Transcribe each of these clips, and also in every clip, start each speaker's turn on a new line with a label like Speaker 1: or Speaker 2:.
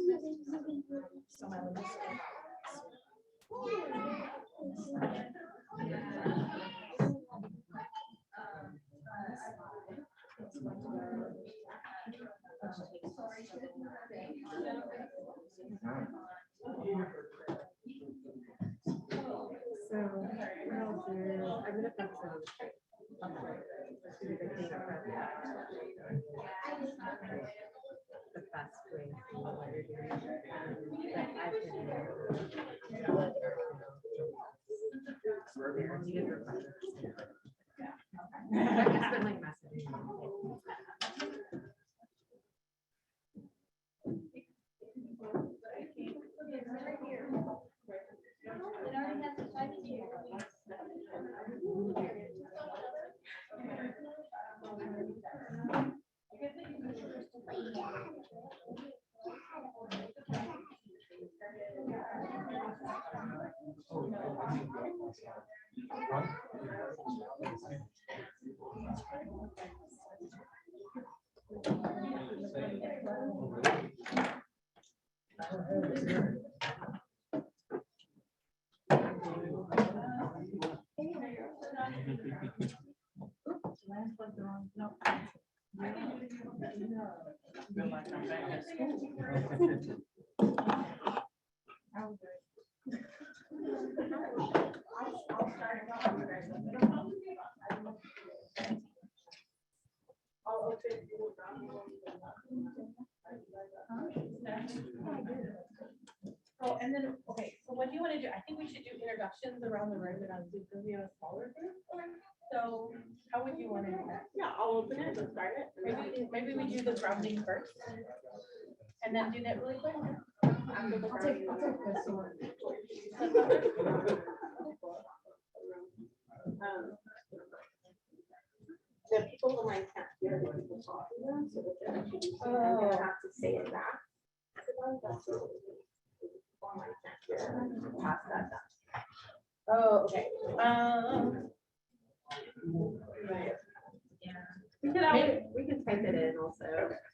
Speaker 1: The best way to what you're doing.
Speaker 2: Oh, and then, okay, so what do you want to do? I think we should do introductions around the room and I'll do we have a smaller group. So how would you want to do that?
Speaker 3: Yeah, I'll open it and start it.
Speaker 2: Maybe we do the grounding first. And then do that really quick.
Speaker 1: I'll take this one.
Speaker 3: The people online can't hear the people talking, so that they're actually, I'm gonna have to say it back. Online can't hear. Pass that down.
Speaker 2: Oh, okay.
Speaker 3: We can type it in also.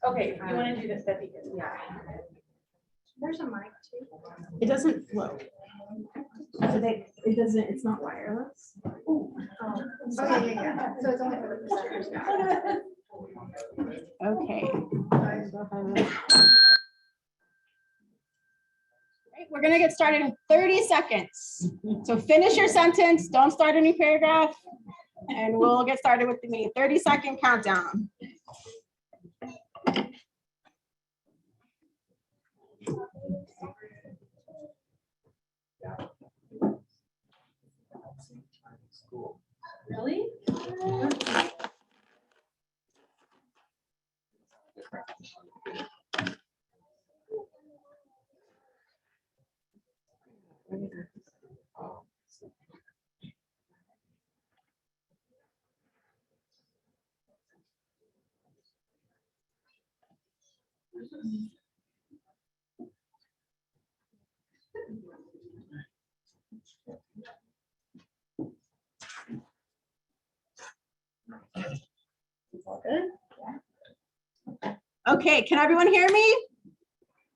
Speaker 2: Okay, you want to do this, that'd be good.
Speaker 3: Yeah.
Speaker 1: There's a mic too.
Speaker 3: It doesn't flow.
Speaker 1: So it doesn't, it's not wireless.
Speaker 4: Okay, yeah. So it's only for the presenters.
Speaker 3: Okay. Right, we're gonna get started in 30 seconds. So finish your sentence, don't start a new paragraph, and we'll get started with the meeting. 30-second countdown.
Speaker 2: Really?
Speaker 3: Okay, can everyone hear me?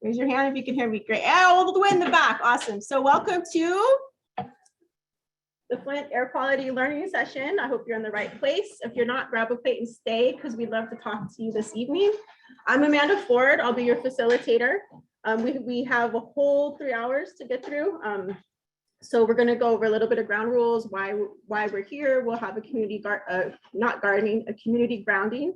Speaker 3: Raise your hand if you can hear me. Great. All the way in the back. Awesome. So welcome to the Flint Air Quality Learning Session. I hope you're in the right place. If you're not, grab a plate and stay because we'd love to talk to you this evening. I'm Amanda Ford. I'll be your facilitator. We have a whole 3 hours to get through. So we're going to go over a little bit of ground rules, why we're here. We'll have a community, not gardening, a community grounding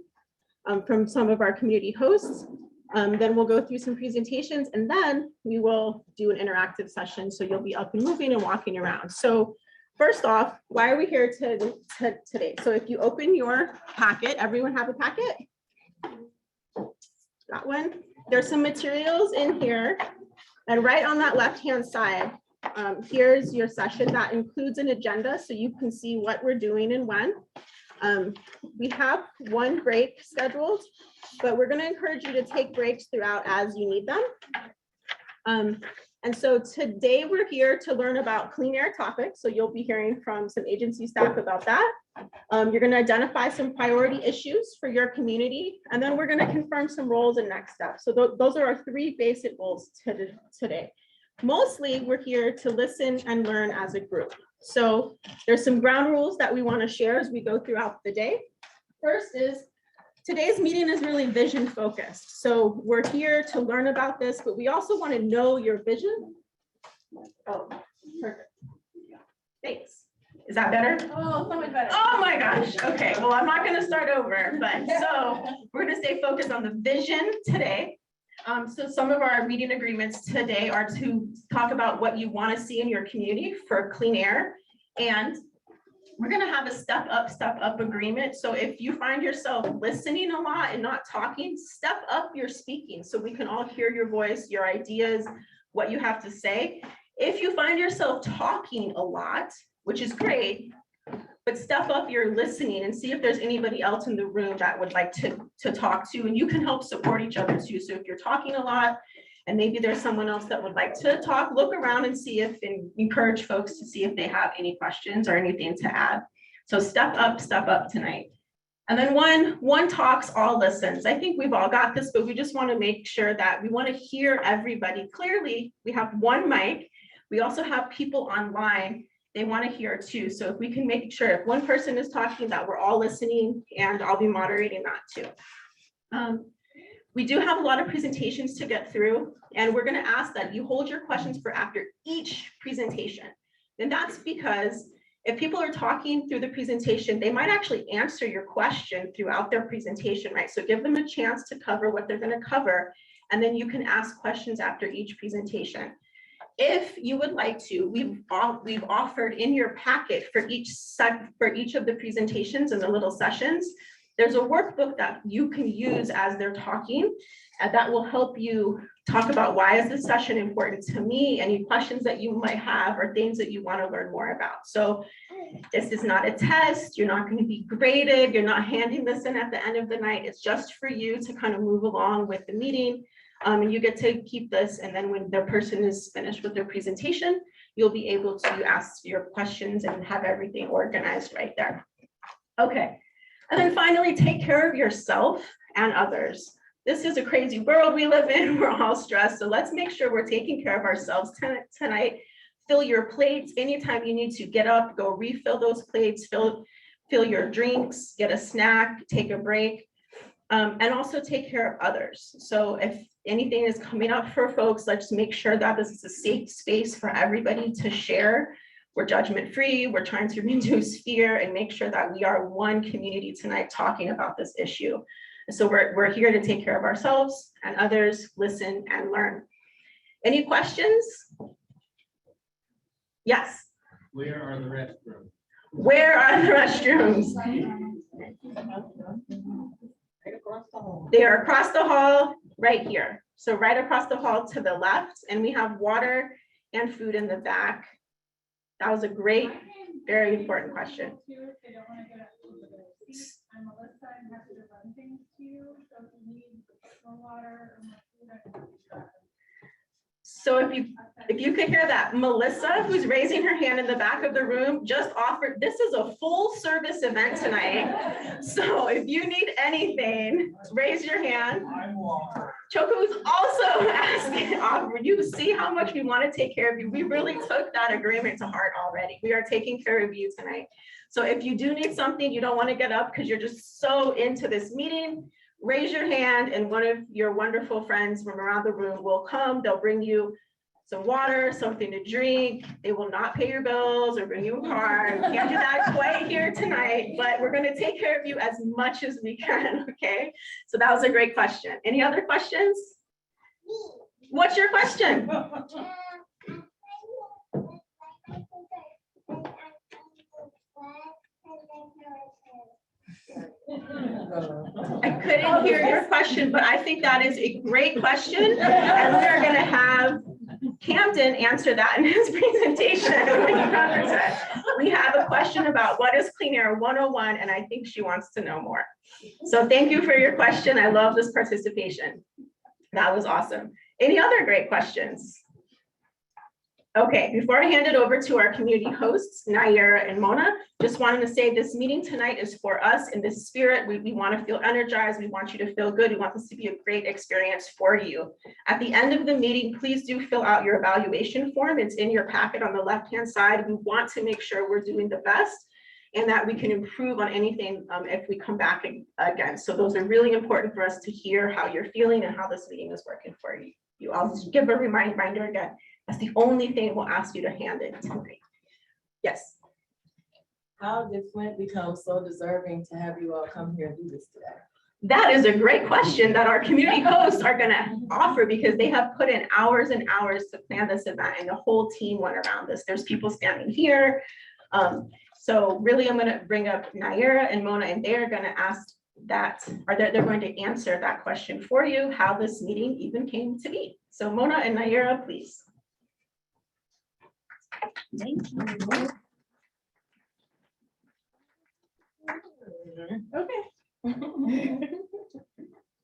Speaker 3: from some of our community hosts. Then we'll go through some presentations and then we will do an interactive session. So you'll be up and moving and walking around. So first off, why are we here today? So if you open your packet, everyone have a packet? Got one? There's some materials in here. And right on that left-hand side, here's your session that includes an agenda so you can see what we're doing and when. We have one break scheduled, but we're going to encourage you to take breaks throughout as you need them. And so today we're here to learn about clean air topics. So you'll be hearing from some agency staff about that. You're going to identify some priority issues for your community, and then we're going to confirm some roles and next steps. So those are our three basic goals today. Mostly we're here to listen and learn as a group. So there's some ground rules that we want to share as we go throughout the day. First is today's meeting is really vision focused. So we're here to learn about this, but we also want to know your vision. Oh, perfect. Thanks. Is that better?
Speaker 2: Oh, so much better.
Speaker 3: Oh my gosh. Okay. Well, I'm not going to start over, but so we're going to stay focused on the vision today. So some of our meeting agreements today are to talk about what you want to see in your community for clean air. And we're going to have a step up agreement. So if you find yourself listening a lot and not talking, step up your speaking so we can all hear your voice, your ideas, what you have to say. If you find yourself talking a lot, which is great, but step up your listening and see if there's anybody else in the room that would like to talk to, and you can help support each other too. So if you're talking a lot and maybe there's someone else that would like to talk, look around and see if, and encourage folks to see if they have any questions or anything to add. So step up tonight. And then one talks, all listens. I think we've all got this, but we just want to make sure that we want to hear everybody clearly. We have one mic. We also have people online. They want to hear too. So if we can make sure if one person is talking that we're all listening, and I'll be moderating that too. We do have a lot of presentations to get through, and we're going to ask that you hold your questions for after each presentation. And that's because if people are talking through the presentation, they might actually answer your question throughout their presentation, right? So give them a chance to cover what they're going to cover, and then you can ask questions after each presentation. If you would like to, we've offered in your packet for each of the presentations and the little sessions, there's a workbook that you can use as they're talking, and that will help you talk about why is this session important to me, any questions that you might have or things that you want to learn more about. So this is not a test, you're not going to be graded, you're not handing this in at the end of the night, it's just for you to kind of move along with the meeting. And you get to keep this, and then when the person is finished with their presentation, you'll be able to ask your questions and have everything organized right there. Okay, and then finally, take care of yourself and others. This is a crazy world we live in, we're all stressed, so let's make sure we're taking care of ourselves tonight. Fill your plates. Anytime you need to get up, go refill those plates, fill your drinks, get a snack, take a break. And also take care of others. So if anything is coming up for folks, let's make sure that this is a safe space for everybody to share. We're judgment-free, we're trying to reduce fear and make sure that we are one community tonight talking about this issue. So we're here to take care of ourselves and others, listen and learn. Any questions? Yes.
Speaker 5: Where are the restrooms?
Speaker 3: Where are the restrooms?
Speaker 5: Right across the hall.
Speaker 3: They are across the hall right here. So right across the hall to the left, and we have water and food in the back. That was a great, very important question.
Speaker 1: I'm Melissa, and happy to run things to you. So if you need more water or more food, I can make sure.
Speaker 3: So if you could hear that, Melissa, who's raising her hand in the back of the room, just offered, this is a full service event tonight. So if you need anything, raise your hand. Choco's also asking, you see how much we want to take care of you. We really took that agreement to heart already. We are taking care of you tonight. So if you do need something, you don't want to get up because you're just so into this meeting, raise your hand and one of your wonderful friends from around the room will come. They'll bring you some water, something to drink. They will not pay your bills or bring you a car. We can't do that quite here tonight, but we're going to take care of you as much as we can, okay? So that was a great question. Any other questions? What's your question? I couldn't hear your question, but I think that is a great question. And we're going to have Camden answer that in his presentation. We have a question about what is Clean Air 101, and I think she wants to know more. So thank you for your question. I love this participation. That was awesome. Any other great questions? Okay, before I hand it over to our community hosts, Naira and Mona, just wanted to say this meeting tonight is for us in this spirit. We want to feel energized. We want you to feel good. We want this to be a great experience for you. At the end of the meeting, please do fill out your evaluation form. It's in your packet on the left-hand side. We want to make sure we're doing the best and that we can improve on anything if we come back again. So those are really important for us to hear how you're feeling and how this meeting is working for you. I'll just give a reminder again. That's the only thing we'll ask you to hand in tonight. Yes.
Speaker 6: How did Flint become so deserving to have you all come here and do this today?
Speaker 3: That is a great question that our community hosts are gonna offer because they have put in hours and hours to plan this event and the whole team went around this. There's people standing here. So really I'm gonna bring up Naira and Mona and they're gonna ask that, or they're going to answer that question for you, how this meeting even came to be. So Mona and Naira, please.
Speaker 6: Thank you.
Speaker 3: Okay.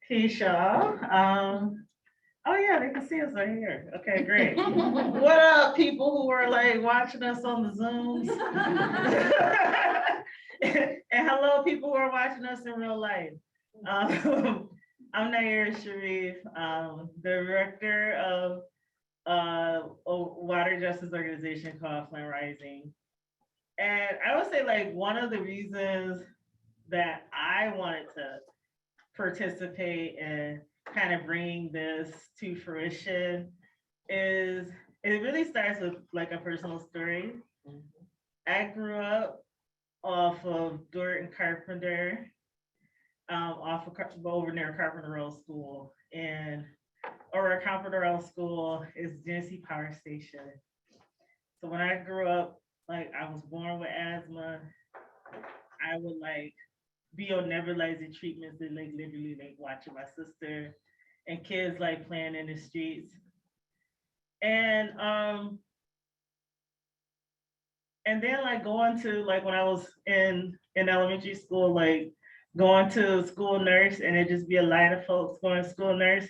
Speaker 7: Peace, y'all. Oh yeah, they can see us right here. Okay, great. What up, people who are like watching us on the Zooms? And hello, people who are watching us in real life. I'm Naira Sharif, director of a water justice organization called Flint Rising. And I would say like one of the reasons that I wanted to participate in kind of bringing this to fruition is it really starts with like a personal story. I grew up off of Dort and Carpenter, over near Carpenter Road School, and over Carpenter Road School is Genesee Power Station. So when I grew up, like I was born with asthma, I would like be on nebulizer treatments and like literally like watching my sister and kids like playing in the streets. And then like going to like when I was in elementary school, like going to school nurse and it just be a line of folks going to school nurse.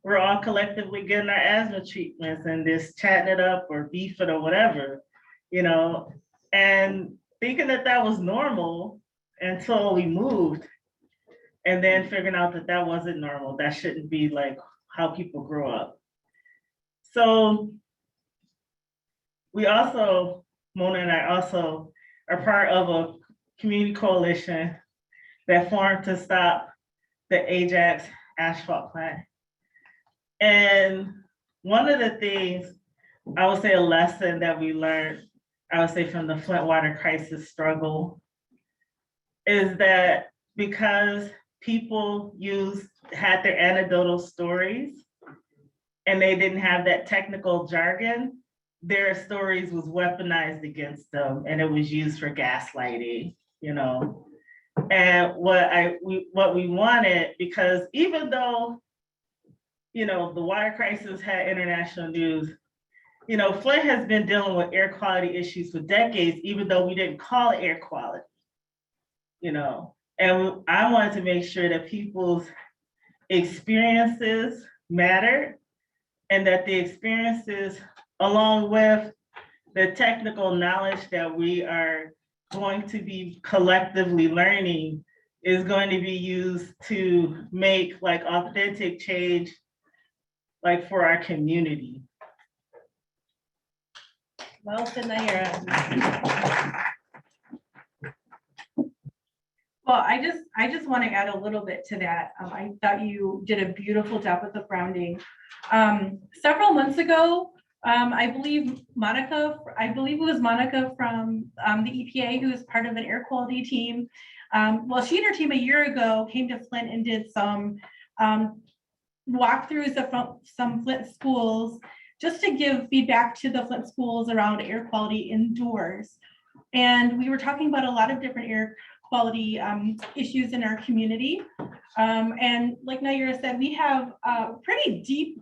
Speaker 7: We're all collectively getting our asthma treatments and just chatting it up or beefing or whatever, you know, and thinking that that was normal until we moved and then figuring out that that wasn't normal. That shouldn't be like how people grow up. So we also, Mona and I also are part of a community coalition that formed to stop the Ajax asphalt plant. And one of the things, I would say a lesson that we learned, I would say from the Flint water crisis struggle, is that because people had their anecdotal stories and they didn't have that technical jargon, their stories was weaponized against them and it was used for gaslighting, you know. And what we wanted, because even though, you know, the water crisis had international news, you know, Flint has been dealing with air quality issues for decades, even though we didn't call it air quality, you know. And I wanted to make sure that people's experiences mattered and that the experiences, along with the technical knowledge that we are going to be collectively learning, is going to be used to make like authentic change, like for our community.
Speaker 2: Well said, Naira. Well, I just want to add a little bit to that. I thought you did a beautiful job with the grounding. Several months ago, I believe it was Monica from the EPA, who is part of an air quality team. Well, she and her team a year ago came to Flint and did some walkthroughs of some Flint schools, just to give feedback to the Flint schools around air quality indoors. And we were talking about a lot of different air quality issues in our community. And like Naira said, we have a pretty deep,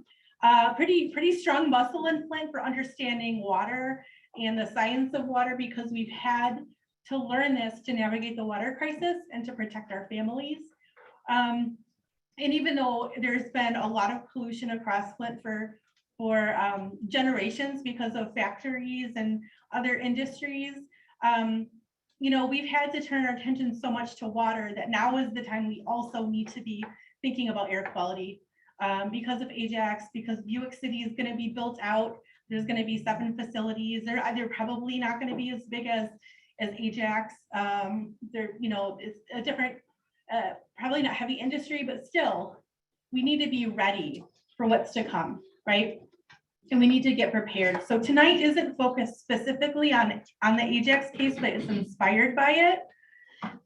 Speaker 2: pretty strong muscle in Flint for understanding water and the science of water, because we've had to learn this to navigate the water crisis and to protect our families. And even though there's been a lot of pollution across Flint for generations because of factories and other industries. You know, we've had to turn our attention so much to water that now is the time we also need to be thinking about air quality. Because of Ajax, because Buick City is going to be built out, there's going to be 7 facilities. They're probably not going to be as big as Ajax. They're, you know, it's a different, probably not heavy industry, but still, we need to be ready for what's to come, right? And we need to get prepared. So tonight isn't focused specifically on the Ajax case, but it's inspired by it.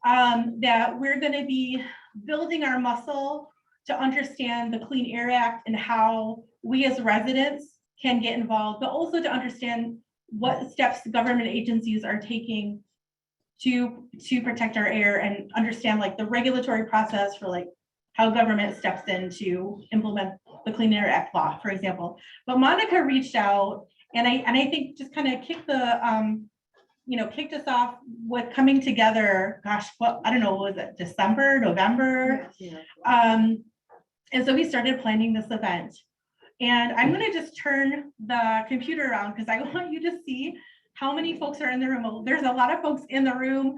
Speaker 2: That we're going to be building our muscle to understand the Clean Air Act and how we as residents can get involved, but also to understand what steps government agencies are taking to protect our air and understand like the regulatory process for like how government steps in to implement the Clean Air Act law, for example. But Monica reached out and I think just kind of kicked us off with coming together, gosh, what, I don't know, what was it, December, November? And so we started planning this event. And I'm gonna just turn the computer around because I want you to see how many folks are in the room. There's a lot of folks in the room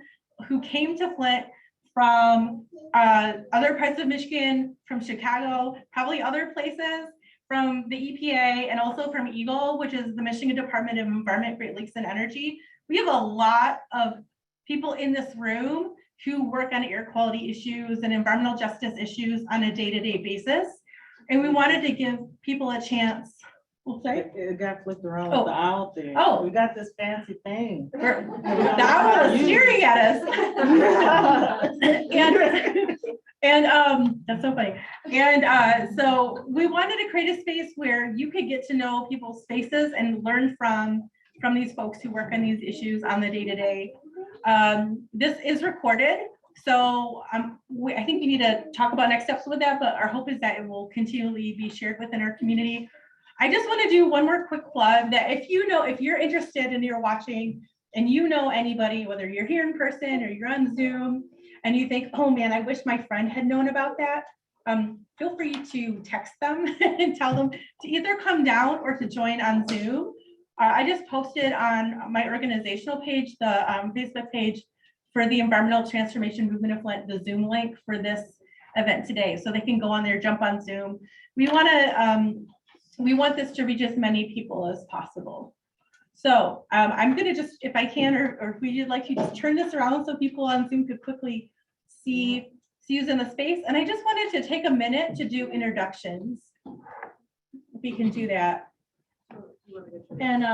Speaker 2: who came to Flint from other parts of Michigan, from Chicago, probably other places, from the EPA, and also from EGLE, which is the Michigan Department of Environment, Great Lakes and Energy. We have a lot of people in this room who work on air quality issues and environmental justice issues on a day-to-day basis. And we wanted to give people a chance.
Speaker 7: It got flipped around
Speaker 2: Oh.
Speaker 7: with the owl thing.
Speaker 2: Oh.
Speaker 7: We got this fancy thing.
Speaker 2: The owl is staring at us. and that's so funny. And so we wanted to create a space where you could get to know people's faces and learn from these folks who work on these issues on the day-to-day. This is recorded, so I think we need to talk about next steps with that, but our hope is that it will continually be shared within our community. I just want to do one more quick plug that if you're interested and you're watching and you know anybody, whether you're here in person or you're on Zoom, and you think, oh man, I wish my friend had known about that, feel free to text them and tell them to either come down or to join on Zoom. I just posted on my organizational page, the Facebook page for the Environmental Transformation Movement of Flint, the Zoom link for this event today. So they can go on there, jump on Zoom. We want this to reach as many people as possible. So I'm gonna just, if I can, or if we'd like to just turn this around so people on Zoom could quickly see who's in the space. And I just wanted to take a minute to do introductions. If we can do that. And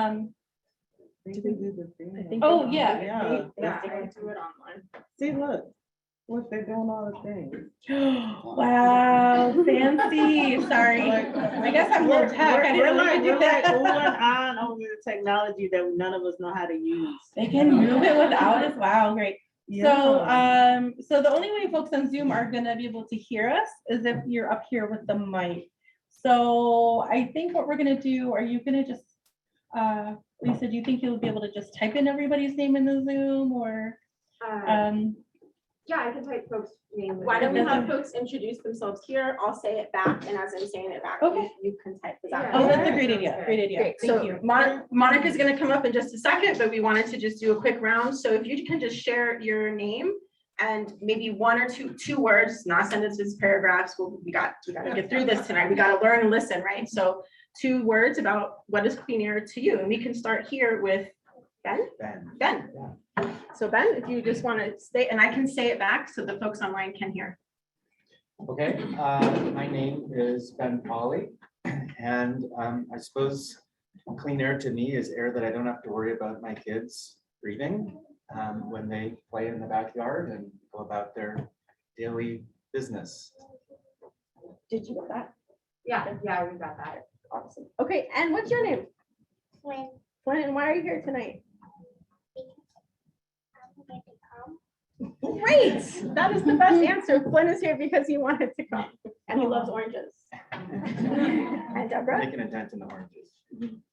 Speaker 2: oh yeah.
Speaker 7: See, look, they're doing all the things.
Speaker 2: Wow, fancy. Sorry. I guess I'm low tech. I didn't really do that.
Speaker 7: We're on over the technology that none of us know how to use.
Speaker 2: They can move it without us. Wow, great.
Speaker 7: Yeah.
Speaker 2: So the only way folks on Zoom are gonna be able to hear us is if you're up here with the mic. So I think what we're gonna do, are you gonna just, Lisa, do you think you'll be able to just type in everybody's name in the Zoom or?
Speaker 4: Yeah, I can type folks' names.
Speaker 3: Why don't we have folks introduce themselves here? I'll say it back, and as I'm saying it back,
Speaker 2: Okay.
Speaker 3: you can type this out.
Speaker 2: Oh, that's a great idea. Great idea.
Speaker 3: Great.
Speaker 2: Thank
Speaker 3: So
Speaker 2: you.
Speaker 3: Monica's going to come up in just a second, but we wanted to just do a quick round. So if you can just share your name and maybe one or two words, not sentences, paragraphs. We got to get through this tonight. We got to learn and listen, right? So 2 words about what is clean air to you, and we can start here with Ben. Ben. So Ben, if you just want to stay, and I can say it back so the folks online can hear.
Speaker 8: Okay, my name is Ben Pauley, and I suppose clean air to me is air that I don't have to worry about my kids breathing when they play in the backyard and go about their daily business.
Speaker 3: Did you get that?
Speaker 4: Yeah, we got that.
Speaker 3: Awesome. Okay, and what's your name?
Speaker 9: Flint.
Speaker 3: Flint, and why are you here tonight? Great, that is the best answer. Flint is here because he wanted to come and he loves oranges. And Deborah?
Speaker 8: Making a dent in the oranges.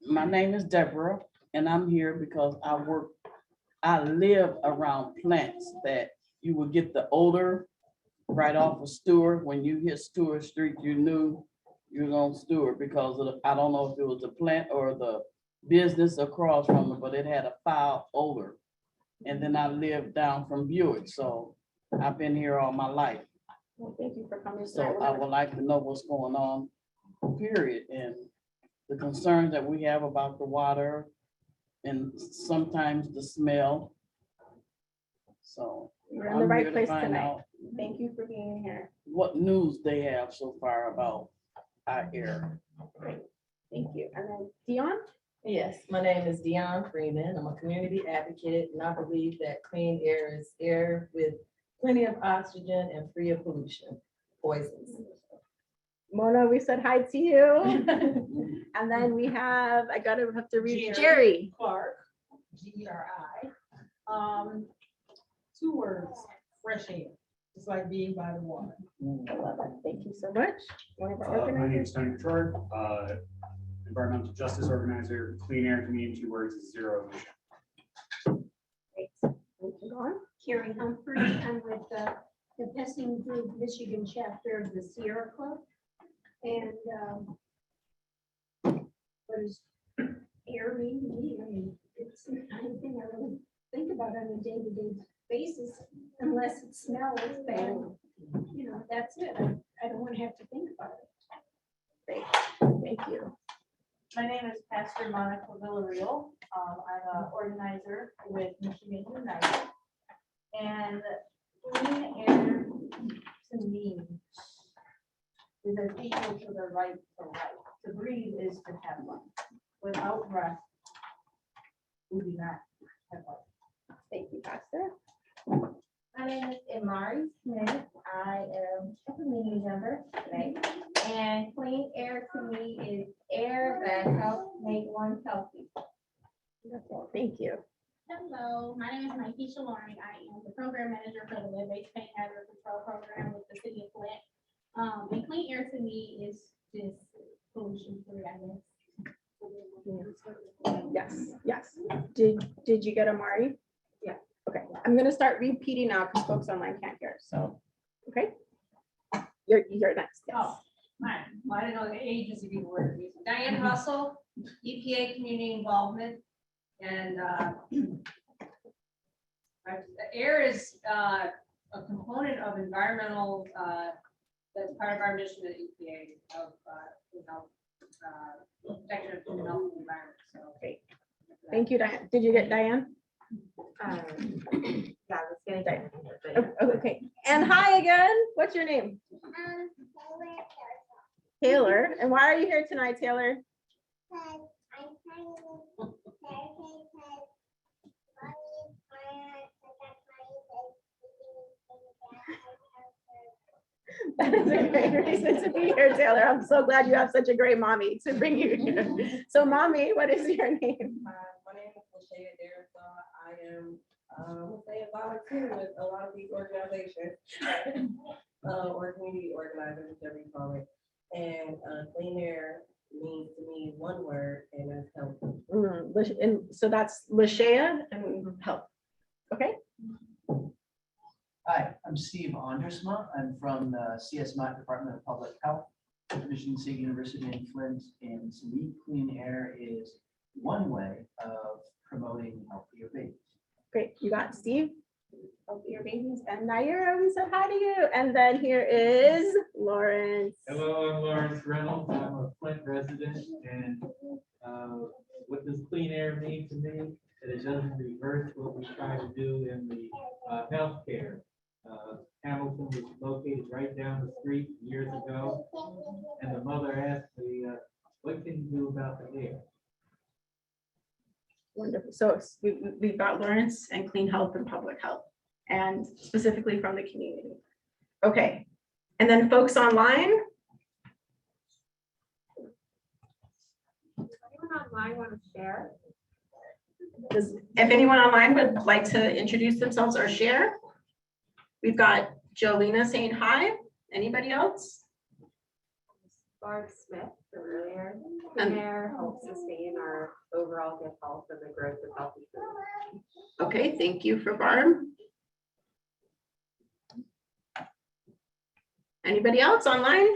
Speaker 10: My name is Deborah, and I'm here because I live around plants that you will get the odor right off of Stewart. When you hit Stewart Street, you knew you're gonna steward because of I don't know if it was the plant or the business across from it, but it had a foul odor. And then I lived down from Buick, so I've been here all my life.
Speaker 3: Well, thank you for coming.
Speaker 10: So I would like to know what's going on, period, and the concerns that we have about the water and sometimes the smell. So
Speaker 3: You're in the
Speaker 10: I'm
Speaker 3: right
Speaker 10: here to
Speaker 3: place
Speaker 10: find
Speaker 3: tonight.
Speaker 10: out
Speaker 3: Thank you for being here.
Speaker 10: what news they have so far about our air.
Speaker 3: Thank you. And then Dion?
Speaker 6: Yes, my name is Dion Freeman. I'm a community advocate, and I believe that clean air is air with plenty of oxygen and free of pollution, poisons.
Speaker 3: Mona, we said hi to you. And then we have, I have to read Jerry.
Speaker 9: Clark, GERI. 2 words, fresh air. It's like being by the water.
Speaker 3: I love it. Thank you so much. One of our
Speaker 11: My name
Speaker 3: organizers.
Speaker 11: is Tony Troy, environmental justice organizer. Clean air to me in 2 words is zero emission.
Speaker 3: Great. We can go on.
Speaker 4: Carrie Humphrey, I'm with the Pessing Group Michigan chapter of the Sierra Club. And what does air mean to me? I mean, it's the kind of thing I really think about on a day-to-day basis, unless it smells bad. You know, that's it. I don't want to have to think about it.
Speaker 3: Great. Thank you.
Speaker 12: My name is Pastor Monica Villarreal. I'm an organizer with Michigan United. And clean air to me is as equal to the right to life. To breathe is to have life. Without breath, we do not have life.
Speaker 3: Thank you, Pastor.
Speaker 12: My name is Imari Smith. I am a community member today. And clean air to me is air that helps make one healthy.
Speaker 3: Wonderful. Thank you.
Speaker 1: Hello, my name is Nikesha Loring. I am the program manager for the lead-based paint hazard control program with the city of Flint. And clean air to me is just pollution free, I guess.
Speaker 3: Yes, yes. Did you get Amari?
Speaker 12: Yeah.
Speaker 3: Okay, I'm gonna start repeating now because folks online can't hear, so, okay? You're next, yes.
Speaker 13: Oh, hi. Well, I didn't know the agency people were using. Diane Russell, EPA Community Involvement. And air is a component of environmental, that's part of our mission at EPA of, protection of human health and environment. So
Speaker 3: Great. Thank you, Diane. Did you get Diane?
Speaker 6: Yeah, let's get
Speaker 3: Diane. Oh, okay. And hi again. What's your name? Taylor. And why are you here tonight, Taylor? That is a great reason to be here, Taylor. I'm so glad you have such a great mommy to bring you here. So mommy, what is your name?
Speaker 6: My name is Lashaya Darisaw. I am, a volunteer with a lot of these organizations, or community organizers, whichever you call it. And clean air means to me 1 word, and that's help.
Speaker 3: And so that's Lashaya and help. Okay.
Speaker 14: Hi, I'm Steve Andresma. I'm from the CSMAT Department of Public Health, Michigan State University in Flint. And to me, clean air is 1 way of promoting healthier babies.
Speaker 3: Great. You got Steve. Healthier babies. And Naira, we said hi to you. And then here is Lawrence.
Speaker 5: Hello, I'm Lawrence Reynolds. I'm a Flint resident, and what does clean air mean to me? That it doesn't reverse what we try to do in the healthcare. Hamilton was located right down the street years ago, and the mother asked me, what can you do about the air?
Speaker 3: Wonderful. So we've got Lawrence and clean health and public health, and specifically from the community. Okay. And then folks online.
Speaker 12: Does anyone online want to share?
Speaker 3: If anyone online would like to introduce themselves or share. We've got Jolena saying hi. Anybody else?
Speaker 15: Barb Smith earlier. Clean air helps sustain our overall good health and the growth of healthy food.
Speaker 3: Okay, thank you for Barb. Anybody else online?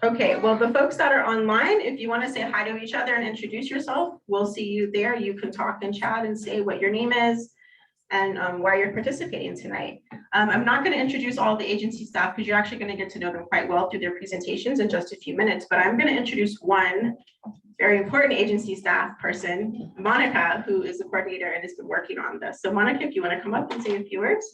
Speaker 3: Okay, well, the folks that are online, if you want to say hi to each other and introduce yourself, we'll see you there. You can talk and chat and say what your name is and why you're participating tonight. I'm not going to introduce all the agency staff because you're actually going to get to know them quite well through their presentations in just a few minutes, but I'm going to introduce one very important agency staff person, Monica, who is the coordinator and has been working on this. So Monica, if you want to come up and say a few words.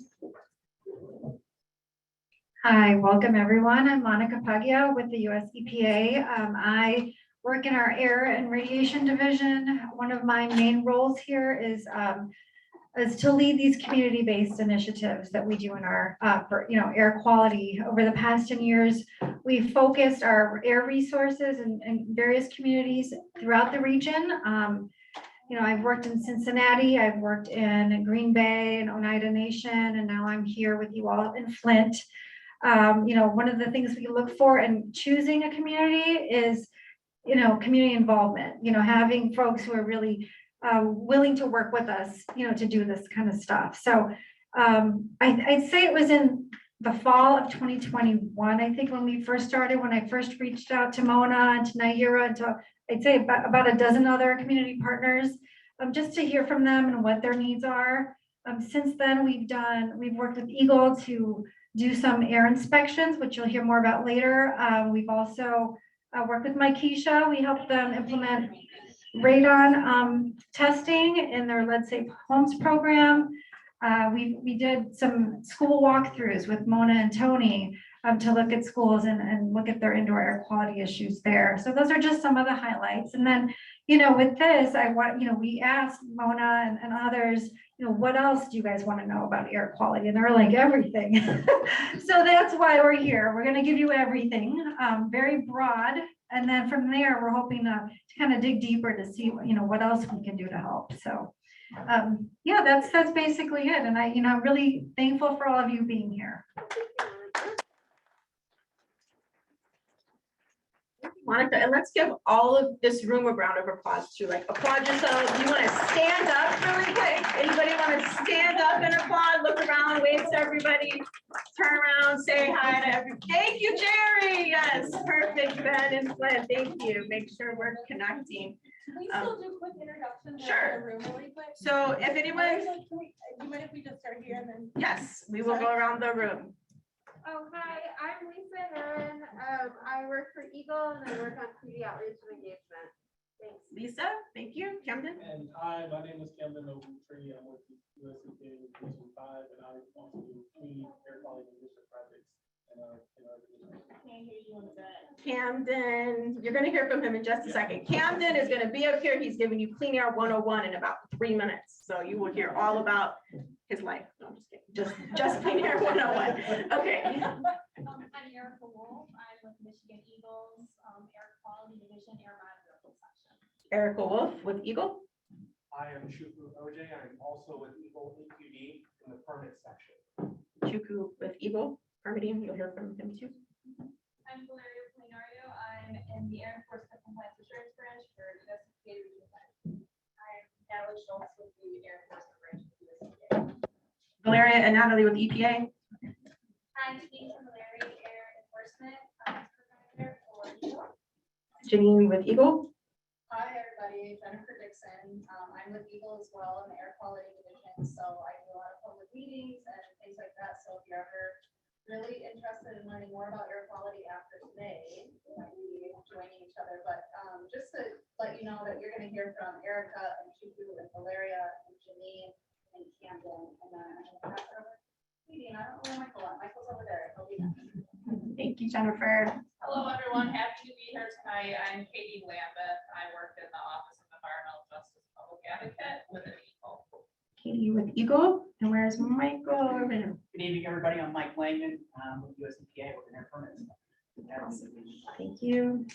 Speaker 16: Hi, welcome everyone. I'm Monica Paglia with the US EPA. I work in our air and radiation division. One of my main roles here is to lead these community-based initiatives that we do in our for air quality. Over the past 10 years, we've focused our air resources in various communities throughout the region. I've worked in Cincinnati, I've worked in Green Bay and Oneida Nation, and now I'm here with you all in Flint. One of the things we look for in choosing a community is, community involvement, having folks who are really willing to work with us, to do this kind of stuff. So I'd say it was in the fall of 2021, I think, when we first started, when I first reached out to Mona and to Naira and to, I'd say about a dozen other community partners, just to hear from them and what their needs are. Since then, we've worked with EGLE to do some air inspections, which you'll hear more about later. We've also worked with Mykesha. We helped them implement radon testing in their Lead Safe Homes program. We did some school walkthroughs with Mona and Tony to look at schools and look at their indoor air quality issues there. So those are just some of the highlights. And then, with this, we asked Mona and others, what else do you guys want to know about air quality? And they're like, everything. So that's why we're here. We're going to give you everything, very broad. And then from there, we're hoping to kind of dig deeper to see, what else we can do to help. So yeah, that's basically it. And I'm really thankful for all of you being here.
Speaker 3: Monica, and let's give all of this room a round of applause too. Like, applaud yourselves. You want to stand up really quick? Anybody want to stand up and applaud? Look around, wave to everybody, turn around, say hi to everybody. Thank you, Jerry. Yes, perfect. Ben and Flint, thank you. Make sure we're connecting.
Speaker 12: Can we still do quick introductions?
Speaker 3: Sure.
Speaker 12: In the room really quick?
Speaker 3: So if anyone,
Speaker 12: Do you mind if we just start here and then?
Speaker 3: yes, we will go around the room.
Speaker 15: Oh, hi, I'm Lisa Heron. I work for EGLE and I work on PD outreach and engagement. Thanks.
Speaker 3: Lisa, thank you. Camden.
Speaker 17: And hi, my name is Camden Ogletree. I'm with the USCPA Division 5, and I'm responsible for clean air quality district projects in our division.
Speaker 1: Can't hear you in the back.
Speaker 3: Camden, you're going to hear from him in just a second. Camden is going to be up here. He's giving you Clean Air 101 in about 3 minutes. So you will hear all about his life. No, I'm just kidding. Just Clean Air 101. Okay.
Speaker 1: I'm Erica Wolf. I'm with Michigan Eagles, Air Quality Division, Air Monitoring Section.
Speaker 3: Erica Wolf with EGLE.
Speaker 11: I am Shufu OJ. I'm also with EGLE EQD in the permit section.
Speaker 3: Chuku with EGLE permitting. You'll hear from him too.
Speaker 12: I'm Valeria Polinario. I'm in the Air Enforcement Compliance Assurance Branch for USCPA Region 5. I'm Natalie Schultz with the Air Enforcement Branch for USCPA.
Speaker 3: Valeria and Natalie with EPA.
Speaker 12: I'm Janine Valeria, Air Enforcement Supervisor for EGLE.
Speaker 3: Janine with EGLE.
Speaker 12: Hi, everybody. Jennifer Dixon. I'm with EGLE as well in the Air Quality Division, so I do a lot of public meetings and things like that. So if you're ever really interested in learning more about air quality after today, we might be joining each other. But just to let you know that you're going to hear from Erica and Chuku and Valeria and Janine and Camden, and then I'm going to pass it over to Katie. And I don't know where Michael is. Michael's over there. He'll be next.
Speaker 3: Thank you, Jennifer.
Speaker 18: Hello, everyone. Happy to be here tonight. I'm Katie Lambeth. I work in the Office of Environmental Justice Public Advocate with EGLE.
Speaker 3: Katie with EGLE. And where's Michael over there?
Speaker 14: Good evening, everybody. I'm Mike Langman with USDPA working air permits.
Speaker 3: Thank you.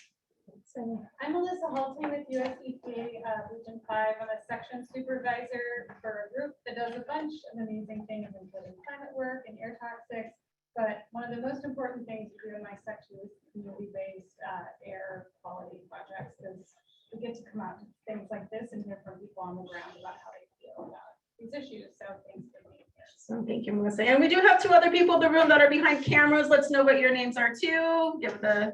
Speaker 12: So I'm Melissa Halton with US EPA Region 5. I'm a section supervisor for a group that does a bunch of amazing things, including climate work and air toxics. But one of the most important things we do in my section is community-based air quality projects, because we get to come out to things like this and hear from people on the ground about how they feel about these issues. So thanks for being here.
Speaker 3: Awesome, thank you, Melissa. And we do have 2 other people in the room that are behind cameras. Let's know what your names are too. Give the.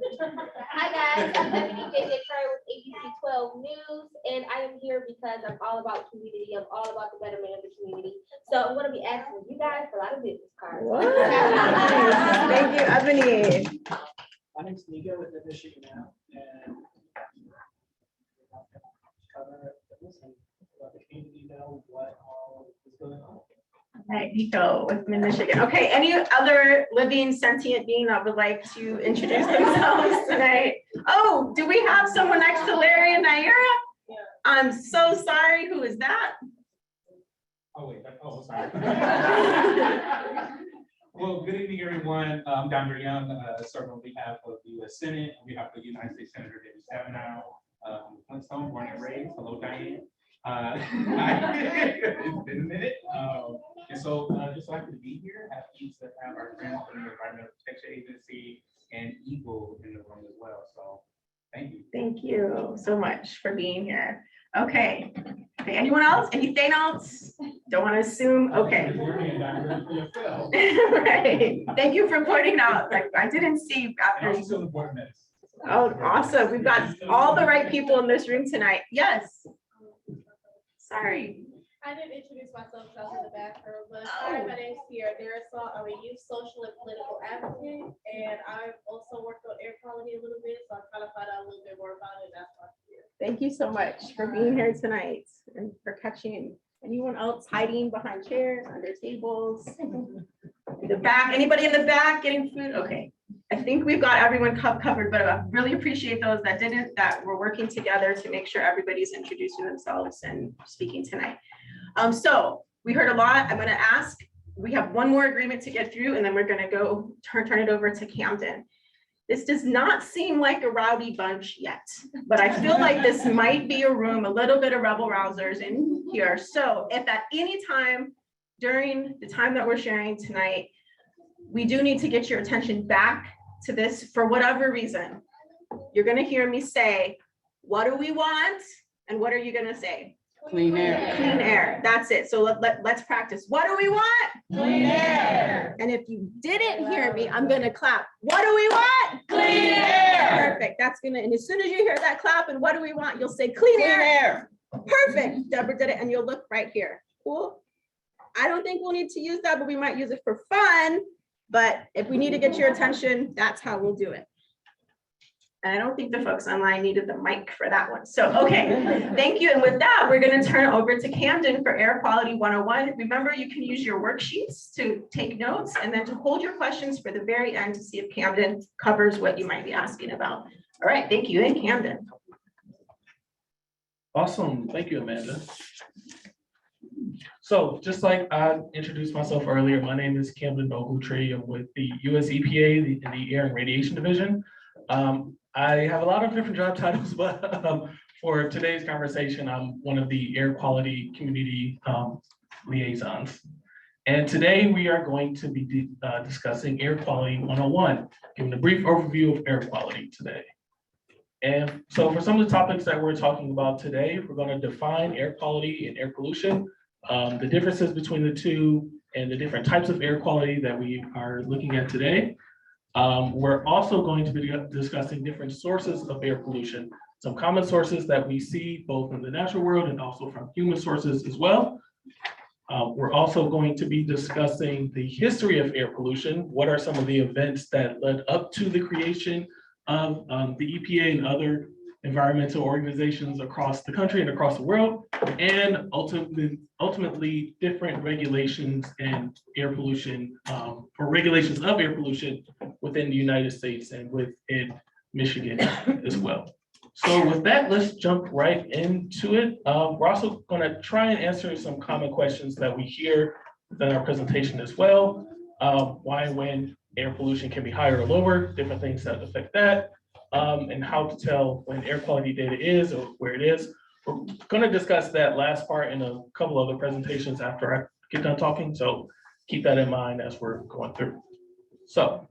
Speaker 19: Hi guys, I'm Ebony JJ Curry with ABC 12 News, and I am here because I'm all about community. I'm all about the betterment of the community. So I'm going to be asking you guys a lot of business cards.
Speaker 3: Thank you, Ebony.
Speaker 14: My name's Nico with the Michigan now, and cover this and let the community know what all is going on.
Speaker 3: All right, Nico with Michigan. Okay, any other living sentient being that would like to introduce themselves tonight? Oh, do we have someone next to Larry and Naira? I'm so sorry. Who is that?
Speaker 11: Oh, wait, sorry. Well, good evening, everyone. I'm Dr. Young, serving on behalf of the U.S. Senate, on behalf of United States Senator David Stabenow, Flintstone, born and raised. Hello, Diane. It's been a minute. And so just happy to be here. Happy to have our friends from the Environmental Protection Agency and EGLE in the room as well. So thank you.
Speaker 3: Thank you so much for being here. Okay. Okay, anyone else? Anything else? Don't want to assume. Okay. Right. Thank you for pointing out. Like I didn't see after. Oh, awesome. We've got all the right people in this room tonight. Yes. Sorry.
Speaker 1: I didn't introduce myself because I was in the bathroom, but hi, my name's Sierra Darisaw. I'm a youth social and political advocate, and I've also worked on air quality a little bit, so I kind of find out a little bit more about it. That's why I'm here.
Speaker 3: Thank you so much for being here tonight and for catching anyone else hiding behind chairs, under tables. The back, anybody in the back getting food? Okay. I think we've got everyone covered, but I really appreciate those that didn't, that were working together to make sure everybody's introducing themselves and speaking tonight. So we heard a lot. I'm going to ask, we have one more agreement to get through, and then we're going to go turn it over to Camden. This does not seem like a rowdy bunch yet, but I feel like this might be a room, a little bit of rebel rousers in here. So if at any time during the time that we're sharing tonight, we do need to get your attention back to this for whatever reason, you're going to hear me say, what do we want? And what are you going to say?
Speaker 10: Clean air.
Speaker 3: Clean air. That's it. So let's practice. What do we want?
Speaker 10: Clean air.
Speaker 3: And if you didn't hear me, I'm going to clap. What do we want?
Speaker 10: Clean air.
Speaker 3: Perfect. That's going to, and as soon as you hear that clap and what do we want, you'll say clean air. Perfect. Deborah did it. And you'll look right here. Cool. I don't think we'll need to use that, but we might use it for fun. But if we need to get your attention, that's how we'll do it. And I don't think the folks online needed the mic for that one. So, okay, thank you. And with that, we're going to turn it over to Camden for Air Quality 101. Remember, you can use your worksheets to take notes and then to hold your questions for the very end to see if Camden covers what you might be asking about. All right, thank you. And Camden.
Speaker 17: Awesome. Thank you, Amanda. So just like I introduced myself earlier, my name is Camden Ogletree. I'm with the US EPA in the Air and Radiation Division. I have a lot of different job titles, but for today's conversation, I'm one of the air quality community liaisons. And today we are going to be discussing Air Quality 101, giving a brief overview of air quality today. And so for some of the topics that we're talking about today, we're going to define air quality and air pollution, the differences between the two, and the different types of air quality that we are looking at today. We're also going to be discussing different sources of air pollution, some common sources that we see both in the natural world and also from human sources as well. We're also going to be discussing the history of air pollution. What are some of the events that led up to the creation of the EPA and other environmental organizations across the country and across the world, and ultimately different regulations and air pollution, or regulations of air pollution within the United States and within Michigan as well. So with that, let's jump right into it. We're also going to try and answer some common questions that we hear within our presentation as well. Why and when air pollution can be higher or lower, different things that affect that, and how to tell when air quality data is or where it is. We're going to discuss that last part in a couple other presentations after I get done talking, so keep that in mind as we're going through. So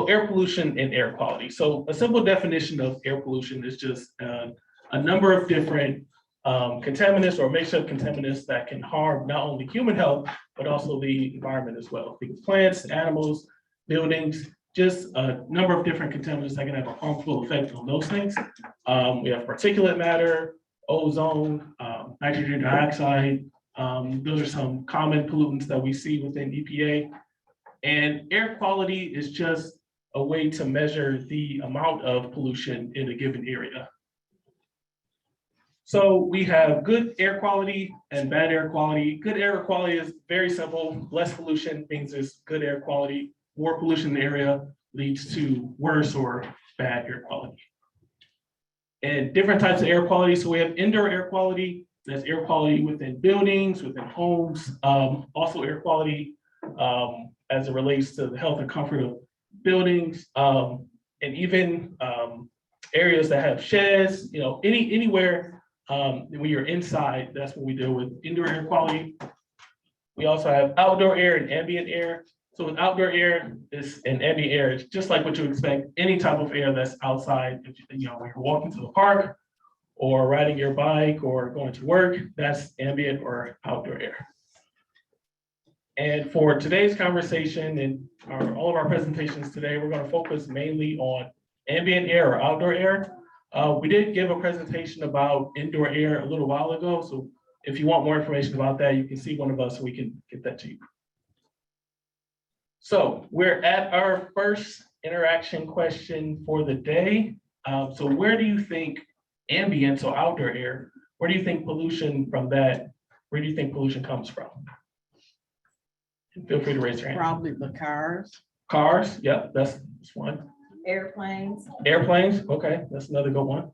Speaker 17: air pollution and air quality. So a simple definition of air pollution is just a number of different contaminants or mixture of contaminants that can harm not only human health, but also the environment as well. Things, plants, animals, buildings, just a number of different contaminants that can have a harmful effect on those things. We have particulate matter, ozone, nitrogen dioxide. Those are some common pollutants that we see within EPA. And air quality is just a way to measure the amount of pollution in a given area. So we have good air quality and bad air quality. Good air quality is very simple. Less pollution means there's good air quality. More pollution in the area leads to worse or bad air quality. And different types of air quality. So we have indoor air quality. That's air quality within buildings, within homes. Also air quality as it relates to the health and comfort of buildings, and even areas that have sheds, anywhere when you're inside, that's what we deal with, indoor air quality. We also have outdoor air and ambient air. So with outdoor air and ambient air, it's just like what you expect, any type of air that's outside. When you're walking to the park or riding your bike or going to work, that's ambient or outdoor air. And for today's conversation and all of our presentations today, we're going to focus mainly on ambient air or outdoor air. We did give a presentation about indoor air a little while ago. So if you want more information about that, you can see one of us, so we can get that to you. So we're at our first interaction question for the day. So where do you think ambient, so outdoor air, where do you think pollution from that, where do you think pollution comes from? Feel free to raise your hand.
Speaker 10: Probably the cars.
Speaker 17: Cars, yep, that's one.
Speaker 3: Airplanes,
Speaker 17: Airplanes, okay, that's another good one.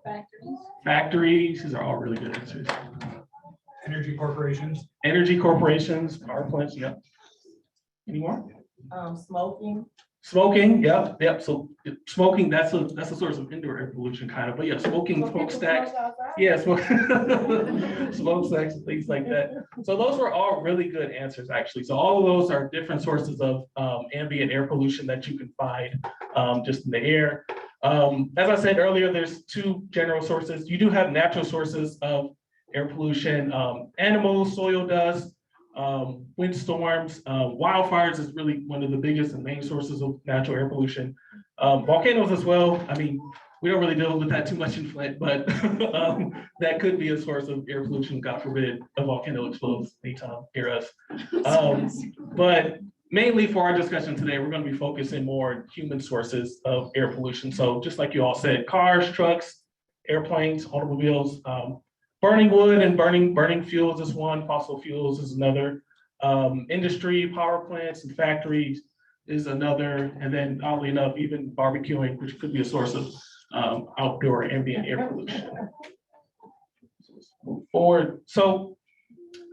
Speaker 3: factories.
Speaker 17: Factories, these are all really good answers.
Speaker 11: Energy corporations.
Speaker 17: Energy corporations, power plants, yep. Any more?
Speaker 6: Smoking.
Speaker 17: Smoking, yep. So smoking, that's a source of indoor air pollution kind of, but yeah, smoking, smokestacks. Yeah, smoke stacks and things like that. So those were all really good answers, actually. So all of those are different sources of ambient air pollution that you can find just in the air. As I said earlier, there's two general sources. You do have natural sources of air pollution, animals, soil dust, windstorms, wildfires is really one of the biggest and main sources of natural air pollution. Volcanoes as well. I mean, we don't really deal with that too much in Flint, but that could be a source of air pollution. God forbid a volcano explodes anytime near us. But mainly for our discussion today, we're going to be focusing more on human sources of air pollution. So just like you all said, cars, trucks, airplanes, automobiles, burning wood and burning fuels is one, fossil fuels is another. Industry, power plants and factories is another. And then oddly enough, even barbecuing, which could be a source of outdoor ambient air pollution. So let's move forward. So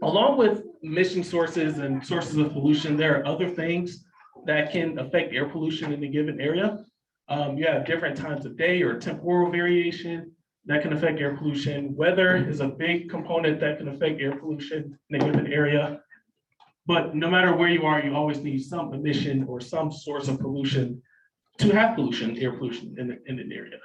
Speaker 17: along with emission sources and sources of pollution, there are other things that can affect air pollution in a given area. You have different times of day or temporal variation that can affect air pollution. Weather is a big component that can affect air pollution in a given area. But no matter where you are, you always need some emission or some source of pollution to have pollution, air pollution in an area.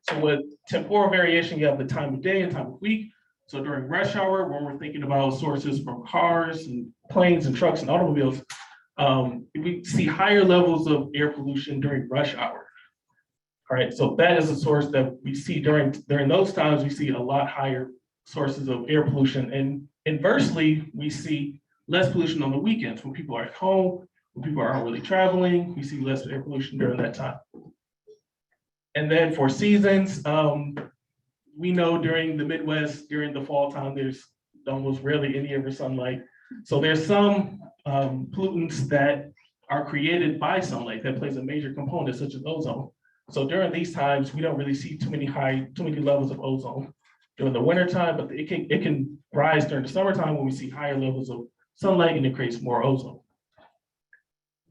Speaker 17: So with temporal variation, you have the time of day and time of week. So during rush hour, when we're thinking about sources from cars and planes and trucks and automobiles, we see higher levels of air pollution during rush hour. All right, so that is a source that we see during those times, we see a lot higher sources of air pollution. And inversely, we see less pollution on the weekends when people are at home, when people aren't really traveling, we see less air pollution during that time. And then for seasons, we know during the Midwest, during the fall time, there's almost rarely any ever sunlight. So there's some pollutants that are created by sunlight that plays a major component, such as ozone. So during these times, we don't really see too many levels of ozone during the winter time, but it can rise during the summertime when we see higher levels of sunlight and it creates more ozone.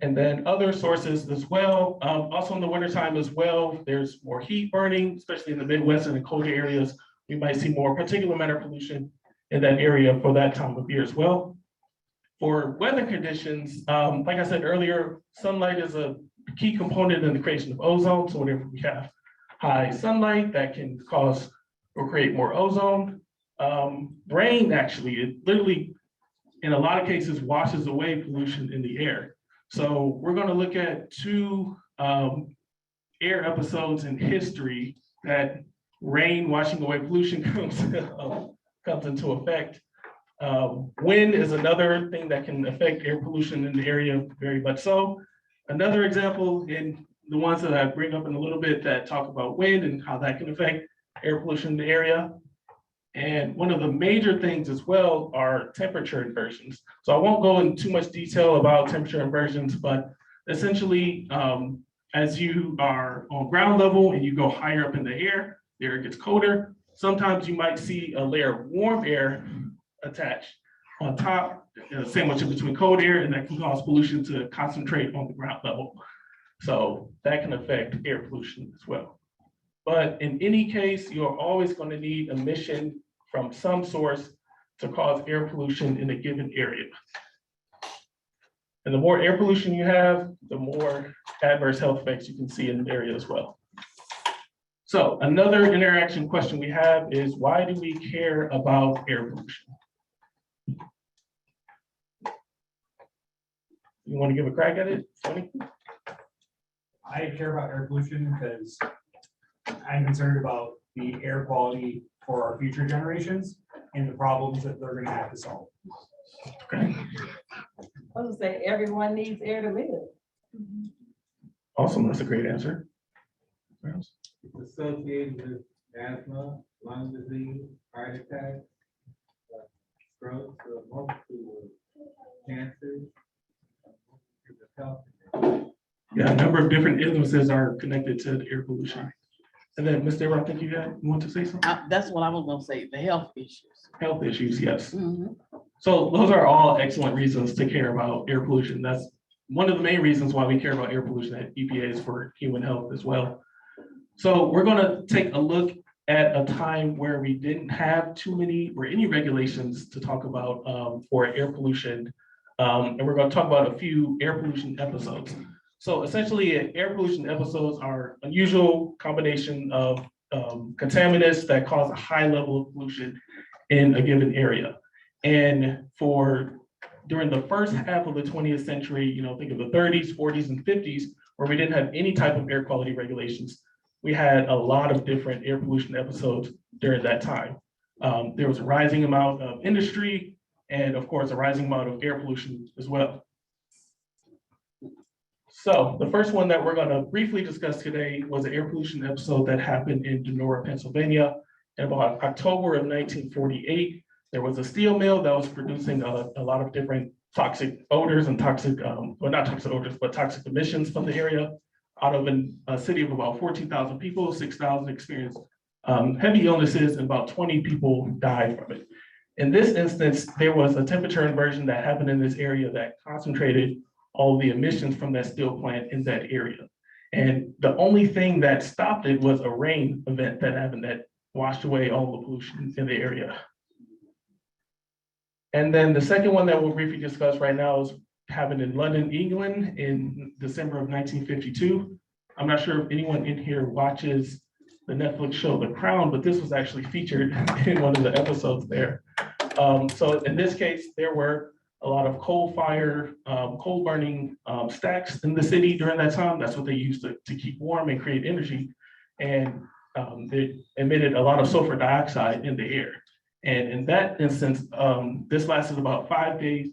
Speaker 17: And then other sources as well, also in the wintertime as well, there's more heat burning, especially in the Midwest and the colder areas. We might see more particulate matter pollution in that area for that time of year as well. For weather conditions, like I said earlier, sunlight is a key component in the creation of ozone. So whenever we have high sunlight, that can cause will create more ozone. Rain actually, it literally, in a lot of cases, washes away pollution in the air. So we're going to look at two air episodes in history that rain washing away pollution comes into effect. Wind is another thing that can affect air pollution in the area very much so. Another example in the ones that I bring up in a little bit that talk about wind and how that can affect air pollution in the area. And one of the major things as well are temperature inversions. So I won't go into too much detail about temperature inversions, but essentially, as you are on ground level and you go higher up in the air gets colder. Sometimes you might see a layer of warm air attached on top, sandwiched in between cold air, and that can cause pollution to concentrate on the ground level. So that can affect air pollution as well. But in any case, you're always going to need emission from some source to cause air pollution in a given area. And the more air pollution you have, the more adverse health effects you can see in an area as well. So another interaction question we have is, why do we care about air pollution? You want to give a crack at it, Tony?
Speaker 11: I care about air pollution because I'm concerned about the air quality for our future generations and the problems that they're gonna have to solve.
Speaker 17: Okay.
Speaker 6: I was say everyone needs air to live.
Speaker 17: Awesome, that's a great answer.
Speaker 5: It's associated with asthma, lung disease, heart attack, strokes, a multitude of cancers,
Speaker 17: Yeah, a number of different illnesses are connected to the air pollution. And then, Ms. Debra, I think you want to say something?
Speaker 10: That's what I was gonna say, the health issues.
Speaker 17: Health issues, yes.
Speaker 10: Mhm.
Speaker 17: So those are all excellent reasons to care about air pollution. That's one of the main reasons why we care about air pollution at EPA is for human health as well. So we're gonna take a look at a time where we didn't have too many or any regulations to talk about for air pollution. And we're gonna talk about a few air pollution episodes. So essentially, air pollution episodes are unusual combination of contaminants that cause a high level of pollution in a given area. And during the first half of the 20th century, think of the 30s, 40s, and 50s, where we didn't have any type of air quality regulations, we had a lot of different air pollution episodes during that time. There was a rising amount of industry and of course, a rising amount of air pollution as well. So the first one that we're gonna briefly discuss today was an air pollution episode that happened in Donora, Pennsylvania. In about October of 1948, there was a steel mill that was producing a lot of different toxic odors and toxic, well, not toxic odors, but toxic emissions from the area. Out of a city of about 14,000 people, 6,000 experienced heavy illnesses, and about 20 people died from it. In this instance, there was a temperature inversion that happened in this area that concentrated all the emissions from that steel plant in that area. And the only thing that stopped it was a rain event that happened that washed away all the pollution in the area. And then the second one that we'll briefly discuss right now is happened in London, England in December of 1952. I'm not sure if anyone in here watches the Netflix show The Crown, but this was actually featured in one of the episodes there. So in this case, there were a lot of coal burning stacks in the city during that time. That's what they used to keep warm and create energy. And it emitted a lot of sulfur dioxide in the air. And in that instance, this lasted about 5 days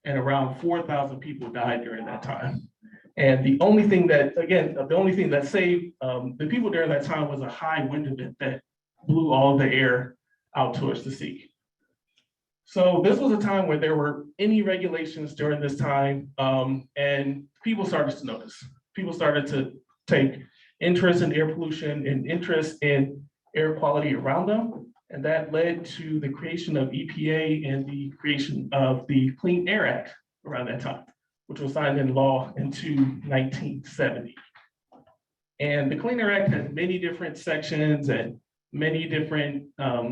Speaker 17: and around 4,000 people died during that time. And the only thing that saved the people during that time was a high wind event that blew all the air out towards the sea. So this was a time where there were any regulations during this time, and people started to notice. People started to take interest in air pollution and interest in air quality around them. And that led to the creation of EPA and the creation of the Clean Air Act around that time, which was signed into law in 1970. And the Clean Air Act has many different sections and many different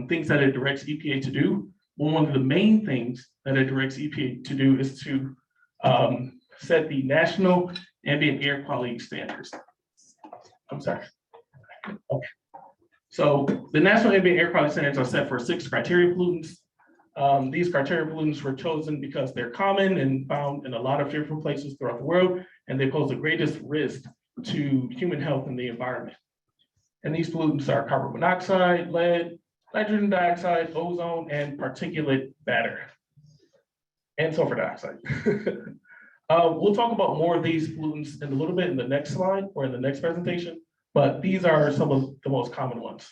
Speaker 17: things that it directs EPA to do. Well, one of the main things that it directs EPA to do is to set the national ambient air quality standards. I'm sorry. Okay. So the National Ambient Air Quality Standards are set for 6 criteria pollutants. These criteria pollutants were chosen because they're common and found in a lot of different places throughout the world, and they pose the greatest risk to human health and the environment. And these pollutants are carbon monoxide, lead, nitrogen dioxide, ozone, and particulate matter, and sulfur dioxide. We'll talk about more of these pollutants in a little bit in the next slide or in the next presentation, but these are some of the most common ones.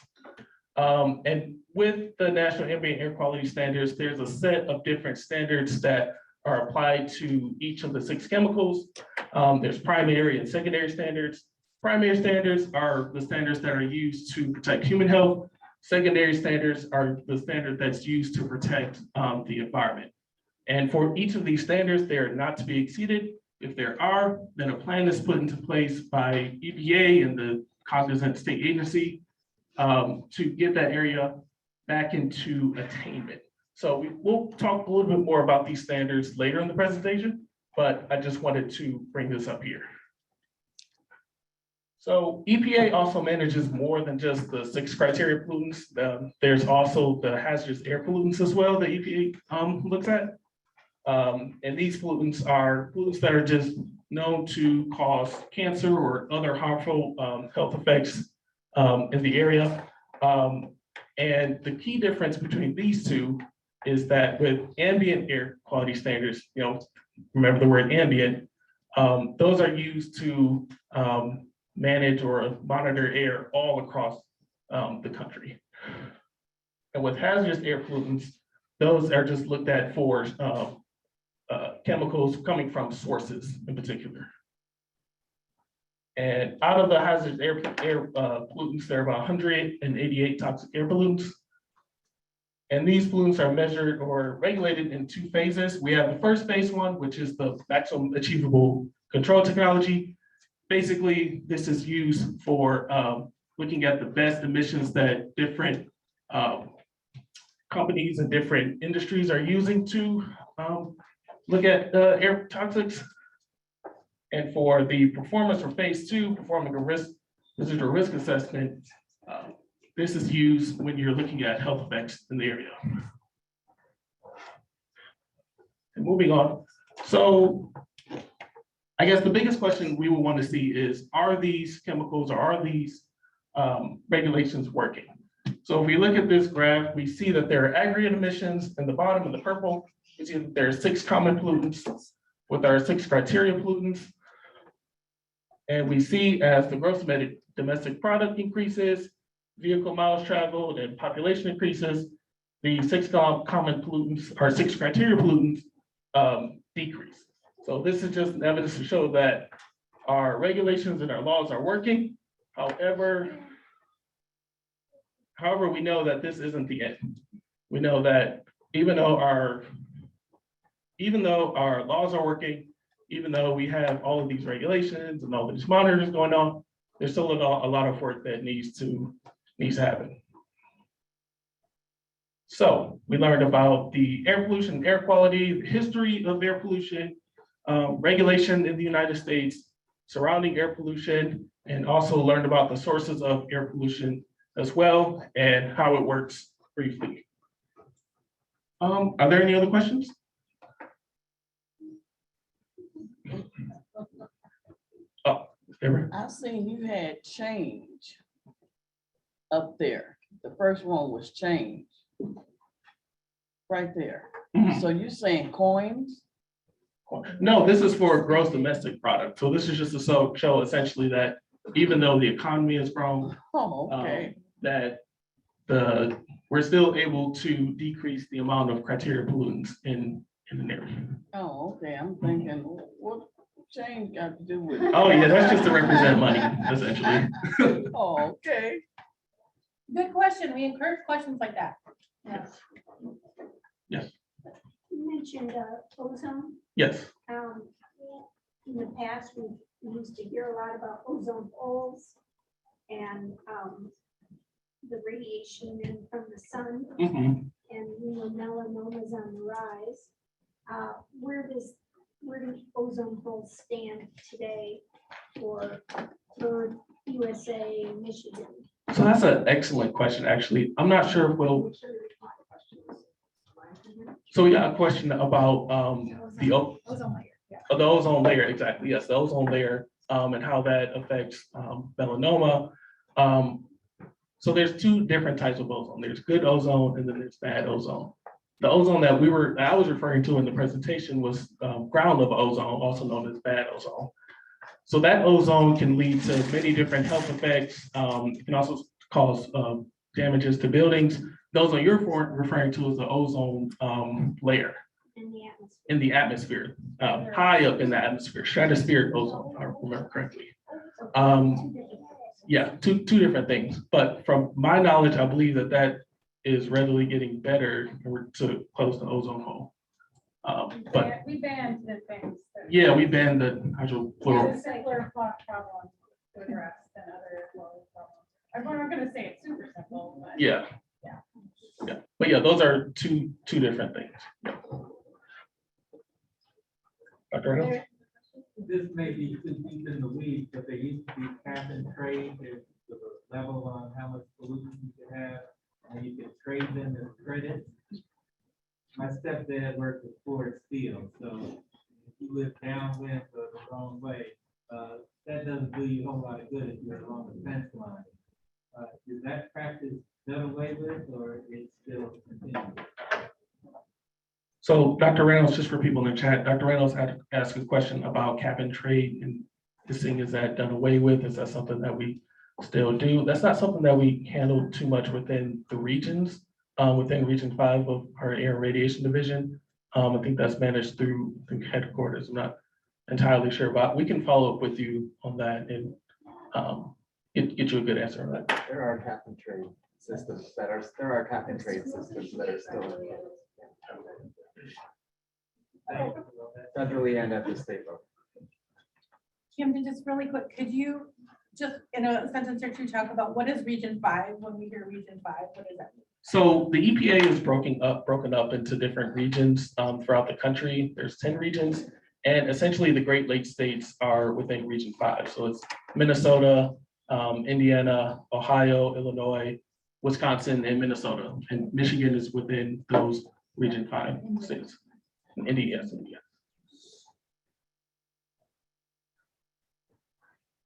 Speaker 17: And with the National Ambient Air Quality Standards, there's a set of different standards that are applied to each of the 6 chemicals. There's primary and secondary standards. Primary standards are the standards that are used to protect human health. Secondary standards are the standard that's used to protect the environment. And for each of these standards, they are not to be exceeded. If there are, then a plan is put into place by EPA and the cognizant state agency to get that area back into attainment. So we'll talk a little bit more about these standards later in the presentation, but I just wanted to bring this up here. So EPA also manages more than just the 6 criteria pollutants. There's also the hazardous air pollutants as well that EPA looks at. And these pollutants are pollutants that are just known to cause cancer or other harmful health effects in the area. And the key difference between these two is that with ambient air quality standards, remember the word ambient, those are used to manage or monitor air all across the country. And with hazardous air pollutants, those are just looked at for chemicals coming from sources in particular. And out of the hazardous air pollutants, there are about 188 toxic air pollutants. And these pollutants are measured or regulated in 2 phases. We have the first phase one, which is the maximum achievable control technology. Basically, this is used for looking at the best emissions that different companies and different industries are using to look at air toxics. And for the performance for phase 2, performing a residual risk assessment, this is used when you're looking at health effects in the area. And moving on. So I guess the biggest question we will want to see is, are these chemicals or are these regulations working? So if we look at this graph, we see that there are aggregate emissions in the bottom in the purple. We see that there are 6 common pollutants with our 6 criteria pollutants. And we see as the gross domestic product increases, vehicle miles traveled, and population increases, the 6 common pollutants, or 6 criteria pollutants, decrease. So this is just evidence to show that our regulations and our laws are working. However, we know that this isn't the end. We know that even though our laws are working, even though we have all of these regulations and all of these monitors going on, there's still a lot of work that needs to happen. So we learned about the air pollution, air quality, the history of air pollution, regulation in the United States, surrounding air pollution, and also learned about the sources of air pollution as well and how it works briefly. Are there any other questions? Oh,
Speaker 10: I seen you had change up there. The first one was change. Right there. So you're saying coins?
Speaker 17: No, this is for gross domestic product. So this is just to show essentially that even though the economy has grown, that we're still able to decrease the amount of criteria pollutants in an area.
Speaker 10: Oh, okay. I'm thinking, what change got to do with?
Speaker 17: Oh yeah, that's just to represent money, essentially.
Speaker 10: Oh, okay.
Speaker 12: Good question. We encourage questions like that.
Speaker 17: Yes. Yes.
Speaker 4: You mentioned ozone.
Speaker 17: Yes.
Speaker 4: In the past, we used to hear a lot about ozone holes and the radiation in from the sun. And we know melanoma is on the rise. Where do ozone holes stand today for USA, Michigan?
Speaker 17: So that's an excellent question, actually. I'm not sure if we'll. So we got a question about the ozone layer, exactly. Yes, the ozone layer and how that affects melanoma. So there's two different types of ozone. There's good ozone and then there's bad ozone. The ozone that I was referring to in the presentation was ground level ozone, also known as bad ozone. So that ozone can lead to many different health effects. It can also cause damages to buildings. The ozone you're referring to is the ozone layer in the atmosphere, high up in the atmosphere, stratospheric ozone, if I remember correctly. Yeah, two different things. But from my knowledge, I believe that is readily getting better to close the ozone hole. But
Speaker 13: We banned the things.
Speaker 17: yeah, we banned the hydrofluoro.
Speaker 13: It's a simpler problem to address than other problems. I'm not gonna say it's super simple, but.
Speaker 17: Yeah. But yeah, those are two different things. Dr. Reynolds?
Speaker 5: This may be too deep in the weeds, but there used to be cap and trade, there's the level on how much pollution you can have, and you can trade them as credits. My stepdad worked at Ford Steel, so if you live downwind or the wrong way, that doesn't do you a whole lot of good if you're along the fence line. Is that practice done away with, or it's still continuing?
Speaker 17: So Dr. Reynolds, just for people in the chat, Dr. Reynolds had asked a question about cap and trade and this thing, is that done away with? Is that something that we still do? That's not something that we handle too much within the regions, within Region 5 of our Air and Radiation Division. I think that's managed through headquarters. I'm not entirely sure, but we can follow up with you on that and get you a good answer on that.
Speaker 8: There are cap and trade systems that are still in place. Federally and at the state level.
Speaker 2: Camden, just really quick, could you just in a sentence or two talk about what is Region 5 when we hear Region 5? What does that mean?
Speaker 17: So the EPA is broken up into different regions throughout the country. There's 10 regions, and essentially the Great Lakes states are within Region 5. So it's Minnesota, Indiana, Ohio, Illinois, Wisconsin, and Minnesota. And Michigan is within those Region 5 states. India, yes, India.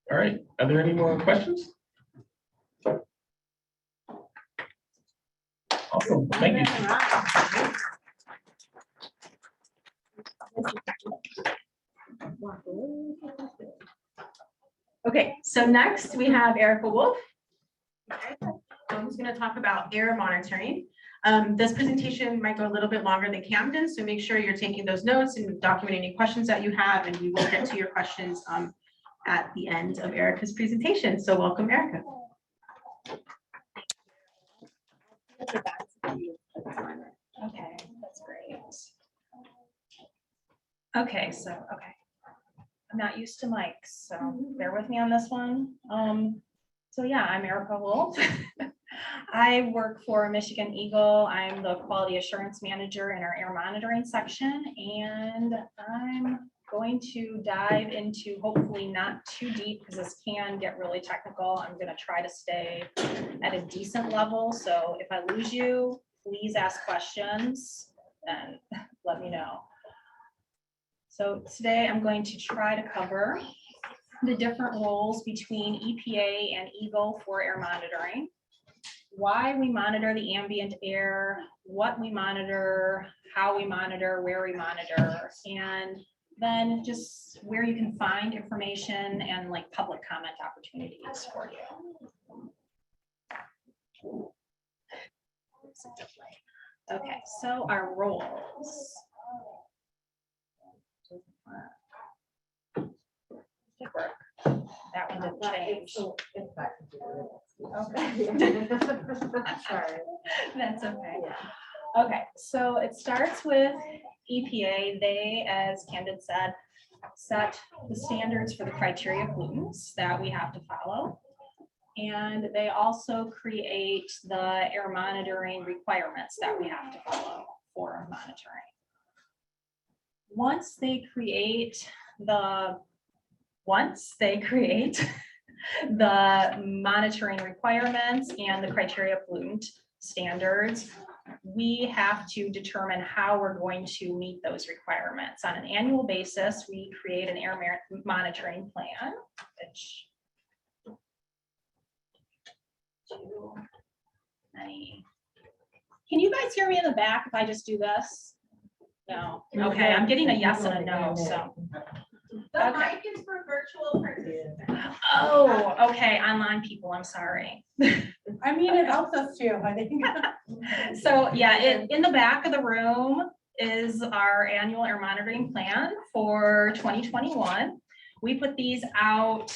Speaker 17: All right, are there any more questions? Awesome, thank you.
Speaker 3: Okay, so next we have Erica Wolf, who's going to talk about air monitoring. This presentation might go a little bit longer than Camden, so make sure you're taking those notes and documenting any questions that you have, and we will get to your questions at the end of Erica's presentation. So welcome, Erica.
Speaker 12: Okay, that's great. Okay, I'm not used to mics, so bear with me on this one. So yeah, I'm Erica Wolf. I work for Michigan EGLE. I'm the quality assurance manager in our air monitoring section, and I'm going to dive into, hopefully not too deep because this can get really technical. I'm going to try to stay at a decent level. So if I lose you, please ask questions and let me know. So today I'm going to try to cover the different roles between EPA and EGLE for air monitoring, why we monitor the ambient air, what we monitor, how we monitor, where we monitor, and then just where you can find information and like public comment opportunities for you. Okay, so our roles. That one didn't change. Okay. Sorry. That's okay. Okay, so it starts with EPA. They, as Camden said, set the standards for the criteria pollutants that we have to follow. And they also create the air monitoring requirements that we have to follow for monitoring. Once they create
Speaker 20: the monitoring requirements and the criteria pollutant standards, we have to determine how we're going to meet those requirements. On an annual basis, we create an air monitoring plan, which too many. Can you guys hear me in the back if I just do this? No, okay, I'm getting a yes and a no, so.
Speaker 12: The
Speaker 20: Okay.
Speaker 12: mic is for virtual participants.
Speaker 20: Oh, okay, online people, I'm sorry.
Speaker 2: I mean, it helps us too, I think.
Speaker 20: So, yeah, in the back of the room is our annual air monitoring plan for 2021. We put these out,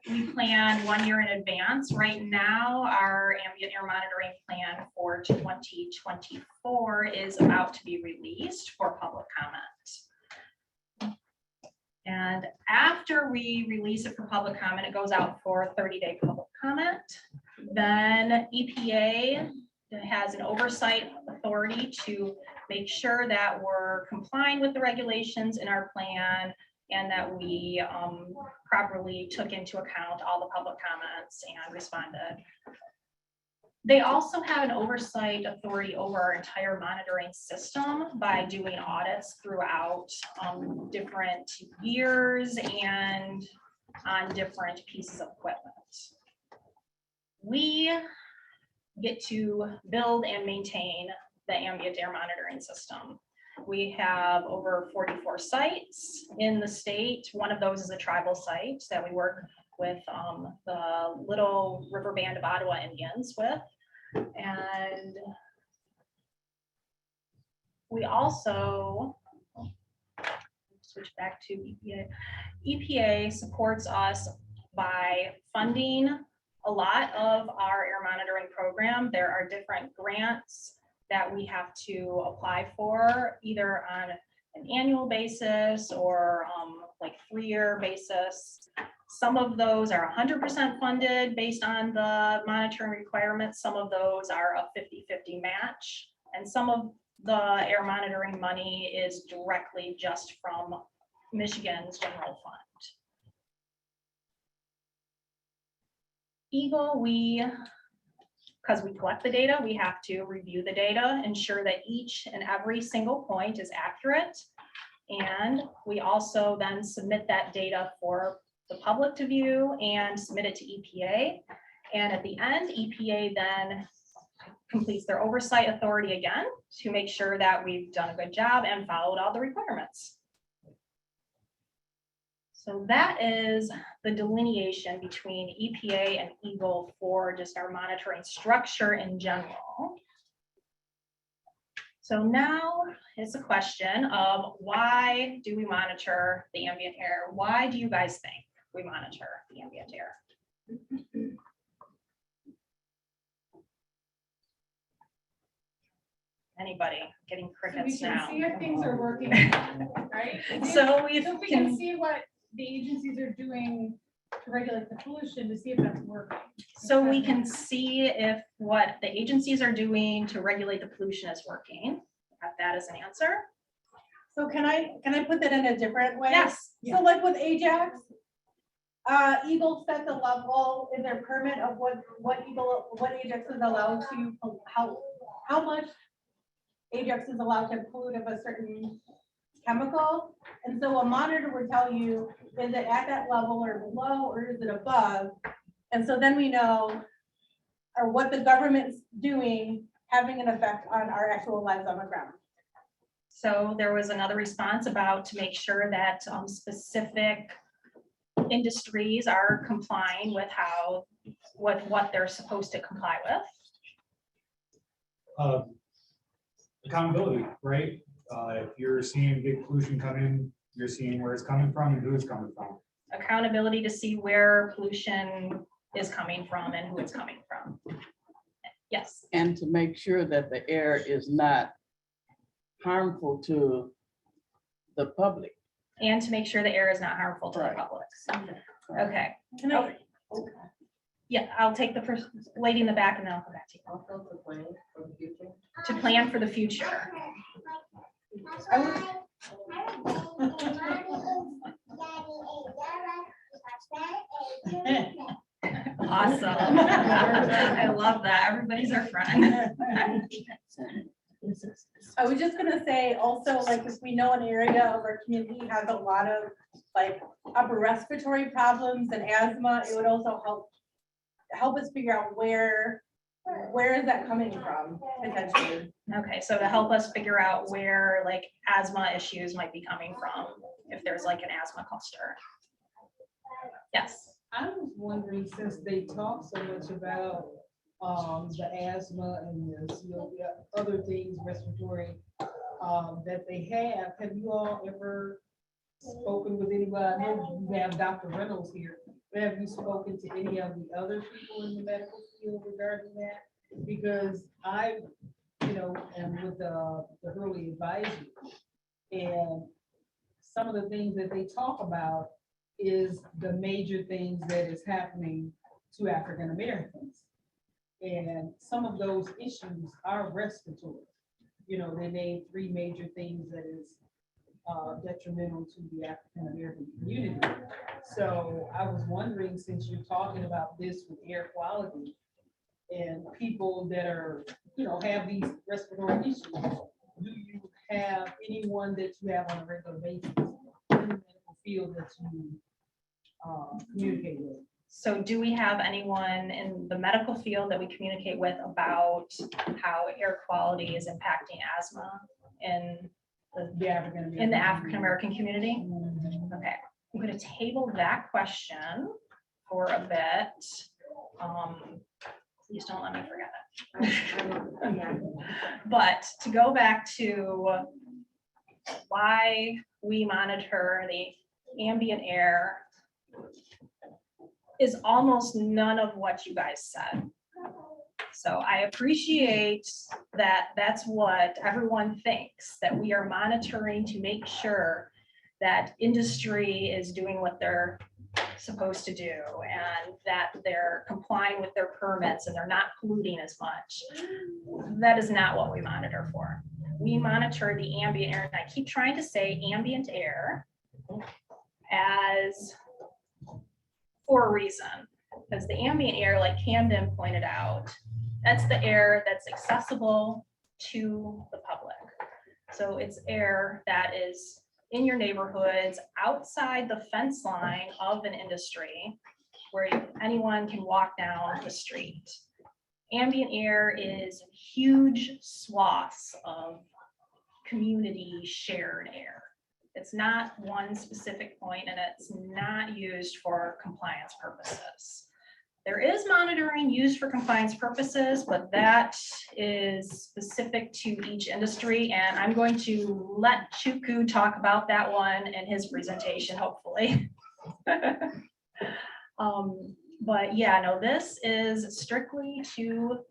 Speaker 20: we plan 1 year in advance. Right now, our ambient air monitoring plan for 2024 is about to be released for public comment. And after we release it for public comment, it goes out for 30-day public comment. Then EPA has an oversight authority to make sure that we're complying with the regulations in our plan and that we properly took into account all the public comments and responded. They also have an oversight authority over our entire monitoring system by doing audits throughout different years and on different pieces of equipment. We get to build and maintain the ambient air monitoring system. We have over 44 sites in the state. One of those is a tribal site that we work with the Little River Band of Ottawa Indians with. And we also switch back to EPA. EPA supports us by funding a lot of our air monitoring program. There are different grants that we have to apply for, either on an annual basis or like 3-year basis. Some of those are 100% funded based on the monitoring requirements. Some of those are a 50-50 match. And some of the air monitoring money is directly just from Michigan's general fund. EGLE, because we collect the data, we have to review the data, ensure that each and every single point is accurate. And we also then submit that data for the public to view and submit it to EPA. And at the end, EPA then completes their oversight authority again to make sure that we've done a good job and followed all the requirements. So that is the delineation between EPA and EGLE for just our monitoring structure in general. So now is the question of why do we monitor the ambient air? Why do you guys think we monitor the ambient air? Anybody getting crickets
Speaker 13: So we
Speaker 20: now?
Speaker 13: can see if things are working, right?
Speaker 20: So we
Speaker 13: So we can see what the agencies are doing to regulate the pollution to see if that's working.
Speaker 20: So we can see if what the agencies are doing to regulate the pollution is working. Got that as an answer.
Speaker 2: So can I put that in a different way?
Speaker 20: Yes.
Speaker 2: So like with Ajax, EGLE set the level in their permit of what Ajax is allowed to, how much Ajax is allowed to pollute of a certain chemical. And so a monitor would tell you, is it at that level or below, or is it above? And so then we know, or what the government's doing, having an effect on our actual lives on the ground.
Speaker 20: So there was another response about to make sure that specific industries are complying with what they're supposed to comply with.
Speaker 11: Accountability, right? If you're seeing big pollution come in, you're seeing where it's coming from and who it's coming from.
Speaker 20: Accountability to see where pollution is coming from and who it's coming from. Yes.
Speaker 10: And to make sure that the air is not harmful to the public.
Speaker 20: And to make sure the air is not harmful to the public. Okay. Yeah, I'll take the first lady in the back and then I'll come back to you.
Speaker 6: Also to plan for the future.
Speaker 20: To plan for the future. Awesome. I love that. Everybody's our friend.
Speaker 2: I was just gonna say also, like, if we know an area of our community has a lot of like upper respiratory problems and asthma, it would also help us figure out where is that coming from potentially.
Speaker 20: Okay, so to help us figure out where like asthma issues might be coming from, if there's like an asthma cluster. Yes.
Speaker 9: I was wondering, since they talk so much about the asthma and the other things respiratory that they have you all ever spoken with anybody? I know you have Dr. Reynolds here. But have you spoken to any of the other people in the medical field regarding that? Because I, am with the early advisory, and some of the things that they talk about is the major things that is happening to African Americans. And some of those issues are respiratory. They name 3 major things that is detrimental to the African American community. So I was wondering, since you're talking about this with air quality and people that are, have these respiratory issues, do you have anyone that you have on a regular basis in the medical field that you communicate with?
Speaker 20: So do we have anyone in the medical field that we communicate with about how air quality is impacting asthma in the African American community? Okay, I'm going to table that question for a bit. Please don't let me forget it. But to go back to why we monitor the ambient air is almost none of what you guys said. So I appreciate that that's what everyone thinks, that we are monitoring to make sure that industry is doing what they're supposed to do and that they're complying with their permits and they're not polluting as much. That is not what we monitor for. We monitor the ambient air, and I keep trying to say ambient air as for a reason, because the ambient air, like Camden pointed out, that's the air that's accessible to the public. So it's air that is in your neighborhoods, outside the fence line of an industry where anyone can walk down the street. Ambient air is huge swaths of community shared air. It's not one specific point, and it's not used for compliance purposes. There is monitoring used for compliance purposes, but that is specific to each industry. And I'm going to let Chuku talk about that one in his presentation, hopefully. But yeah, no, this is strictly to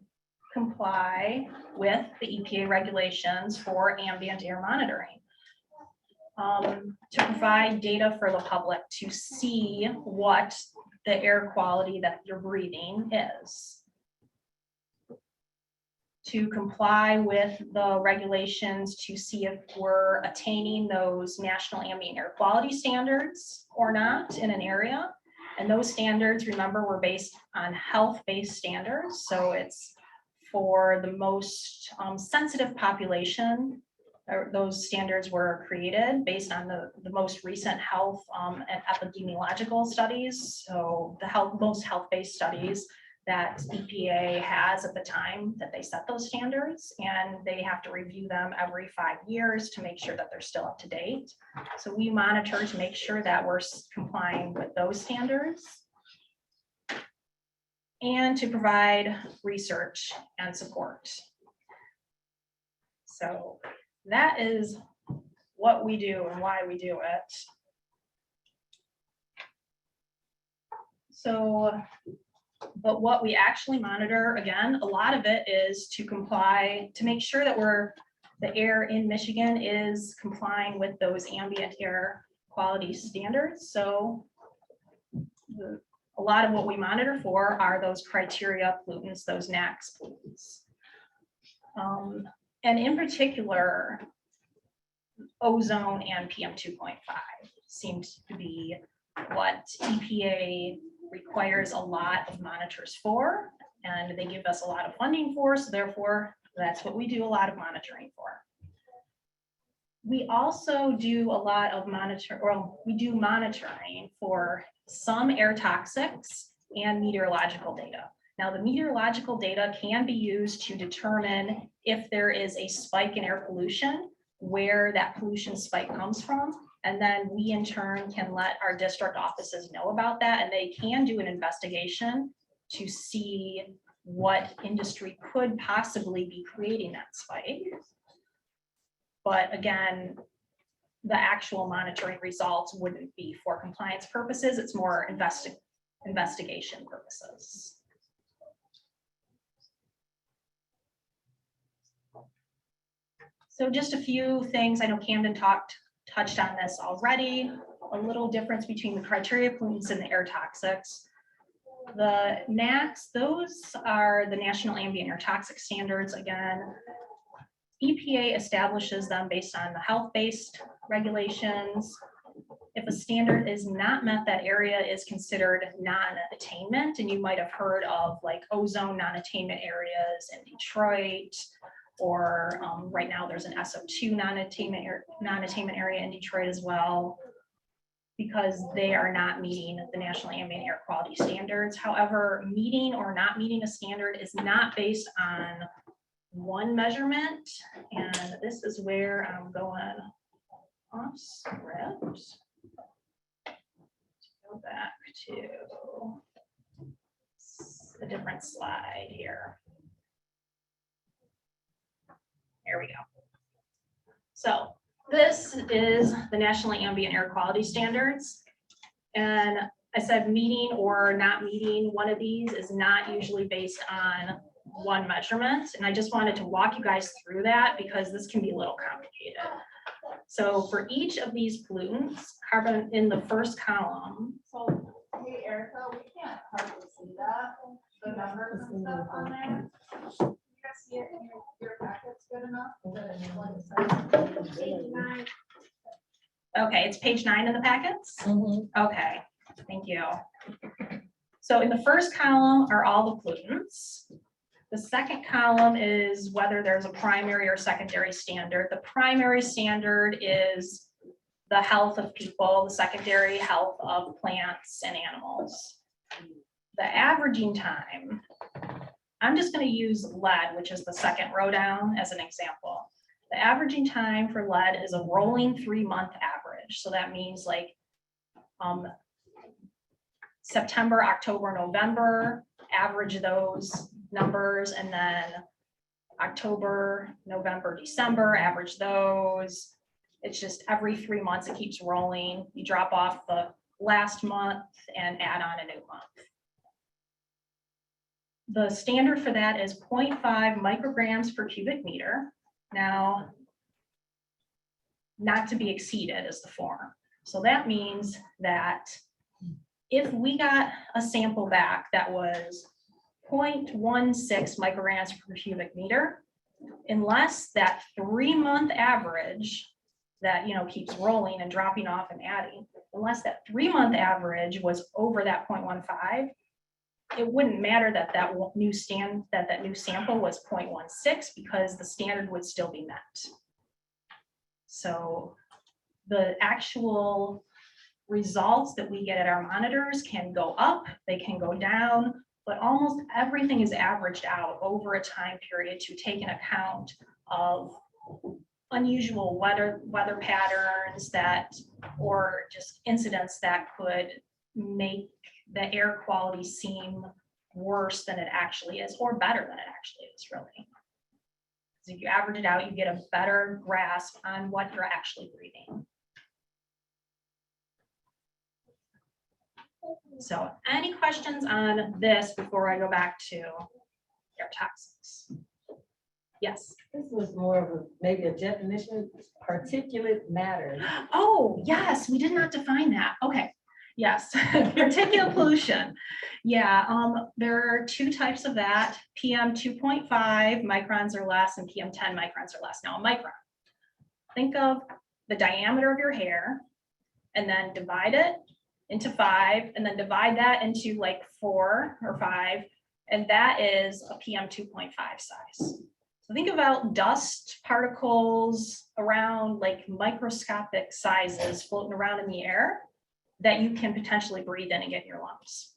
Speaker 20: comply with the EPA regulations for ambient air monitoring. To provide data for the public to see what the air quality that you're breathing is. To comply with the regulations to see if we're attaining those national ambient air quality standards or not in an area. And those standards, remember, were based on health-based standards. So it's for the most sensitive population. Those standards were created based on the most recent health and epidemiological studies. So the most health-based studies that EPA has at the time that they set those standards, and they have to review them every 5 years to make sure that they're still up to date. So we monitor to make sure that we're complying with those standards and to provide research and support. So that is what we do and why we do it. So, but what we actually monitor, again, a lot of it is to comply, to make sure that the air in Michigan is complying with those ambient air quality standards. So a lot of what we monitor for are those criteria pollutants, those NAAQS pollutants. And in particular, ozone and PM 2.5 seems to be what EPA requires a lot of monitors for, and they give us a lot of funding for, so therefore that's what we do a lot of monitoring for. We also do a lot of we do monitoring for some air toxics and meteorological data. Now, the meteorological data can be used to determine if there is a spike in air pollution, where that pollution spike comes from. And then we in turn can let our district offices know about that, and they can do an investigation to see what industry could possibly be creating that spike. But again, the actual monitoring results wouldn't be for compliance purposes. It's more investigation purposes. So just a few things. I know Camden touched on this already. A little difference between the criteria pollutants and the air toxics. The NACs, those are the National Ambient Air Toxic Standards. Again, EPA establishes them based on the health-based regulations. If a standard is not met, that area is considered non-attainment. And you might have heard of like ozone non-attainment areas in Detroit, or right now there's an SO2 non-attainment area in Detroit as well, because they are not meeting the National Ambient Air Quality Standards. However, meeting or not meeting a standard is not based on one measurement, and this is where I'm going off script. Go back to a different slide here. There we go. So this is the National Ambient Air Quality Standards. And I said meeting or not meeting one of these is not usually based on one measurement. And I just wanted to walk you guys through that because this can be a little complicated. So for each of these pollutants, carbon in the first column.
Speaker 12: So, hey Erica, we can't hardly see that, the numbers and stuff on there. You guys see it in your packets good enough? Page 9.
Speaker 20: Okay, it's page 9 in the packets? Okay, thank you. So in the first column are all the pollutants. The second column is whether there's a primary or secondary standard. The primary standard is the health of people, the secondary health of plants and animals. The averaging time, I'm just going to use lead, which is the second row down, as an example. The averaging time for lead is a rolling 3-month average. So that means like September, October, November, average those numbers, and then October, November, December, average those. It's just every 3 months it keeps rolling. You drop off the last month and add on a new month. The standard for that is 0.5 micrograms per cubic meter. Now, not to be exceeded is the form. So that means that if we got a sample back that was 0.16 micrograms per cubic meter, unless that 3-month average that keeps rolling and dropping off and adding, unless that 3-month average was over that 0.15, it wouldn't matter that that new sample was 0.16 because the standard would still be met. So the actual results that we get at our monitors can go up, they can go down, but almost everything is averaged out over a time period to take an account of unusual weather patterns or just incidents that could make the air quality seem worse than it actually is, or better than it actually is, really. So if you average it out, you get a better grasp on what you're actually breathing. So any questions on this before I go back to air toxics? Yes.
Speaker 21: This was more of maybe a definition, particulate matter.
Speaker 20: Oh, yes, we did not define that. Okay. Yes, particulate pollution. Yeah, there are 2 types of that, PM 2.5 microns or less and PM 10 microns or less. Now a micron, think of the diameter of your hair and then divide it into 5, and then divide that into like 4 or 5, and that is a PM 2.5 size. So think about dust particles around like microscopic sizes floating around in the air that you can potentially breathe in and get in your lungs.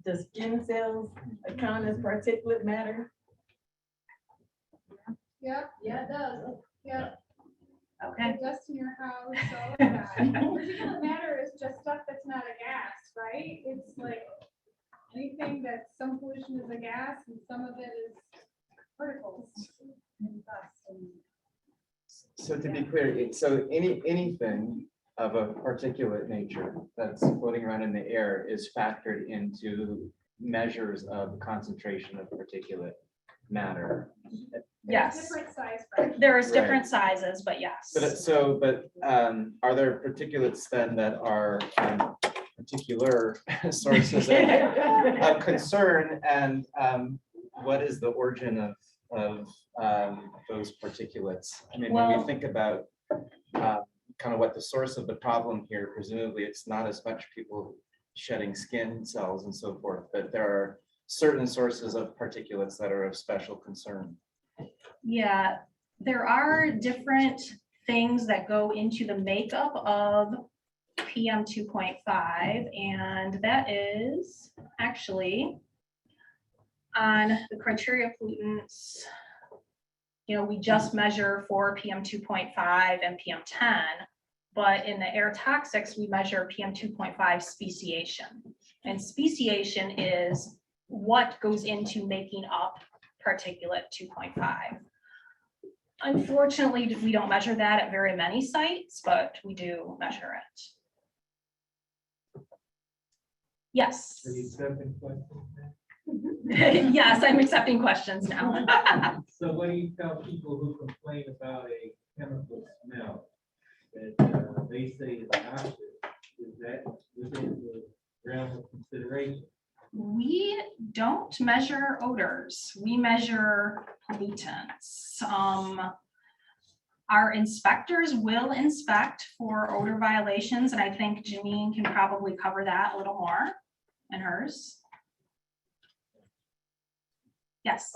Speaker 21: Does skin cells account as particulate matter?
Speaker 1: Yep, yeah, it does. Yep.
Speaker 20: Okay.
Speaker 1: Dust in your house, all of that. Particulate matter is just stuff that's not a gas, right? It's like anything that some pollution is a gas and some of it is particles and dust. And
Speaker 8: So to be clear, so anything of a particulate nature that's floating around in the air is factored into measures of concentration of particulate matter.
Speaker 20: Yes.
Speaker 1: different size.
Speaker 20: There's
Speaker 8: Right.
Speaker 20: different sizes, but yes.
Speaker 8: But are there particulates then that are particular sources of concern, and what is the origin of those particulates? I mean, when
Speaker 20: Well-
Speaker 8: we think about kind of what the source of the problem here, presumably it's not as much people shedding skin cells and so forth, but there are certain sources of particulates that are of special concern.
Speaker 20: Yeah, there are different things that go into the makeup of PM 2.5, and that is actually on the criteria pollutants. You know, we just measure for PM 2.5 and PM 10, but in the air toxics, we measure PM 2.5 speciation. And speciation is what goes into making up particulate 2.5. Unfortunately, we don't measure that at very many sites, but we do measure it. Yes.
Speaker 5: Are you accepting questions now?
Speaker 20: Yes, I'm accepting questions now.
Speaker 5: So what do you tell people who complain about a chemical smell that they say is noxious? Is that within the realm of consideration?
Speaker 20: We don't measure odors. We measure pollutants. Our inspectors will inspect for odor violations, and I think Janine can probably cover that a little more in hers. Yes.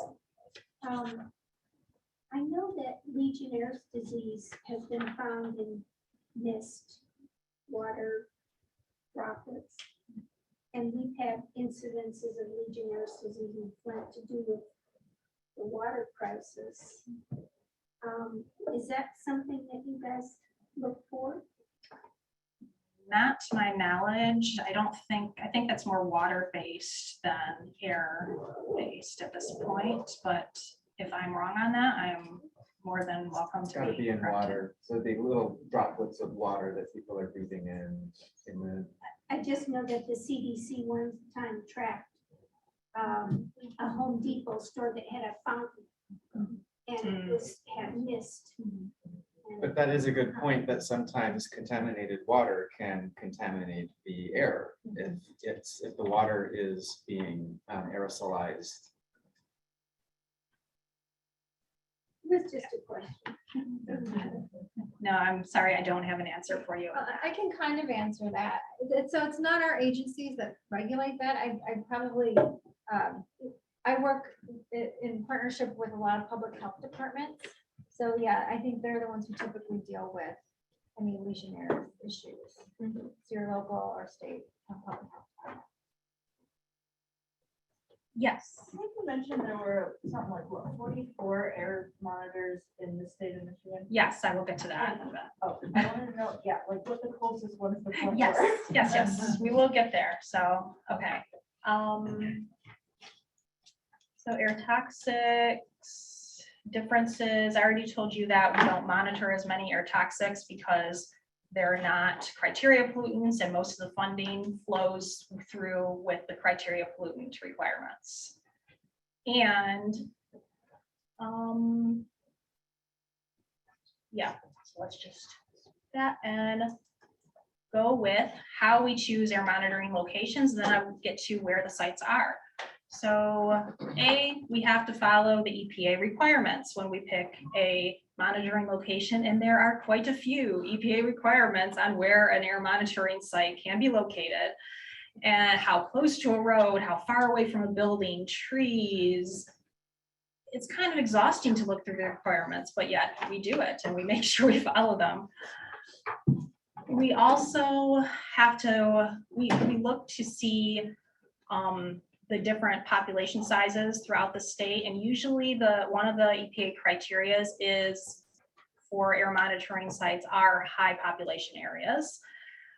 Speaker 4: I know that Legionnaire's disease has been found in mist, water droplets. And we've had incidences of Legionnaire's disease in Flint to do with the water crisis. Is that something that you guys look for?
Speaker 20: Not to my knowledge. I think that's more water-based than air-based at this point, but if I'm wrong on that, I'm more than welcome
Speaker 8: It's
Speaker 20: to
Speaker 8: gotta be in
Speaker 20: corrected.
Speaker 8: water, so the little droplets of water that people are breathing in the.
Speaker 4: I just know that the CDC one time tracked a Home Depot store that had a fountain and it was had mist.
Speaker 8: But that is a good point, that sometimes contaminated water can contaminate the air if the water is being aerosolized.
Speaker 4: It was just a question.
Speaker 20: No, I'm sorry, I don't have an answer for you.
Speaker 7: I can kind of answer that. So it's not our agencies that regulate that. I probably, I work in partnership with a lot of public health departments. So yeah, I think they're the ones who typically deal with any Legionnaire issues. It's your local or state public health department.
Speaker 20: Yes.
Speaker 12: I think you mentioned there were something like, what, 44 air monitors in the state of Michigan?
Speaker 20: Yes, I will get to that.
Speaker 12: Oh, I want to know, yeah, like what the closest one is the Flint
Speaker 20: Yes,
Speaker 12: one?
Speaker 20: yes, we will get there. So, okay. So air toxics, differences. I already told you that we don't monitor as many air toxics because they're not criteria pollutants, and most of the funding flows through with the criteria pollutant requirements. And yeah, so let's just do that and go with how we choose air monitoring locations. Then I will get to where the sites are. So we have to follow the EPA requirements when we pick a monitoring location, and there are quite a few EPA requirements on where an air monitoring site can be located and how close to a road, how far away from a building, trees. It's kind of exhausting to look through the requirements, but yet we do it and we make sure we follow them. We also have to, we look to see the different population sizes throughout the state, and usually one of the EPA criteria is for air monitoring sites are high population areas.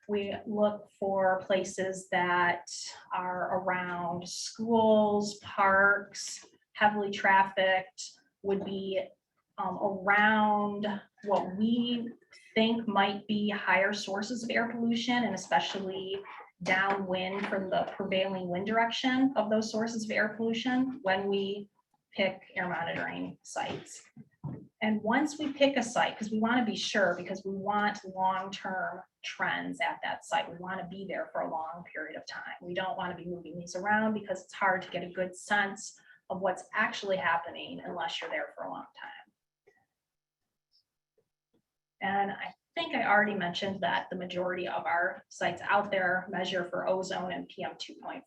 Speaker 20: We look for places that are around schools, parks, heavily trafficked, would be around what we think might be higher sources of air pollution, and especially downwind from the prevailing wind direction of those sources of air pollution when we pick air monitoring sites. And once we pick a site, because we want to be sure, because we want long-term trends at that site, we want to be there for a long period of time. We don't want to be moving these around because it's hard to get a good sense of what's actually happening unless you're there for a long time. And I think I already mentioned that the majority of our sites out there measure for ozone and PM 2.5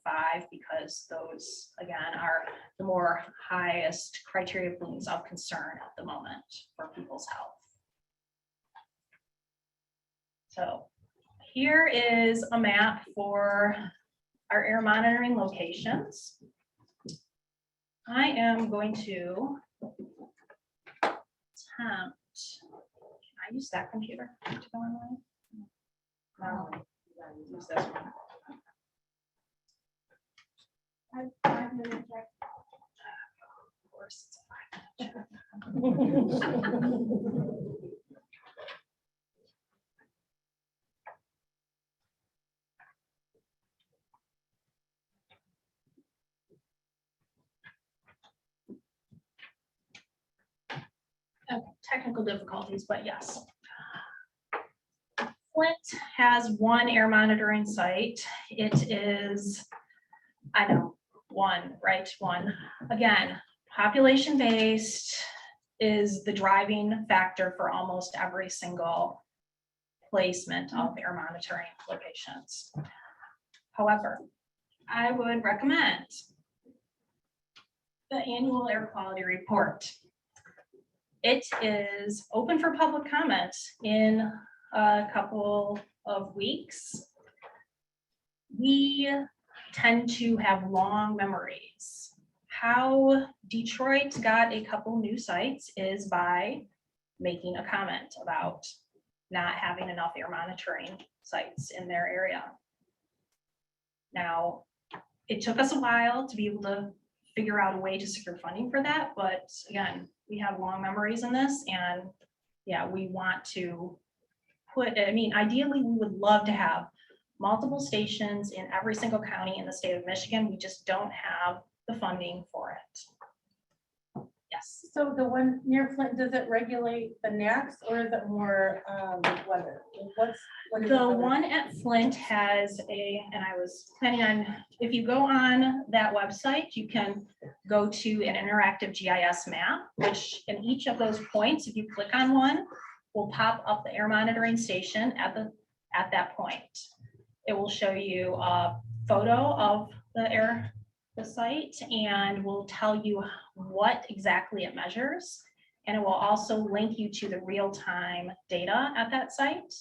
Speaker 20: because those, again, are the more highest criteria pollutants of concern at the moment for people's health. So here is a map for our air monitoring locations. I am going to attempt. I use that computer to go online? No. Use this one.
Speaker 1: 5 minutes.
Speaker 20: Of course, it's a 5 minute. Okay, technical difficulties, but yes. Flint has one air monitoring site. It is, I know, one, right? One. Again, population-based is the driving factor for almost every single placement of air monitoring locations. However, I would recommend the annual air quality report. It is open for public comment in a couple of weeks. We tend to have long memories. How Detroit got a couple new sites is by making a comment about not having enough air monitoring sites in their area. Now, it took us a while to be able to figure out a way to secure funding for that, but again, we have long memories in this, and yeah, we want to put, I mean, ideally, we would love to have multiple stations in every single county in the state of Michigan. We just don't have the funding for it. Yes.
Speaker 2: So the one near Flint, does it regulate the NACs or is it more weather? What is
Speaker 20: The one at Flint has and I was planning on, if you go on that website, you can go to an interactive GIS map, which in each of those points, if you click on one, will pop up the air monitoring station at that point. It will show you a photo of the site and will tell you what exactly it measures. And it will also link you to the real-time data at that site.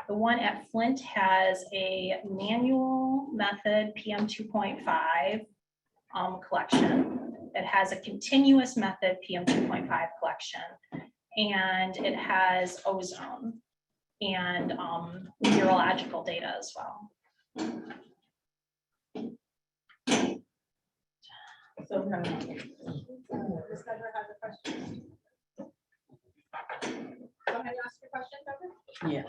Speaker 20: The one at Flint has a manual method PM 2.5 collection. It has a continuous method PM 2.5 collection. And it has ozone and meteorological data as well.
Speaker 2: So this member has a question. Go ahead and ask your question, Deborah.
Speaker 10: Yeah.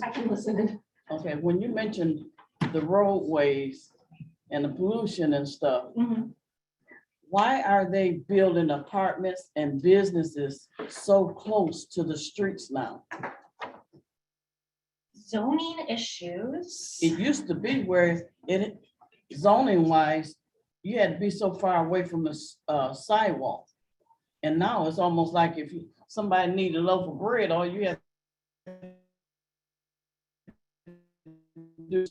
Speaker 2: I can listen in.
Speaker 10: Okay, when you mentioned the roadways and the pollution and stuff, why are they building apartments and businesses so close to the streets now?
Speaker 20: zoning issues.
Speaker 10: It used to be where it, zoning wise, you had to be so far away from the sidewalk. And now it's almost like if somebody needed a loaf of bread, all you have to do.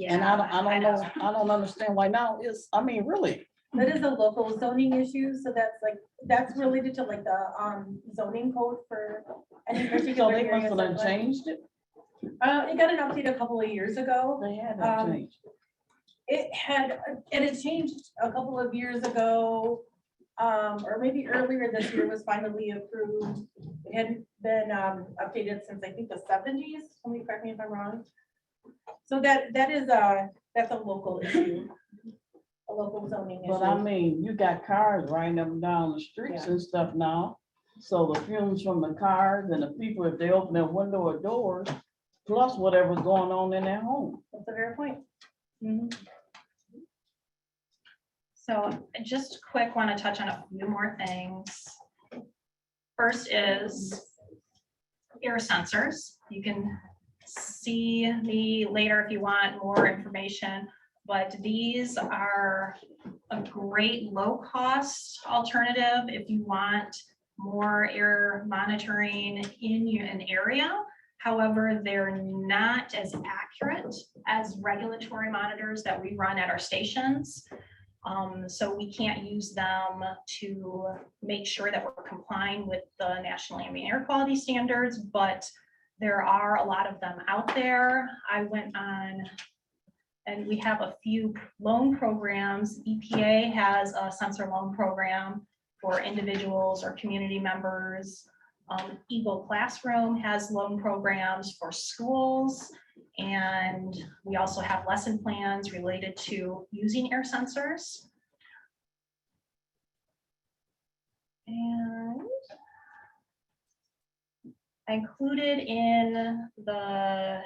Speaker 10: And I don't understand why now is, I mean, really.
Speaker 2: That is a local zoning issue, so that's related to like the zoning code for any
Speaker 10: So
Speaker 2: particular
Speaker 10: they must
Speaker 2: areas.
Speaker 10: have done changed it.
Speaker 2: It got an update a couple of years ago.
Speaker 10: They had that changed.
Speaker 2: It had changed a couple of years ago, or maybe earlier this year was finally approved. It hadn't been updated since I think the 70s. Somebody correct me if I'm wrong. So that's a local issue, a local zoning issue.
Speaker 10: But I mean, you got cars riding up and down the streets and stuff now. So the fumes from the cars and the people, if they open their window or doors, plus whatever's going on in their home.
Speaker 2: That's a fair point.
Speaker 20: So just quick, want to touch on a few more things. First is air sensors. You can see me later if you want more information, but these are a great low-cost alternative if you want more air monitoring in an area. However, they're not as accurate as regulatory monitors that we run at our stations. So we can't use them to make sure that we're complying with the National Ambient Air Quality Standards, but there are a lot of them out there. I went on, and we have a few loan programs. EPA has a sensor loan program for individuals or community members. EGLE Classroom has loan programs for schools. And we also have lesson plans related to using air sensors. And I included in the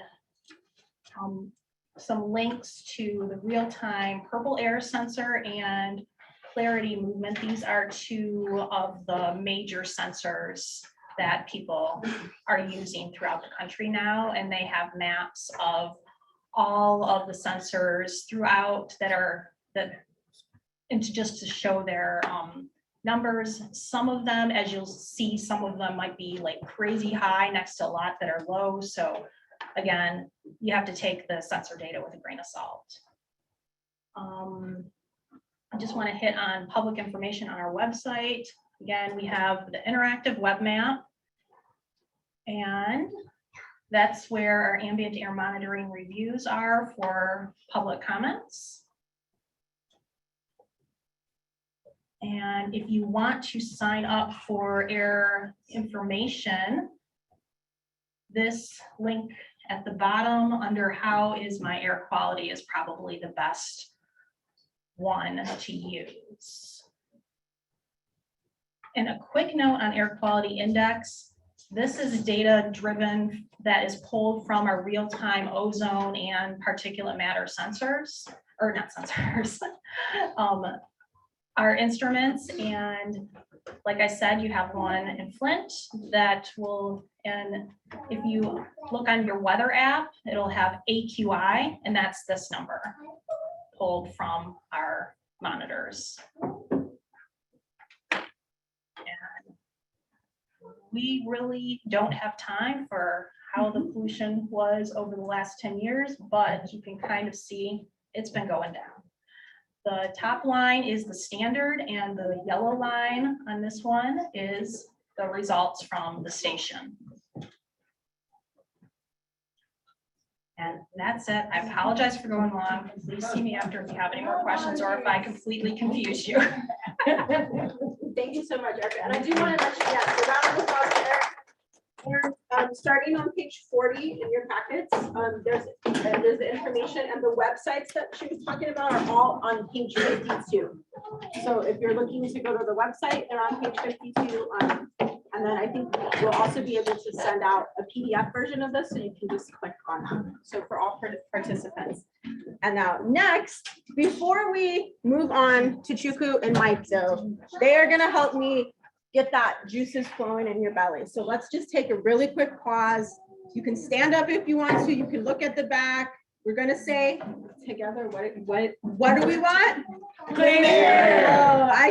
Speaker 20: some links to the real-time purple air sensor and clarity movement. These are two of the major sensors that people are using throughout the country now, and they have maps of all of the sensors throughout and just to show their numbers. Some of them, as you'll see, some of them might be like crazy high next to a lot that are low. So again, you have to take the sensor data with a grain of salt. I just want to hit on public information on our website. Again, we have the interactive web map, and that's where our ambient air monitoring reviews are for public comments. And if you want to sign up for air information, this link at the bottom under how is my air quality is probably the best one to use. And a quick note on air quality index. This is data driven that is pulled from our real-time ozone and particulate matter sensors, or not sensors, our instruments. And like I said, you have one in Flint that will, and if you look on your weather app, it'll have AQI, and that's this number pulled from our monitors. We really don't have time for how the pollution was over the last 10 years, but you can kind of see it's been going down. The top line is the standard, and the yellow line on this one is the results from the station. And that's it. I apologize for going long. Please see me after if you have any more questions or if I completely confuse you.
Speaker 3: Thank you so much, Erica. And I do want to mention, yes, so round of applause to Eric. Starting on page 40 in your packets, there's the information, and the websites that she was talking about are all on page 52. So if you're looking to go to the website, they're on page 52. And then I think we'll also be able to send out a PDF version of this, so you can just click on that. So for all participants. And now next, before we move on to Chukwu and Mike, so they are going to help me get that juices flowing in your belly. So let's just take a really quick pause. You can stand up if you want to. You can look at the back. We're gonna say together, what do we want? Clean air. Oh, I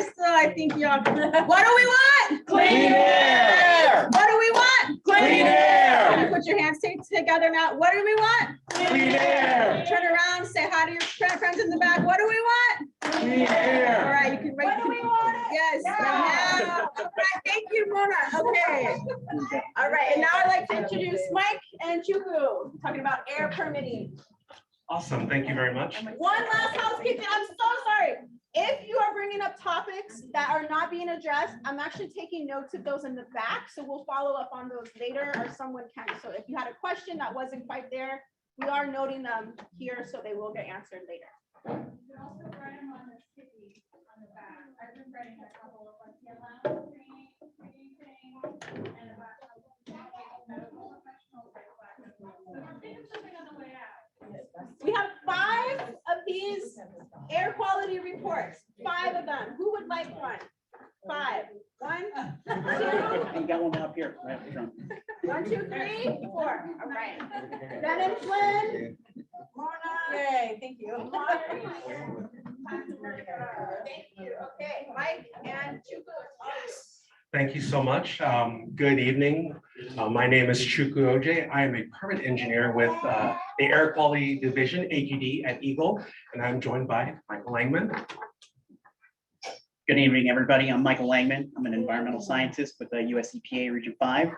Speaker 3: think y'all, what do we want?
Speaker 10: Clean air.
Speaker 3: What do we want?
Speaker 10: Clean air.
Speaker 3: Put your hands together now. What do we want?
Speaker 10: Clean air.
Speaker 3: Turn around, say hi to your friends in the back. What do we want?
Speaker 10: Clean air.
Speaker 3: All right, you can write. What do we want? Yes. Now. All right, thank you, Mona. Okay. All right, and now I'd like to introduce Mike and Chukwu, talking about air permitting.
Speaker 16: Awesome, thank you very much.
Speaker 3: One last housekeeping, I'm so sorry. If you are bringing up topics that are not being addressed, I'm actually taking notes of those in the back, so we'll follow up on those later, or someone can. So if you had a question that wasn't quite there, we are noting them here, so they will get answered later.
Speaker 12: You can also write them on the sticky on the back. I've been writing a couple of like the allowance training and about medical professionals like that. So we're thinking something on the way out.
Speaker 3: We have 5 of these air quality reports, 5 of them. Who would like one? 5. 1, 2.
Speaker 22: You got one up here. Right up front.
Speaker 3: 1, 2, 3, 4. All right. Ben and Flynn. Mona. Yay, thank you. Thank you. Okay, Mike and Chukwu.
Speaker 16: Thank you so much. Good evening. My name is Chukwu Oj. I am a permit engineer with the Air Quality Division, AQD, at EGLE, and I'm joined by Michael Langman.
Speaker 22: Good evening, everybody. I'm Michael Langman. I'm an environmental scientist with the US EPA Region 5.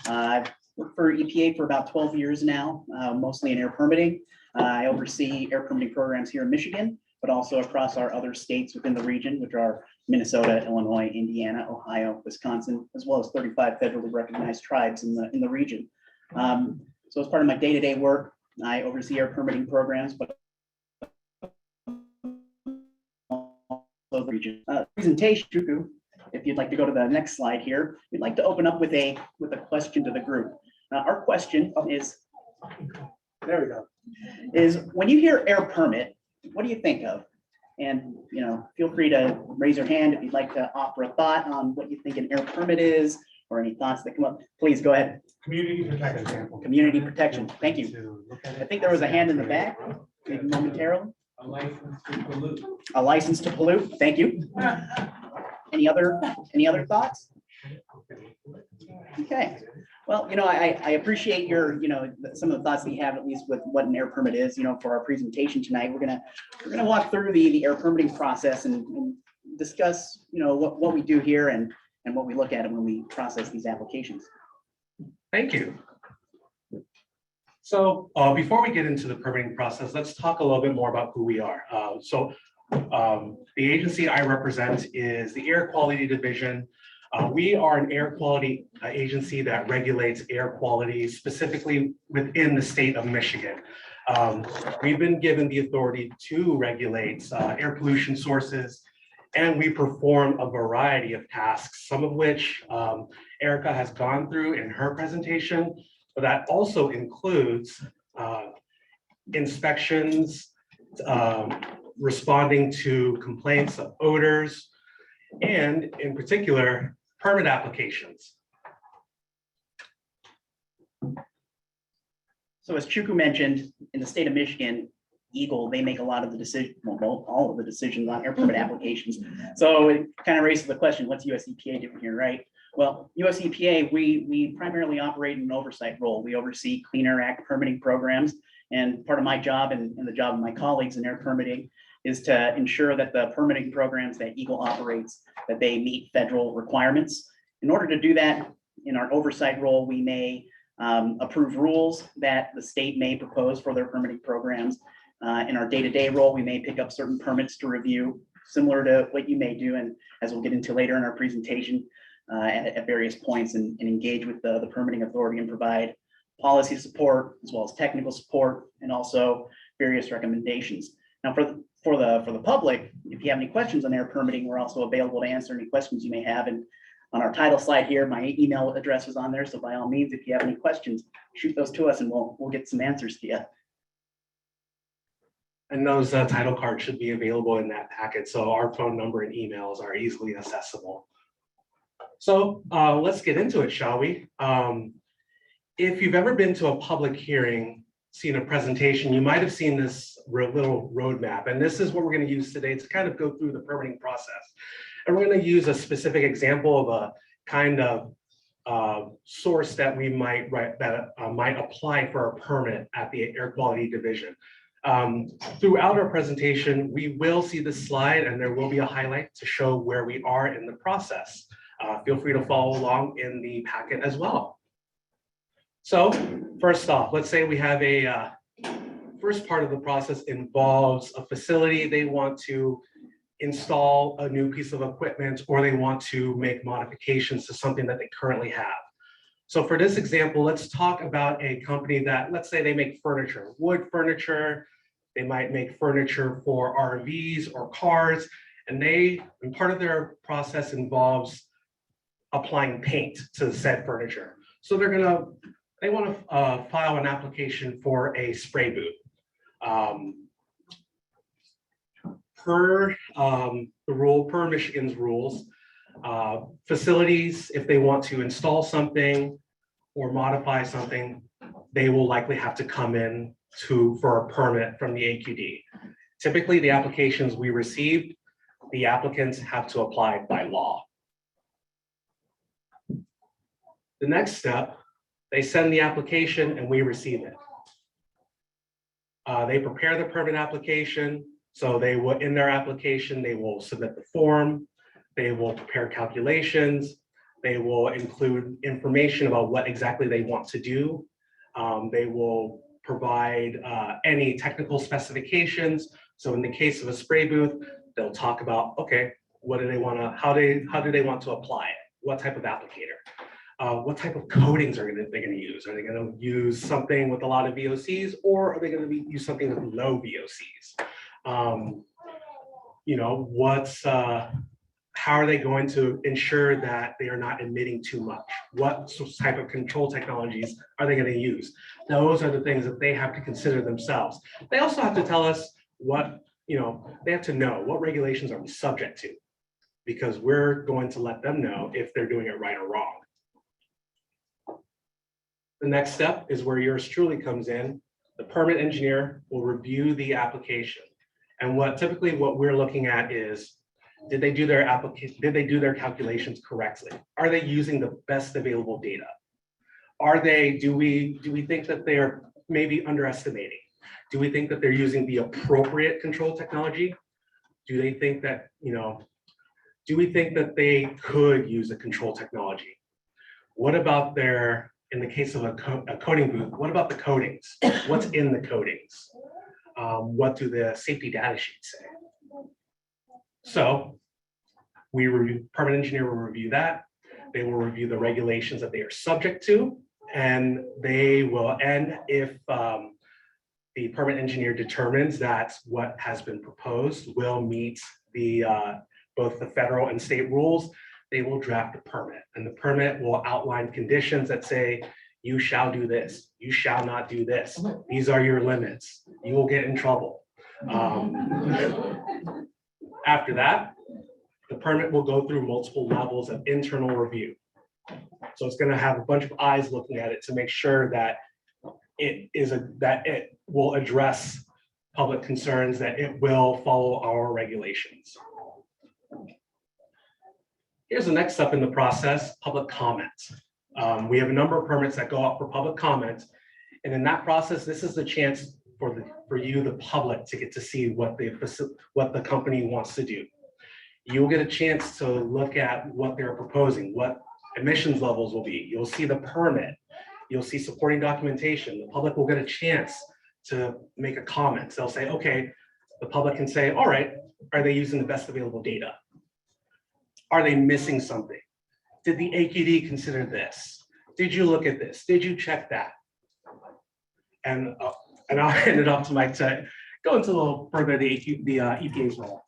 Speaker 22: I've worked for EPA for about 12 years now, mostly in air permitting. I oversee air permitting programs here in Michigan, but also across our other states within the region, which are Minnesota, Illinois, Indiana, Ohio, Wisconsin, as well as 35 federally recognized tribes in the region. So as part of my day-to-day work, I oversee air permitting programs, but also the region. Presentation, Chukwu, if you'd like to go to the next slide here, we'd like to open up with a question to the group. Our question is, there we go, is when you hear air permit, what do you think of? And, you know, feel free to raise your hand if you'd like to offer a thought on what you think an air permit is, or any thoughts that come up. Please go ahead.
Speaker 11: Community protection.
Speaker 22: Community protection. Thank you. I think there was a hand in the back, maybe momentarily.
Speaker 5: A license to pollute.
Speaker 22: A license to pollute. Thank you. Any other thoughts? Okay. Well, you know, I appreciate your, you know, some of the thoughts that you have, at least with what an air permit is. You know, for our presentation tonight, we're gonna walk through the air permitting process and discuss, you know, what we do here and what we look at when we process these applications.
Speaker 16: Thank you. So before we get into the permitting process, let's talk a little bit more about who we are. The agency I represent is the Air Quality Division. We are an air quality agency that regulates air quality specifically within the state of Michigan. We've been given the authority to regulate air pollution sources, and we perform a variety of tasks, some of which Erica has gone through in her presentation, but that also includes inspections, responding to complaints of odors, and in particular, permit applications.
Speaker 22: So as Chukwu mentioned, in the state of Michigan, EGLE, they make a lot of the decisions, well, all of the decisions on air permit applications. So it kind of raises the question, what's US EPA doing here, right? Well, US EPA, we primarily operate in an oversight role. We oversee Clean Air Act permitting programs. And part of my job and the job of my colleagues in air permitting is to ensure that the permitting programs that EGLE operates, that they meet federal requirements. In order to do that, in our oversight role, we may approve rules that the state may propose for their permitting programs. In our day-to-day role, we may pick up certain permits to review, similar to what you may do, and as we'll get into later in our presentation, at various points, and engage with the permitting authority and provide policy support as well as technical support, and also various recommendations. Now, for the public, if you have any questions on air permitting, we're also available to answer any questions you may have. And on our title slide here, my email address is on there. So by all means, if you have any questions, shoot those to us and we'll get some answers to you.
Speaker 16: And those title cards should be available in that packet. So our phone number and emails are easily accessible. So let's get into it, shall we? If you've ever been to a public hearing, seen a presentation, you might have seen this little roadmap. And this is what we're going to use today to kind of go through the permitting process. And we're going to use a specific example of a kind of source that we might might apply for a permit at the Air Quality Division. Throughout our presentation, we will see this slide and there will be a highlight to show where we are in the process. Feel free to follow along in the packet as well. So first off, let's say we have a first part of the process involves a facility. They want to install a new piece of equipment or they want to make modifications to something that they currently have. So for this example, let's talk about a company that, let's say they make furniture, wood furniture. They might make furniture for RVs or cars, and part of their process involves applying paint to the said furniture. So they want to file an application for a spray booth. Per Michigan's rules, facilities, if they want to install something or modify something, they will likely have to come in for a permit from the AQD. Typically, the applications we received, the applicants have to apply by law. The next step, they send the application and we receive it. They prepare the permit application. So in their application, they will submit the form. They will prepare calculations. They will include information about what exactly they want to do. They will provide any technical specifications. So in the case of a spray booth, they'll talk about, okay, what do they want to, how do they want to apply it? What type of applicator? What type of coatings are they going to use? Are they going to use something with a lot of VOCs, or are they going to use something with low VOCs? How are they going to ensure that they are not emitting too much? What type of control technologies are they going to use? Those are the things that they have to consider themselves. They also have to tell us they have to know what regulations are we subject to, because we're going to let them know if they're doing it right or wrong. The next step is where yours truly comes in. The permit engineer will review the application. And typically what we're looking at is, did they do their calculations correctly? Are they using the best available data? Do we think that they're maybe underestimating? Do we think that they're using the appropriate control technology? Do they think that, do we think that they could use a control technology? What about in the case of a coating booth, what about the coatings? What's in the coatings? What do the safety data sheets say? So permit engineer will review that. They will review the regulations that they are subject to, and if the permit engineer determines that what has been proposed will meet both the federal and state rules, they will draft a permit, and the permit will outline conditions that say, you shall do this, you shall not do this. These are your limits. You will get in trouble. After that, the permit will go through multiple levels of internal review. So it's going to have a bunch of eyes looking at it to make sure that it will address public concerns, that it will follow our regulations. Here's the next step in the process, public comment. We have a number of permits that go up for public comment. And in that process, this is the chance for you, the public, to get to see what the company wants to do. You'll get a chance to look at what they're proposing, what emissions levels will be. You'll see the permit. You'll see supporting documentation. The public will get a chance to make a comment. They'll say, okay, the public can say, all right, are they using the best available data? Are they missing something? Did the AQD consider this? Did you look at this? Did you check that? And I'll hand it off to Mike to go into a little further the EPA's role.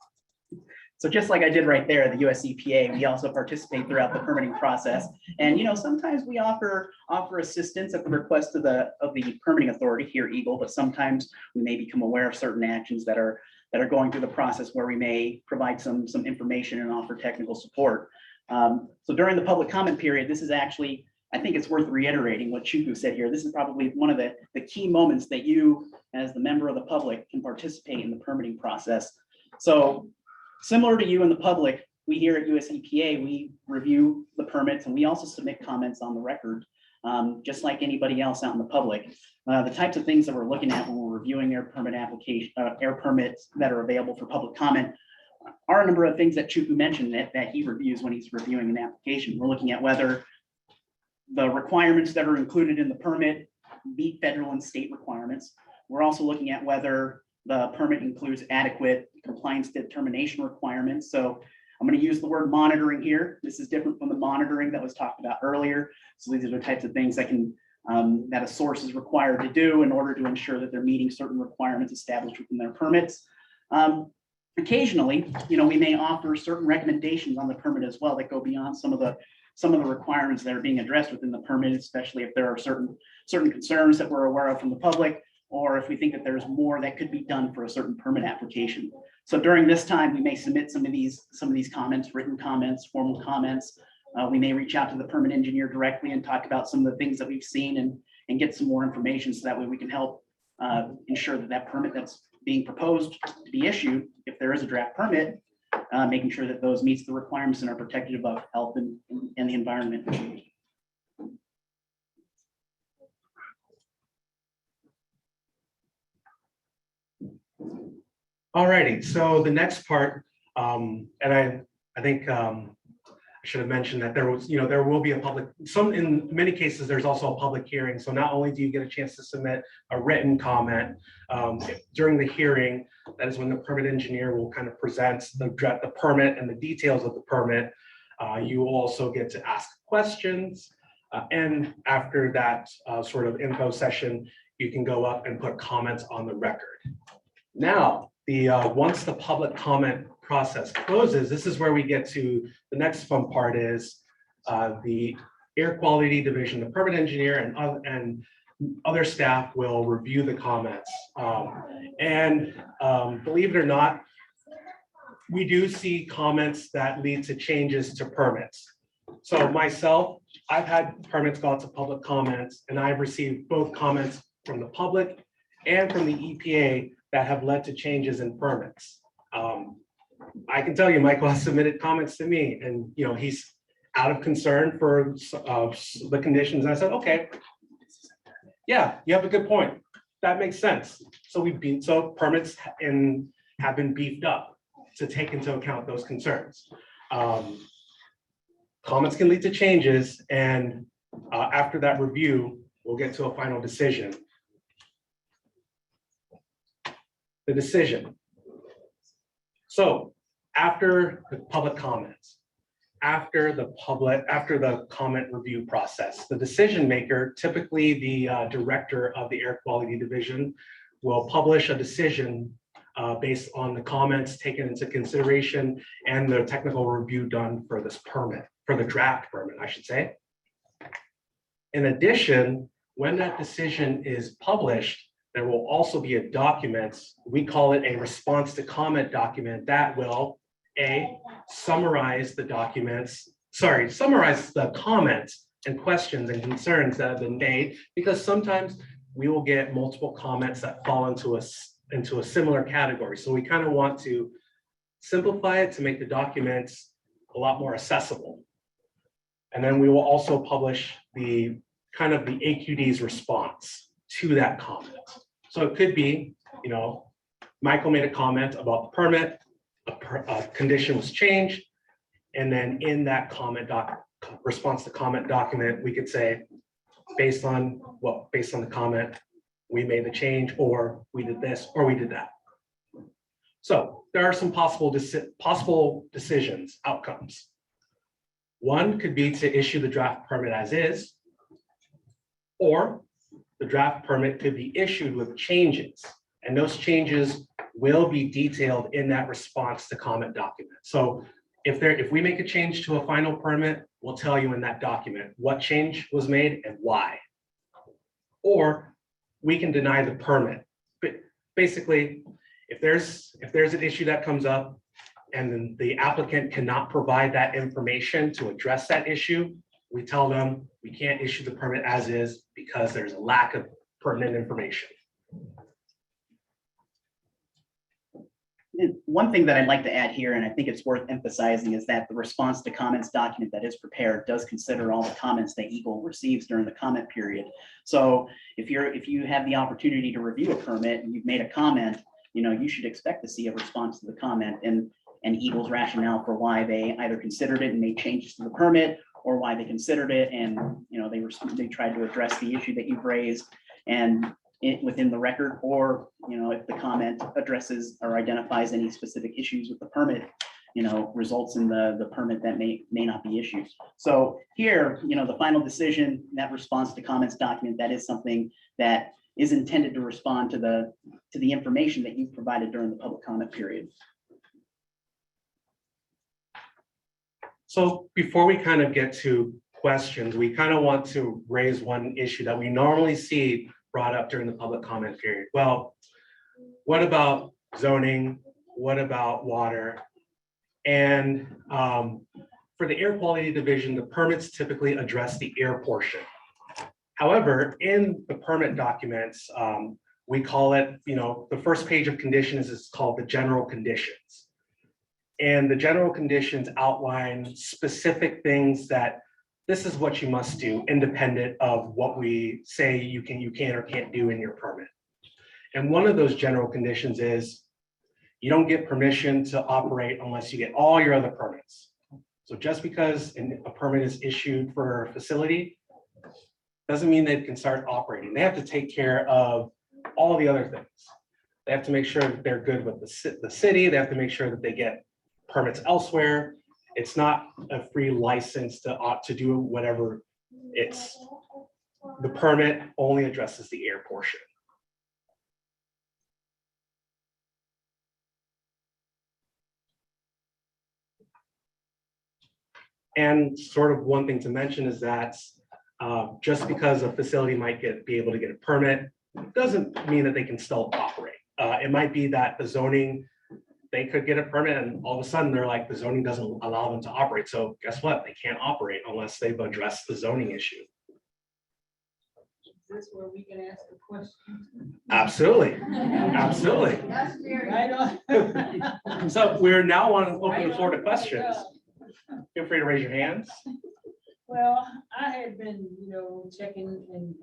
Speaker 22: So just like I did right there, the US EPA, we also participate throughout the permitting process. And sometimes we offer assistance at the request of the permitting authority here, EGLE, but sometimes we may become aware of certain actions that are going through the process where we may provide some information and offer technical support. So during the public comment period, this is actually, I think it's worth reiterating what Chuku said here. This is probably one of the key moments that you, as the member of the public, can participate in the permitting process. So similar to you and the public, we here at US EPA, we review the permits and we also submit comments on the record, just like anybody else out in the public. The types of things that we're looking at when we're reviewing air permit application, air permits that are available for public comment are a number of things that Chuku mentioned that he reviews when he's reviewing an application. We're looking at whether the requirements that are included in the permit meet federal and state requirements. We're also looking at whether the permit includes adequate compliance determination requirements. So I'm going to use the word monitoring here. This is different from the monitoring that was talked about earlier. So these are the types of things that can that a source is required to do in order to ensure that they're meeting certain requirements established within their permits. Occasionally, we may offer certain recommendations on the permit as well that go beyond some of the requirements that are being addressed within the permit, especially if there are certain concerns that we're aware of from the public, or if we think that there's more that could be done for a certain permit application. So during this time, we may submit some of these comments, written comments, formal comments. We may reach out to the permit engineer directly and talk about some of the things that we've seen and get some more information so that way we can help ensure that permit that's being proposed to be issued, if there is a draft permit, making sure that those meets the requirements and are protective of health and the environment.
Speaker 16: Alrighty, so the next part, and I think I should have mentioned that there will be a public, in many cases, there's also a public hearing. So not only do you get a chance to submit a written comment during the hearing, that is when the permit engineer will kind of present the permit and the details of the permit. You will also get to ask questions. And after that sort of info session, you can go up and put comments on the record. Now, once the public comment process closes, this is where we get to the next fun part is the air quality division, the permit engineer and other staff will review the comments. Believe it or not, we do see comments that lead to changes to permits. So myself, I've had permits go out to public comments, and I've received both comments from the public and from the EPA that have led to changes in permits. I can tell you, Michael has submitted comments to me, and he's out of concern for the conditions. And I said, okay, yeah, you have a good point. That makes sense. So permits have been beefed up to take into account those concerns. Comments can lead to changes, and after that review, we'll get to a final decision. The decision. So after the public comments, after the comment review process, the decision maker, typically the director of the air quality division, will publish a decision based on the comments taken into consideration and the technical review done for this permit, for the draft permit, I should say. In addition, when that decision is published, there will also be a document, we call it a response to comment document, that will summarize the comments and questions and concerns that have been made, because sometimes we will get multiple comments that fall into a similar category. So we kind of want to simplify it to make the documents a lot more accessible. And then we will also publish the AQD's response to that comment. So it could be, Michael made a comment about the permit, a condition was changed, and then in that response to comment document, we could say, based on the comment, we made the change, or we did this, or we did that. So there are some possible decisions, outcomes. One could be to issue the draft permit as is, or the draft permit could be issued with changes, and those changes will be detailed in that response to comment document. So if we make a change to a final permit, we'll tell you in that document what change was made and why. Or we can deny the permit. But basically, if there's an issue that comes up, and then the applicant cannot provide that information to address that issue, we tell them we can't issue the permit as is because there's a lack of pertinent information.
Speaker 22: One thing that I'd like to add here, and I think it's worth emphasizing, is that the response to comments document that is prepared does consider all the comments that EGLE receives during the comment period. So if you have the opportunity to review a permit and you've made a comment, you should expect to see a response to the comment and EGLE's rationale for why they either considered it and made changes to the permit, or why they considered it and they tried to address the issue that you've raised and within the record, or if the comment addresses or identifies any specific issues with the permit, results in the permit that may not be issued. So here, the final decision, that response to comments document, that is something that is intended to respond to the information that you've provided during the public comment period.
Speaker 16: So before we kind of get to questions, we kind of want to raise one issue that we normally see brought up during the public comment period. Well, what about zoning? What about water? And for the air quality division, the permits typically address the air portion. However, in the permit documents, we call it, the first page of conditions is called the general conditions. And the general conditions outline specific things that this is what you must do independent of what we say you can or can't do in your permit. And one of those general conditions is you don't get permission to operate unless you get all your other permits. So just because a permit is issued for a facility doesn't mean they can start operating. They have to take care of all the other things. They have to make sure that they're good with the city. They have to make sure that they get permits elsewhere. It's not a free license to do whatever. The permit only addresses the air portion. And sort of one thing to mention is that just because a facility might be able to get a permit doesn't mean that they can still operate. It might be that the zoning, they could get a permit and all of a sudden they're like, the zoning doesn't allow them to operate. So guess what? They can't operate unless they've addressed the zoning issue.
Speaker 9: Is this where we can ask a question?
Speaker 16: Absolutely. Absolutely.
Speaker 9: Right on.
Speaker 16: So we're now on open the floor to questions. Feel free to raise your hands.
Speaker 9: Well, I had been, checking and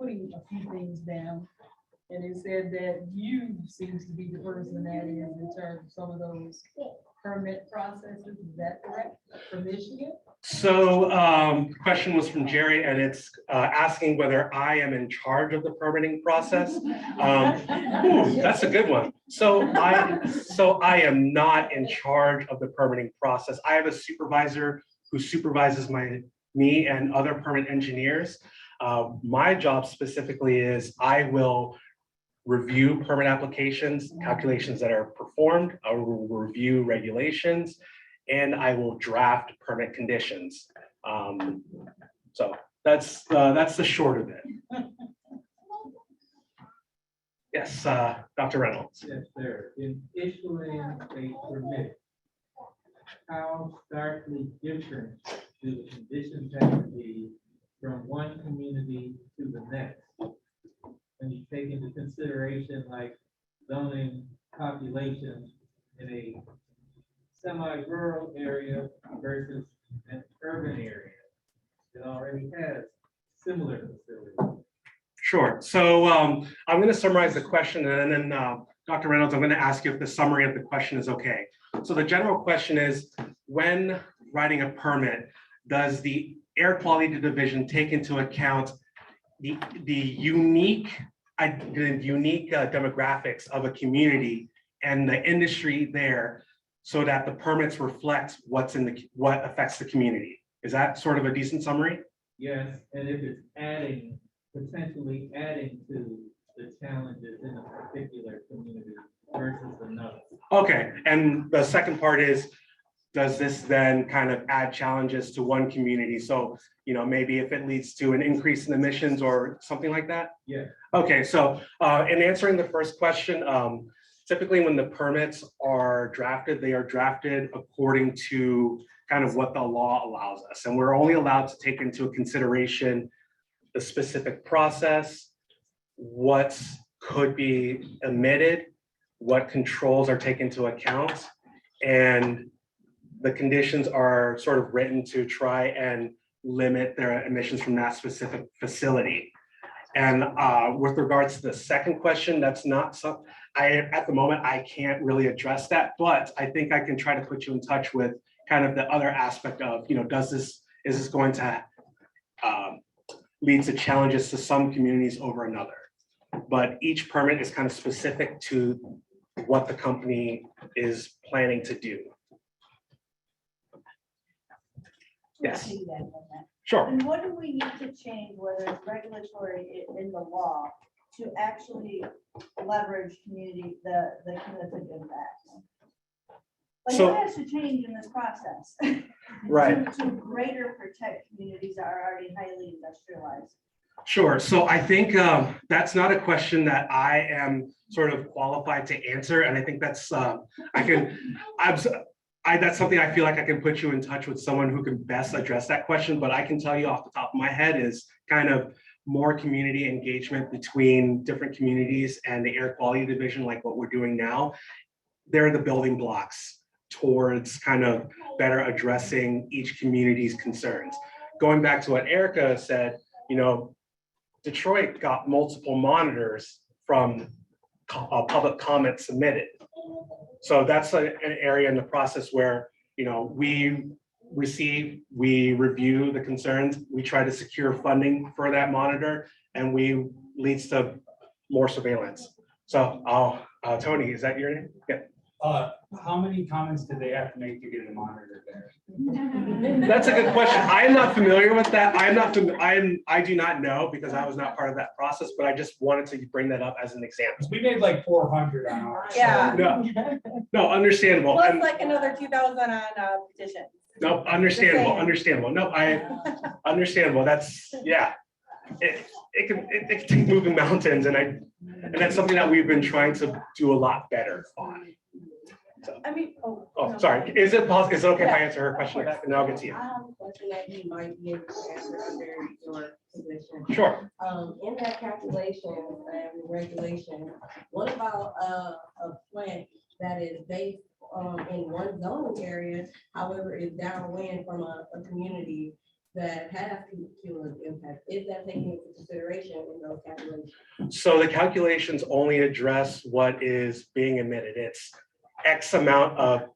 Speaker 9: putting a few things down. And it said that you seems to be the person that is in charge of some of those permit processes. Is that correct? From Michigan? So
Speaker 16: the question was from Jerry, and it's asking whether I am in charge of the permitting process. That's a good one. So I am not in charge of the permitting process. I have a supervisor who supervises me and other permit engineers. My job specifically is I will review permit applications, calculations that are performed. I will review regulations, and I will draft permit conditions. So that's the short of it. Yes, Dr. Reynolds.
Speaker 5: Yes, sir. In issuing a permit, how starkly different do the conditions have to be from one community to the next? When you take into consideration like zoning population in a semi-rural area versus an urban area that already has similar facilities.
Speaker 16: Sure. So I'm going to summarize the question, and then Dr. Reynolds, I'm going to ask you if the summary of the question is okay. So the general question is, when writing a permit, does the air quality division take into account the unique demographics of a community and the industry there, so that the permits reflect what affects the community? Is that sort of a decent summary?
Speaker 5: Yes, and if it's potentially adding to the challenges in a particular community versus another.
Speaker 16: Okay, and the second part is, does this then kind of add challenges to one community? So, maybe if it leads to an increase in emissions or something like that?
Speaker 5: Yeah.
Speaker 16: Okay, so in answering the first question, typically when the permits are drafted, they are drafted according to kind of what the law allows us. And we're only allowed to take into consideration the specific process, what could be emitted, what controls are taken into account, and the conditions are sort of written to try and limit their emissions from that specific facility. And with regards to the second question, that's not something, at the moment, I can't really address that, but I think I can try to put you in touch with kind of the other aspect of, is this going to lead to challenges to some communities over another? But each permit is kind of specific to what the company is planning to do. Yes, sure.
Speaker 12: And what do we need to change, whether it's regulatory in the law, to actually leverage the cumulative impact? Like,
Speaker 16: So-
Speaker 12: what has to change in this process?
Speaker 16: Right.
Speaker 12: To greater protect communities that are already highly industrialized.
Speaker 16: Sure. So I think that's not a question that I am sort of qualified to answer. And I think that's, that's something I feel like I can put you in touch with someone who can best address that question. But I can tell you off the top of my head is kind of more community engagement between different communities and the air quality division, like what we're doing now. They're the building blocks towards kind of better addressing each community's concerns. Going back to what Erica said, Detroit got multiple monitors from public comment submitted. So that's an area in the process where, we review the concerns, we try to secure funding for that monitor, and leads to more surveillance. So Tony, is that your name? Yeah.
Speaker 11: How many comments did they have to make to get a monitor there?
Speaker 16: That's a good question. I'm not familiar with that. I do not know because I was not part of that process, but I just wanted to bring that up as an example.
Speaker 11: We made like 400 on ours.
Speaker 2: Yeah.
Speaker 16: No, understandable.
Speaker 2: Plus
Speaker 16: And
Speaker 2: like another 2,000 on petition.
Speaker 16: no, understandable. No, understandable. That's, yeah. It can take moving mountains, and that's something that we've been trying to do a lot better on. So. Oh, sorry. Is it possible? Is it okay if I answer her question back, and then I'll get to you?
Speaker 6: I have a question that you might be able to answer under your position.
Speaker 16: Sure.
Speaker 6: In that calculation and regulation, what about a plant that is based in one zoning area, however, is downwind from a community that has cumulative impact? Is that taken into consideration in those calculations?
Speaker 16: So the calculations only address what is being emitted. It's X amount of,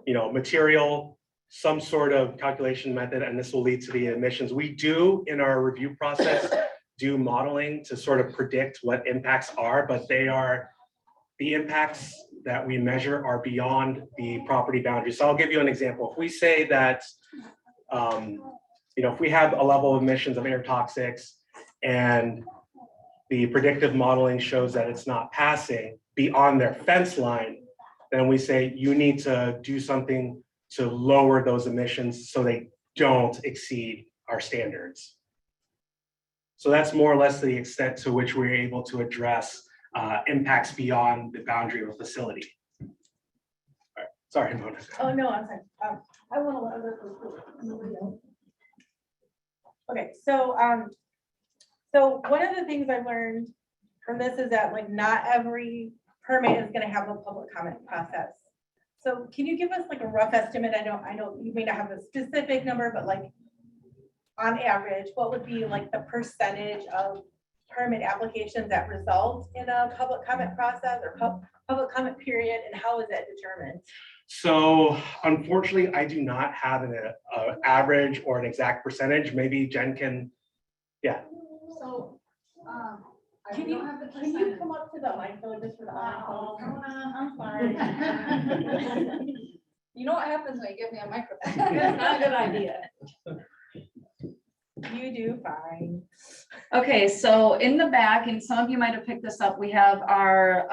Speaker 16: material, some sort of calculation method, and this will lead to the emissions. We do, in our review process, do modeling to sort of predict what impacts are, but the impacts that we measure are beyond the property boundaries. So I'll give you an example. If we say that, if we have a level of emissions of air toxics and the predictive modeling shows that it's not passing beyond their fence line, then we say you need to do something to lower those emissions so they don't exceed our standards. So that's more or less the extent to which we're able to address impacts beyond the boundary of a facility. All right. Sorry, Mona.
Speaker 2: Oh, no, I'm sorry. I want to let others go. Okay, so one of the things I've learned from this is that like not every permit is going to have a public comment process. So can you give us like a rough estimate? I know you may not have a specific number, but like on average, what would be like the percentage of permit applications that result in a public comment process or public comment period, and how is that determined?
Speaker 16: So unfortunately, I do not have an average or an exact percentage. Maybe Jen can, yeah.
Speaker 12: So,
Speaker 2: Can you come up to the mic though, just for the I'm sorry.
Speaker 12: you know what happens when you give me a microphone? That's not a good idea.
Speaker 2: You do fine.
Speaker 15: Okay, so in the back, and some of you might have picked this up, we have our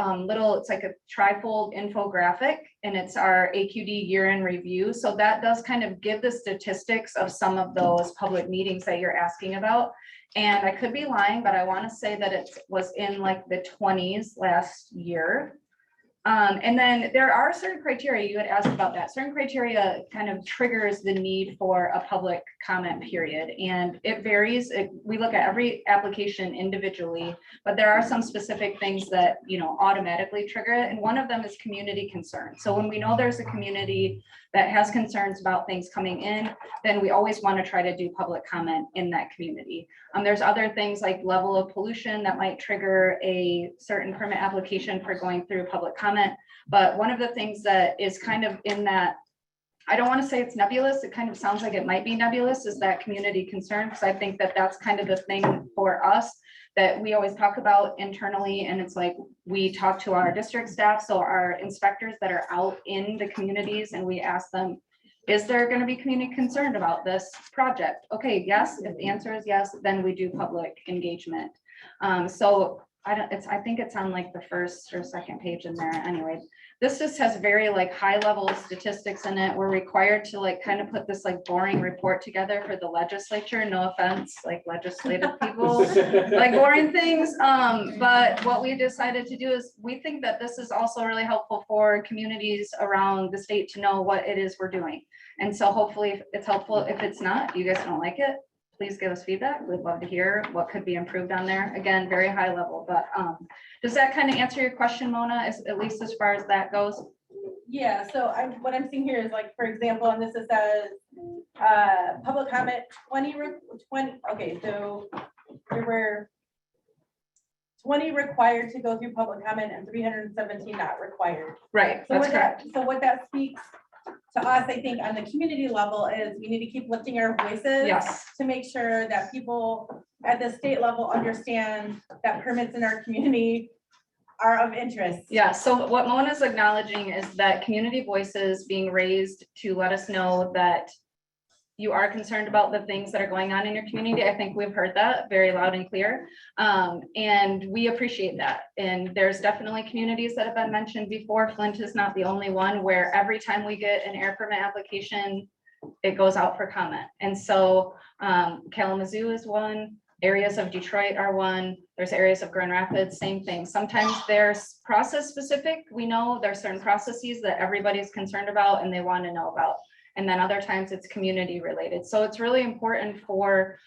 Speaker 15: it's like a trifold infographic, and it's our AQD year-end review. So that does kind of give the statistics of some of those public meetings that you're asking about. And I could be lying, but I want to say that it was in like the 20s last year. And then there are certain criteria, you had asked about that, certain criteria kind of triggers the need for a public comment period. And it varies, we look at every application individually, but there are some specific things that, you know, automatically trigger it. And one of them is community concern. So when we know there's a community that has concerns about things coming in, then we always want to try to do public comment in that community. There's other things like level of pollution that might trigger a certain permit application for going through public comment. But one of the things that is kind of in that, I don't want to say it's nebulous, it kind of sounds like it might be nebulous, is that community concern. Because I think that that's kind of the thing for us that we always talk about internally. And it's like, we talk to our district staff, so our inspectors that are out in the communities, and we ask them, is there going to be community concerned about this project? Okay, yes. If the answer is yes, then we do public engagement. So I think it's on like the first or second page in there. Anyway, this just has very like high level statistics in it. We're required to like kind of put this like boring report together for the legislature. No offense, like legislative people like boring things. But what we decided to do is we think that this is also really helpful for communities around the state to know what it is we're doing. And so hopefully it's helpful. If it's not, you guys don't like it, please give us feedback. We'd love to hear what could be improved on there. Again, very high level, but does that kind of answer your question, Mona, at least as far as that goes?
Speaker 1: Yeah, so what I'm seeing here is like, for example, on this, it says, public comment 20, okay, so there were 20 required to go through public comment and 317 not required.
Speaker 15: Right,
Speaker 1: So
Speaker 15: that's
Speaker 1: what
Speaker 15: correct.
Speaker 1: so what that speaks to us, I think, on the community level is we need to keep lifting our voices.
Speaker 15: Yes.
Speaker 1: To make sure that people at the state level understand that permits in our community are of interest.
Speaker 15: Yeah, so what Mona's acknowledging is that community voices being raised to let us know that you are concerned about the things that are going on in your community. I think we've heard that very loud and clear. And we appreciate that. And there's definitely communities that have been mentioned before. Flint is not the only one where every time we get an air permit application, it goes out for comment. And so Kalamazoo is one, areas of Detroit are one, there's areas of Grand Rapids, same thing. Sometimes there's process specific. We know there's certain processes that everybody's concerned about and they want to know about. And then other times it's community related. So it's really important for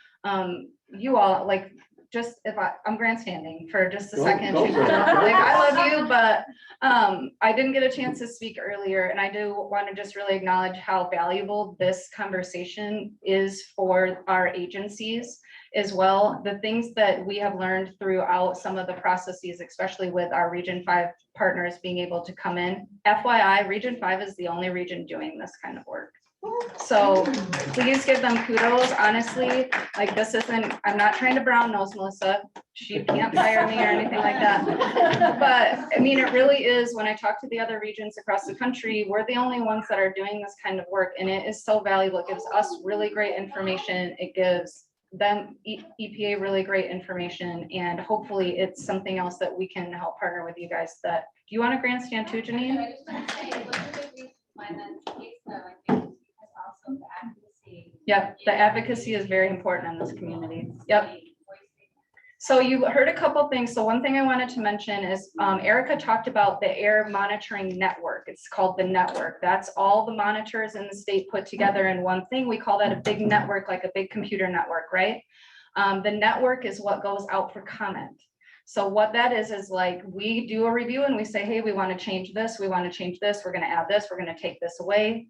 Speaker 15: you all, like, just if I'm grandstanding for just a second.
Speaker 18: Go for it.
Speaker 15: Like, I love you, but I didn't get a chance to speak earlier. And I do want to just really acknowledge how valuable this conversation is for our agencies as well. The things that we have learned throughout some of the processes, especially with our Region 5 partners being able to come in. FYI, Region 5 is the only region doing this kind of work. So please give them kudos. Honestly, like, this isn't, I'm not trying to brown nose Melissa. She can't fire me or anything like that. But I mean, it really is, when I talk to the other regions across the country, we're the only ones that are doing this kind of work. And it is so valuable. It gives us really great information. It gives them EPA really great information, and hopefully it's something else that we can help partner with you guys. That, do you want to grandstand too, Janine? Yep, the advocacy is very important in this community. Yep. So you heard a couple things. So one thing I wanted to mention is Erica talked about the air monitoring network. It's called the network. That's all the monitors in the state put together in one thing. We call that a big network, like a big computer network, right? The network is what goes out for comment. So what that is like, we do a review and we say, hey, we want to change this. We want to change this. We're going to add this. We're going to take this away.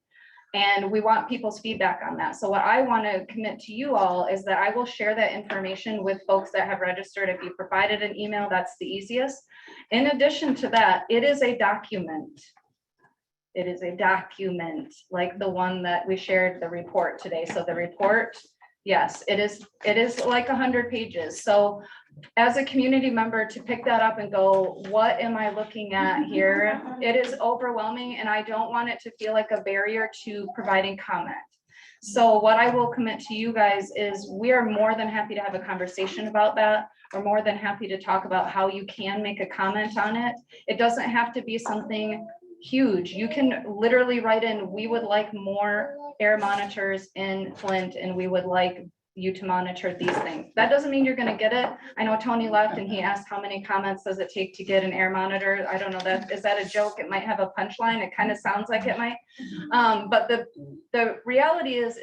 Speaker 15: And we want people's feedback on that. So what I want to commit to you all is that I will share that information with folks that have registered. If you provided an email, that's the easiest. In addition to that, it is a document. It is a document like the one that we shared, the report today. So the report, yes, it is like 100 pages. So as a community member, to pick that up and go, what am I looking at here? It is overwhelming, and I don't want it to feel like a barrier to providing comment. So what I will commit to you guys is we are more than happy to have a conversation about that. We're more than happy to talk about how you can make a comment on it. It doesn't have to be something huge. You can literally write in, we would like more air monitors in Flint, and we would like you to monitor these things. That doesn't mean you're gonna get it. I know Tony left and he asked how many comments does it take to get an air monitor? I don't know, is that a joke? It might have a punchline. It kind of sounds like it might. But the reality is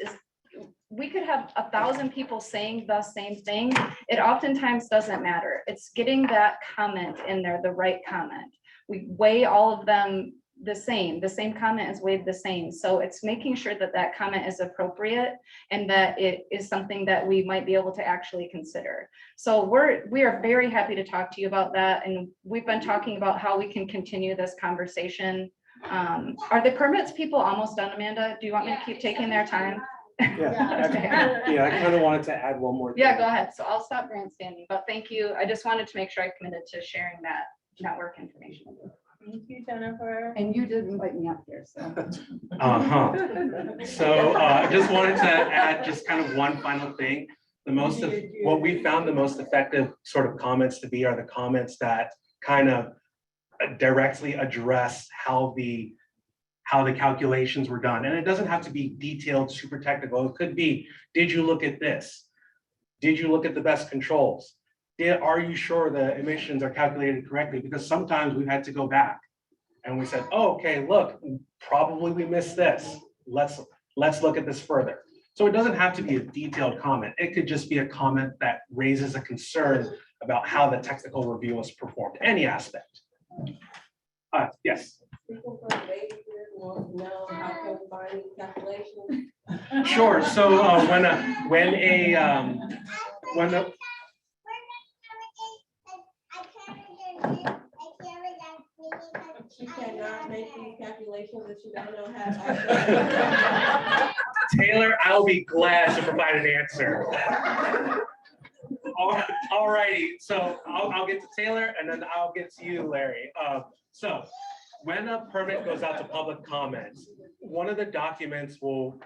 Speaker 15: we could have 1,000 people saying the same thing. It oftentimes doesn't matter. It's getting that comment in there, the right comment. We weigh all of them the same comment is weighed the same. So it's making sure that that comment is appropriate and that it is something that we might be able to actually consider. So we are very happy to talk to you about that. And we've been talking about how we can continue this conversation. Are the permits people almost done, Amanda? Do you want me to keep taking their time?
Speaker 16: Yeah, I kind of wanted to add one more thing.
Speaker 15: Yeah, go ahead. So I'll stop grandstanding, but thank you. I just wanted to make sure I committed to sharing that network information.
Speaker 3: Thank you, Jennifer.
Speaker 15: And you did invite me up here, so.
Speaker 16: So I just wanted to add just kind of one final thing. What we found the most effective sort of comments to be are the comments that kind of directly address how the calculations were done. And it doesn't have to be detailed, super technical. It could be, did you look at this? Did you look at the best controls? Are you sure the emissions are calculated correctly? Because sometimes we've had to go back and we said, oh, okay, look, probably we missed this. Let's look at this further. So it doesn't have to be a detailed comment. It could just be a comment that raises a concern about how the technical review was performed, any aspect. Yes.
Speaker 6: People from baby want to know how to find calculations.
Speaker 16: Sure. So
Speaker 6: She cannot make these calculations if she don't know how to.
Speaker 16: Taylor, I'll be glad to provide an answer. All righty, so I'll get to Taylor and then I'll get to you, Larry. So when a permit goes out to public comments, one of the documents will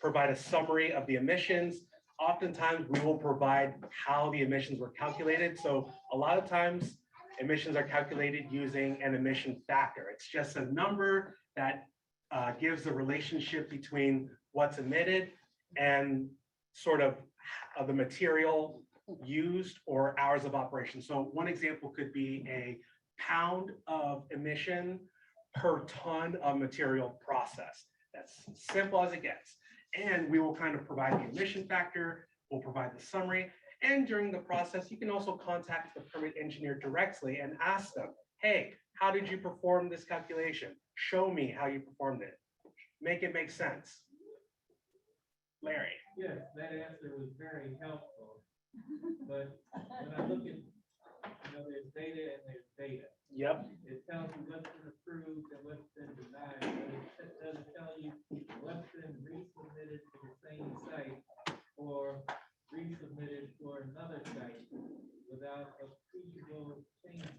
Speaker 16: provide a summary of the emissions. Oftentimes we will provide how the emissions were calculated. So a lot of times emissions are calculated using an emission factor. It's just a number that gives the relationship between what's emitted and sort of the material used or hours of operation. So one example could be a pound of emission per ton of material processed. That's simple as it gets. And we will kind of provide the emission factor, we'll provide the summary. And during the process, you can also contact the permit engineer directly and ask them, hey, how did you perform this calculation? Show me how you performed it. Make it make sense. Larry.
Speaker 5: Yes, that answer was very helpful. But when I look at, there's data and there's data.
Speaker 16: Yep.
Speaker 5: It tells you what's been approved and what's been denied, but it doesn't tell you what's been resubmitted to the same site or resubmitted for another site without approval changes.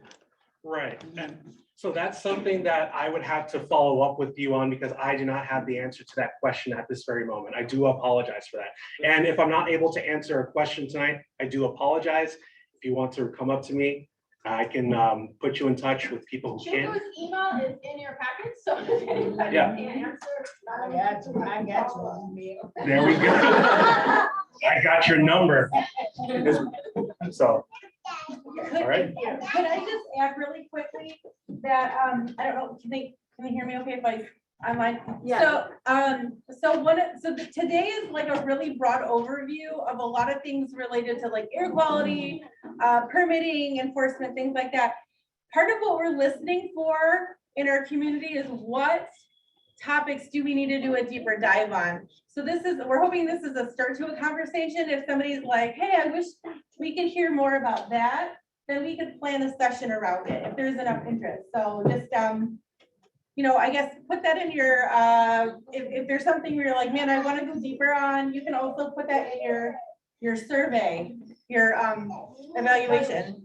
Speaker 16: Right. And so that's something that I would have to follow up with you on because I do not have the answer to that question at this very moment. I do apologize for that. And if I'm not able to answer a question tonight, I do apologize. If you want to come up to me, I can put you in touch with people who can.
Speaker 3: Chuku's email is in your packet, so if anybody
Speaker 16: Yeah.
Speaker 3: can answer.
Speaker 9: I got you.
Speaker 16: There we go. I got your number. So, all right.
Speaker 12: Could I just add really quickly that, I don't know, can they hear me okay if I'm like,
Speaker 3: Yeah.
Speaker 12: So today is like a really broad overview of a lot of things related to like air quality, permitting, enforcement, things like that. Part of what we're listening for in our community is what topics do we need to do a deeper dive on? So we're hoping this is a start to a conversation. If somebody's like, hey, I wish we could hear more about that, then we could plan a session around it if there's enough interest. So just, I guess put that in your, if there's something where you're like, man, I want to go deeper on, you can also put that in your survey, your evaluation.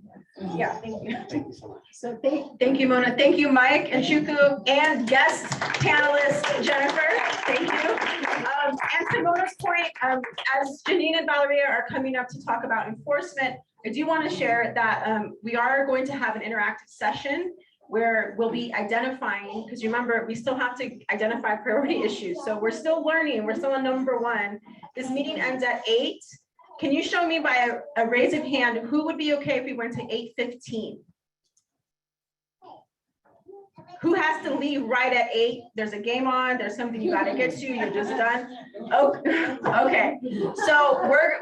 Speaker 12: Yeah, thank you.
Speaker 16: Thank you so much.
Speaker 3: So thank you, Mona. Thank you, Mike and Chuku, and guest panelist Jennifer. Thank you. And to Mona's point, as Janine and Valeria are coming up to talk about enforcement, I do want to share that we are going to have an interactive session where we'll be identifying, because remember, we still have to identify priority issues. So we're still learning, we're still on number 1. This meeting ends at 8. Can you show me by a raise of hand, who would be okay if we went to 8:15? Who has to leave right at 8? There's a game on, there's something you gotta get to, you're just done. Oh, okay. So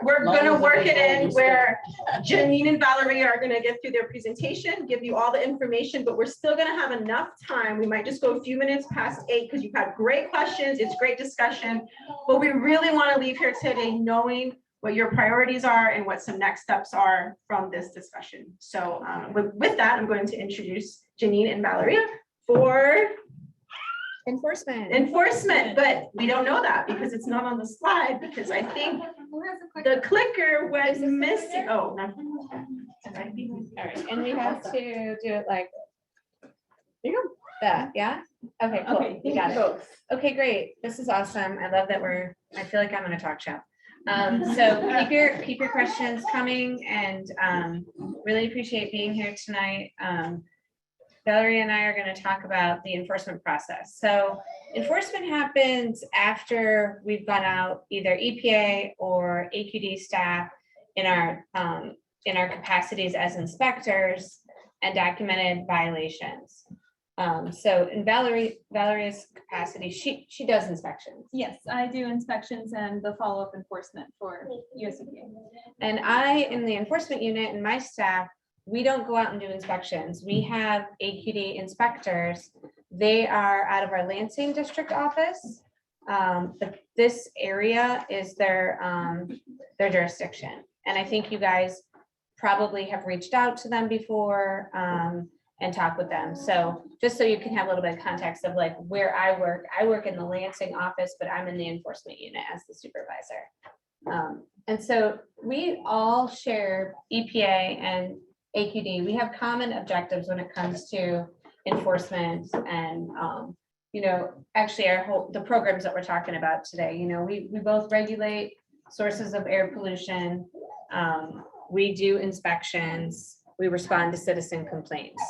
Speaker 3: we're gonna work it in where Janine and Valerie are gonna get through their presentation, give you all the information, but we're still gonna have enough time. We might just go a few minutes past 8 because you've had great questions, it's great discussion, but we really wanna leave here today knowing what your priorities are and what some next steps are from this discussion. So with that, I'm going to introduce Janine and Valerie for enforcement, but we don't know that because it's not on the slide, because I think the clicker was missing. Oh, no.
Speaker 18: All right, and we have to do it like that, yeah? Okay, cool.
Speaker 3: Okay,
Speaker 18: You got it. Okay, great. This is awesome. I love that I feel like I'm on a talk show. So keep your questions coming, and really appreciate being here tonight. Valerie and I are going to talk about the enforcement process. So enforcement happens after we've gone out, either EPA or AQD staff in our capacities as inspectors, and documented violations. So in Valerie's capacity, she does inspections.
Speaker 19: Yes, I do inspections and the follow-up enforcement for USEPA.
Speaker 18: And I, in the enforcement unit, and my staff, we don't go out and do inspections. We have AQD inspectors. They are out of our Lansing district office. But this area is their jurisdiction. And I think you guys probably have reached out to them before and talked with them. So just so you can have a little bit of context of like where I work in the Lansing office, but I'm in the enforcement unit as the supervisor. And so we all share EPA and AQD. We have common objectives when it comes to enforcement and, actually the programs that we're talking about today, we both regulate sources of air pollution. We do inspections, we respond to citizen complaints.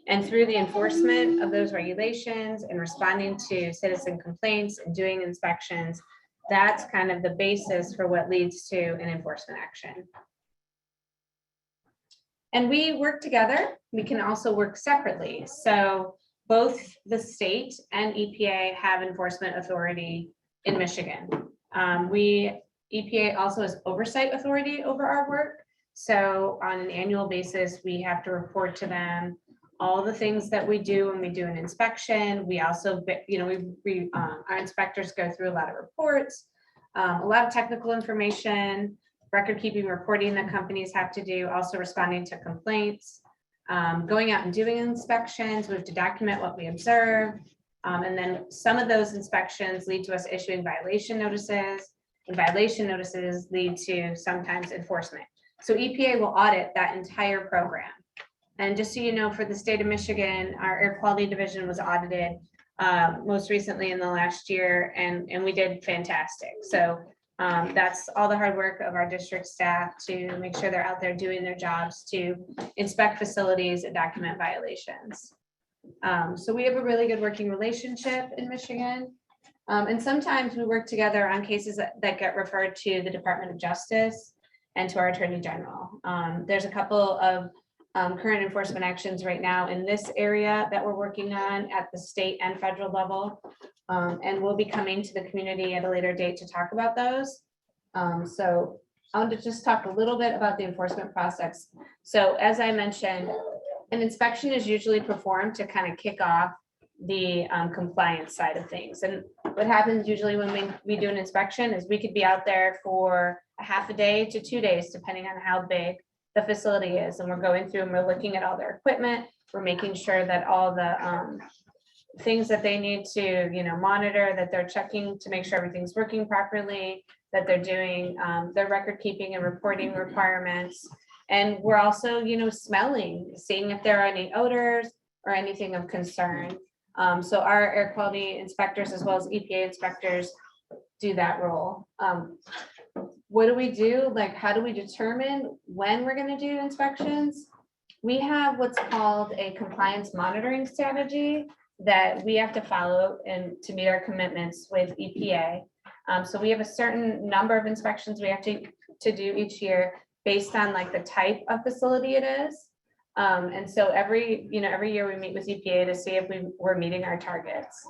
Speaker 18: And through the enforcement of those regulations and responding to citizen complaints and doing inspections, that's kind of the basis for what leads to an enforcement action. And we work together. We can also work separately. So both the state and EPA have enforcement authority in Michigan. EPA also has oversight authority over our work. So on an annual basis, we have to report to them all the things that we do when we do an inspection. We also, our inspectors go through a lot of reports, a lot of technical information, record keeping, reporting that companies have to do, also responding to complaints, going out and doing inspections. We have to document what we observe. And then some of those inspections lead to us issuing violation notices, and violation notices lead to sometimes enforcement. So EPA will audit that entire program. And just so you know, for the state of Michigan, our air quality division was audited most recently in the last year, and we did fantastic. So that's all the hard work of our district staff to make sure they're out there doing their jobs to inspect facilities and document violations. So we have a really good working relationship in Michigan. And sometimes we work together on cases that get referred to the Department of Justice and to our Attorney General. There's a couple of current enforcement actions right now in this area that we're working on at the state and federal level. And we'll be coming to the community at a later date to talk about those. So I want to just talk a little bit about the enforcement process. So as I mentioned, an inspection is usually performed to kind of kick off the compliance side of things. And what happens usually when we do an inspection is we could be out there for a half a day to 2 days, depending on how big the facility is. And we're going through and we're looking at all their equipment. We're making sure that all the things that they need to, monitor, that they're checking to make sure everything's working properly, that they're doing their record keeping and reporting requirements. And we're also, smelling, seeing if there are any odors or anything of concern. So our air quality inspectors, as well as EPA inspectors, do that role. What do we do? Like, how do we determine when we're going to do inspections? we have what's called a compliance monitoring strategy that we have to follow and to meet our commitments with EPA. So we have a certain number of inspections we have to do each year based on like the type of facility it is. And so every year we meet with EPA to see if we're meeting our targets.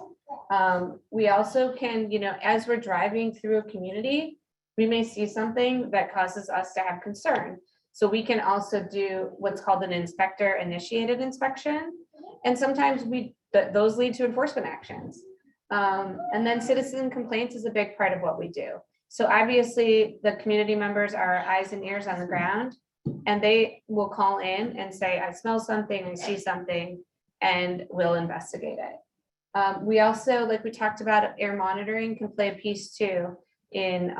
Speaker 18: We also can, as we're driving through a community, we may see something that causes us to have concern. So we can also do what's called an inspector initiated inspection. And sometimes those lead to enforcement actions. And then citizen complaints is a big part of what we do. So obviously the community members are our eyes and ears on the ground, and they will call in and say, I smell something, I see something, and we'll investigate it. We also, like we talked about, air monitoring can play a piece too in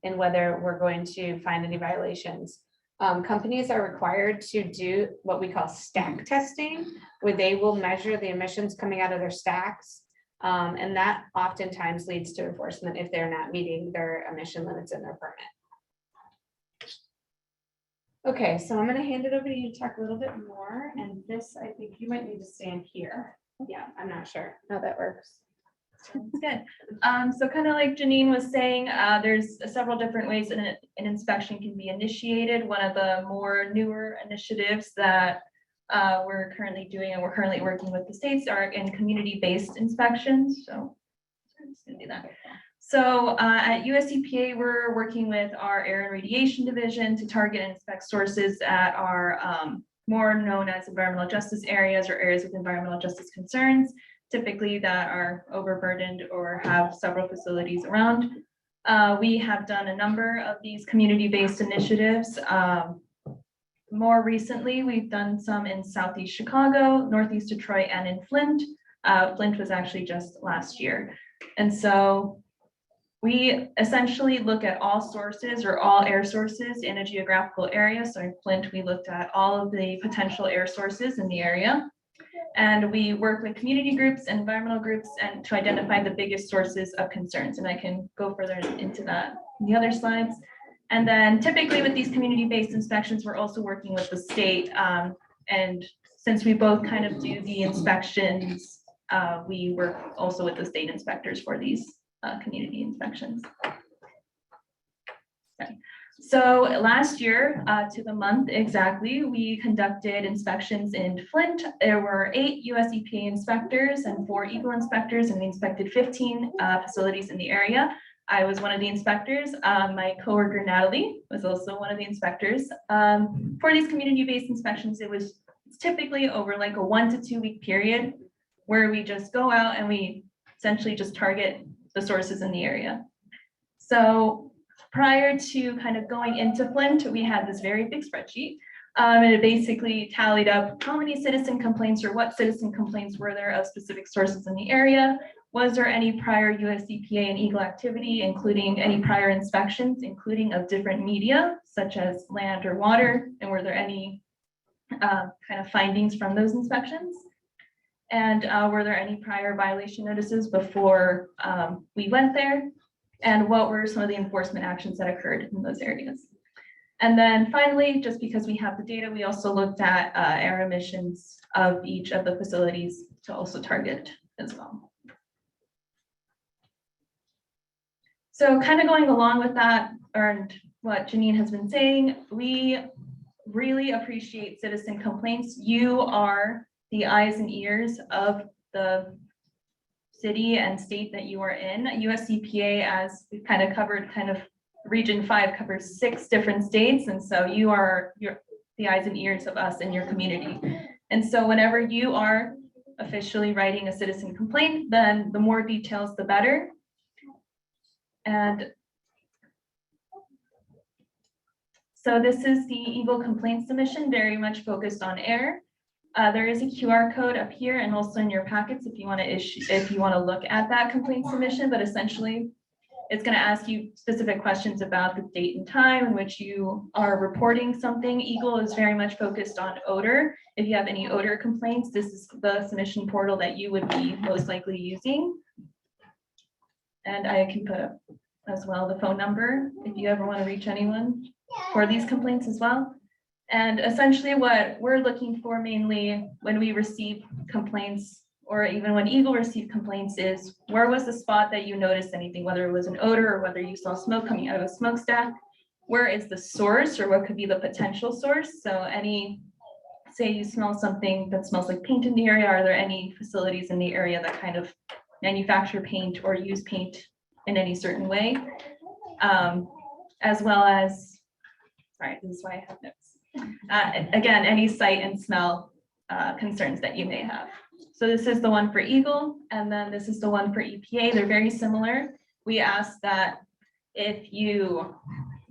Speaker 18: whether we're going to find any violations. Companies are required to do what we call stack testing, where they will measure the emissions coming out of their stacks. And that oftentimes leads to enforcement if they're not meeting their emission limits in their permit. Okay, so I'm going to hand it over to you to talk a little bit more. And this, I think you might need to stand here. Yeah, I'm not sure how that works.
Speaker 19: That's good. So kind of like Janine was saying, there's several different ways an inspection can be initiated. One of the more newer initiatives that we're currently doing and we're currently working with the states are in community-based inspections. So I'm just gonna do that. So at US EPA, we're working with our air and radiation division to target and inspect sources at our more known as environmental justice areas or areas with environmental justice concerns, typically that are overburdened or have several facilities around. We have done a number of these community-based initiatives. More recently, we've done some in Southeast Chicago, Northeast Detroit, and in Flint. Flint was actually just last year. And so we essentially look at all sources or all air sources in a geographical area. So in Flint, we looked at all of the potential air sources in the area. And we work with community groups and environmental groups and to identify the biggest sources of concerns. And I can go further into that in the other slides. And then typically with these community-based inspections, we're also working with the state. And since we both kind of do the inspections, we work also with the state inspectors for these community inspections. Okay. So last year, to the month exactly, we conducted inspections in Flint. There were 8 US EPA inspectors and 4 EGLE inspectors, and we inspected 15 facilities in the area. I was one of the inspectors. My coworker Natalie was also one of the inspectors. For these community-based inspections, it was typically over like a 1 to 2 week period where we just go out and we essentially just target the sources in the area. So prior to kind of going into Flint, we had this very big spreadsheet. And it basically tallied up how many citizen complaints or what citizen complaints were there of specific sources in the area. Was there any prior US EPA and EGLE activity, including any prior inspections, including of different media, such as land or water? And were there any kind of findings from those inspections? And were there any prior violation notices before we went there? And what were some of the enforcement actions that occurred in those areas? And then finally, just because we have the data, we also looked at air emissions of each of the facilities to also target as well. So kind of going along with that, and what Janine has been saying, we really appreciate citizen complaints. You are the eyes and ears of the city and state that you are in. US EPA, as we kind of covered, kind of Region 5 covers 6 different states. And so you're the eyes and ears of us in your community. And so whenever you are officially writing a citizen complaint, then the more details, the better. And so this is the EGLE complaint submission, very much focused on air. There is a QR code up here and also in your packets if you want to look at that complaint submission, but essentially it's going to ask you specific questions about the date and time in which you are reporting something. EGLE is very much focused on odor. If you have any odor complaints, this is the submission portal that you would be most likely using. And I can put up as well the phone number if you ever want to reach anyone for these complaints as well. And essentially what we're looking for mainly when we receive complaints, or even when EGLE received complaints, is where was the spot that you noticed anything, whether it was an odor or whether you saw smoke coming out of a smokestack? Where is the source, or what could be the potential source? So any, say you smell something that smells like paint in the area, are there any facilities in the area that kind of manufacture paint or use paint in any certain way? As well as, sorry, this is why I have notes. Again, any sight and smell concerns that you may have. So this is the one for EGLE, and then this is the one for EPA. They're very similar. We ask that if you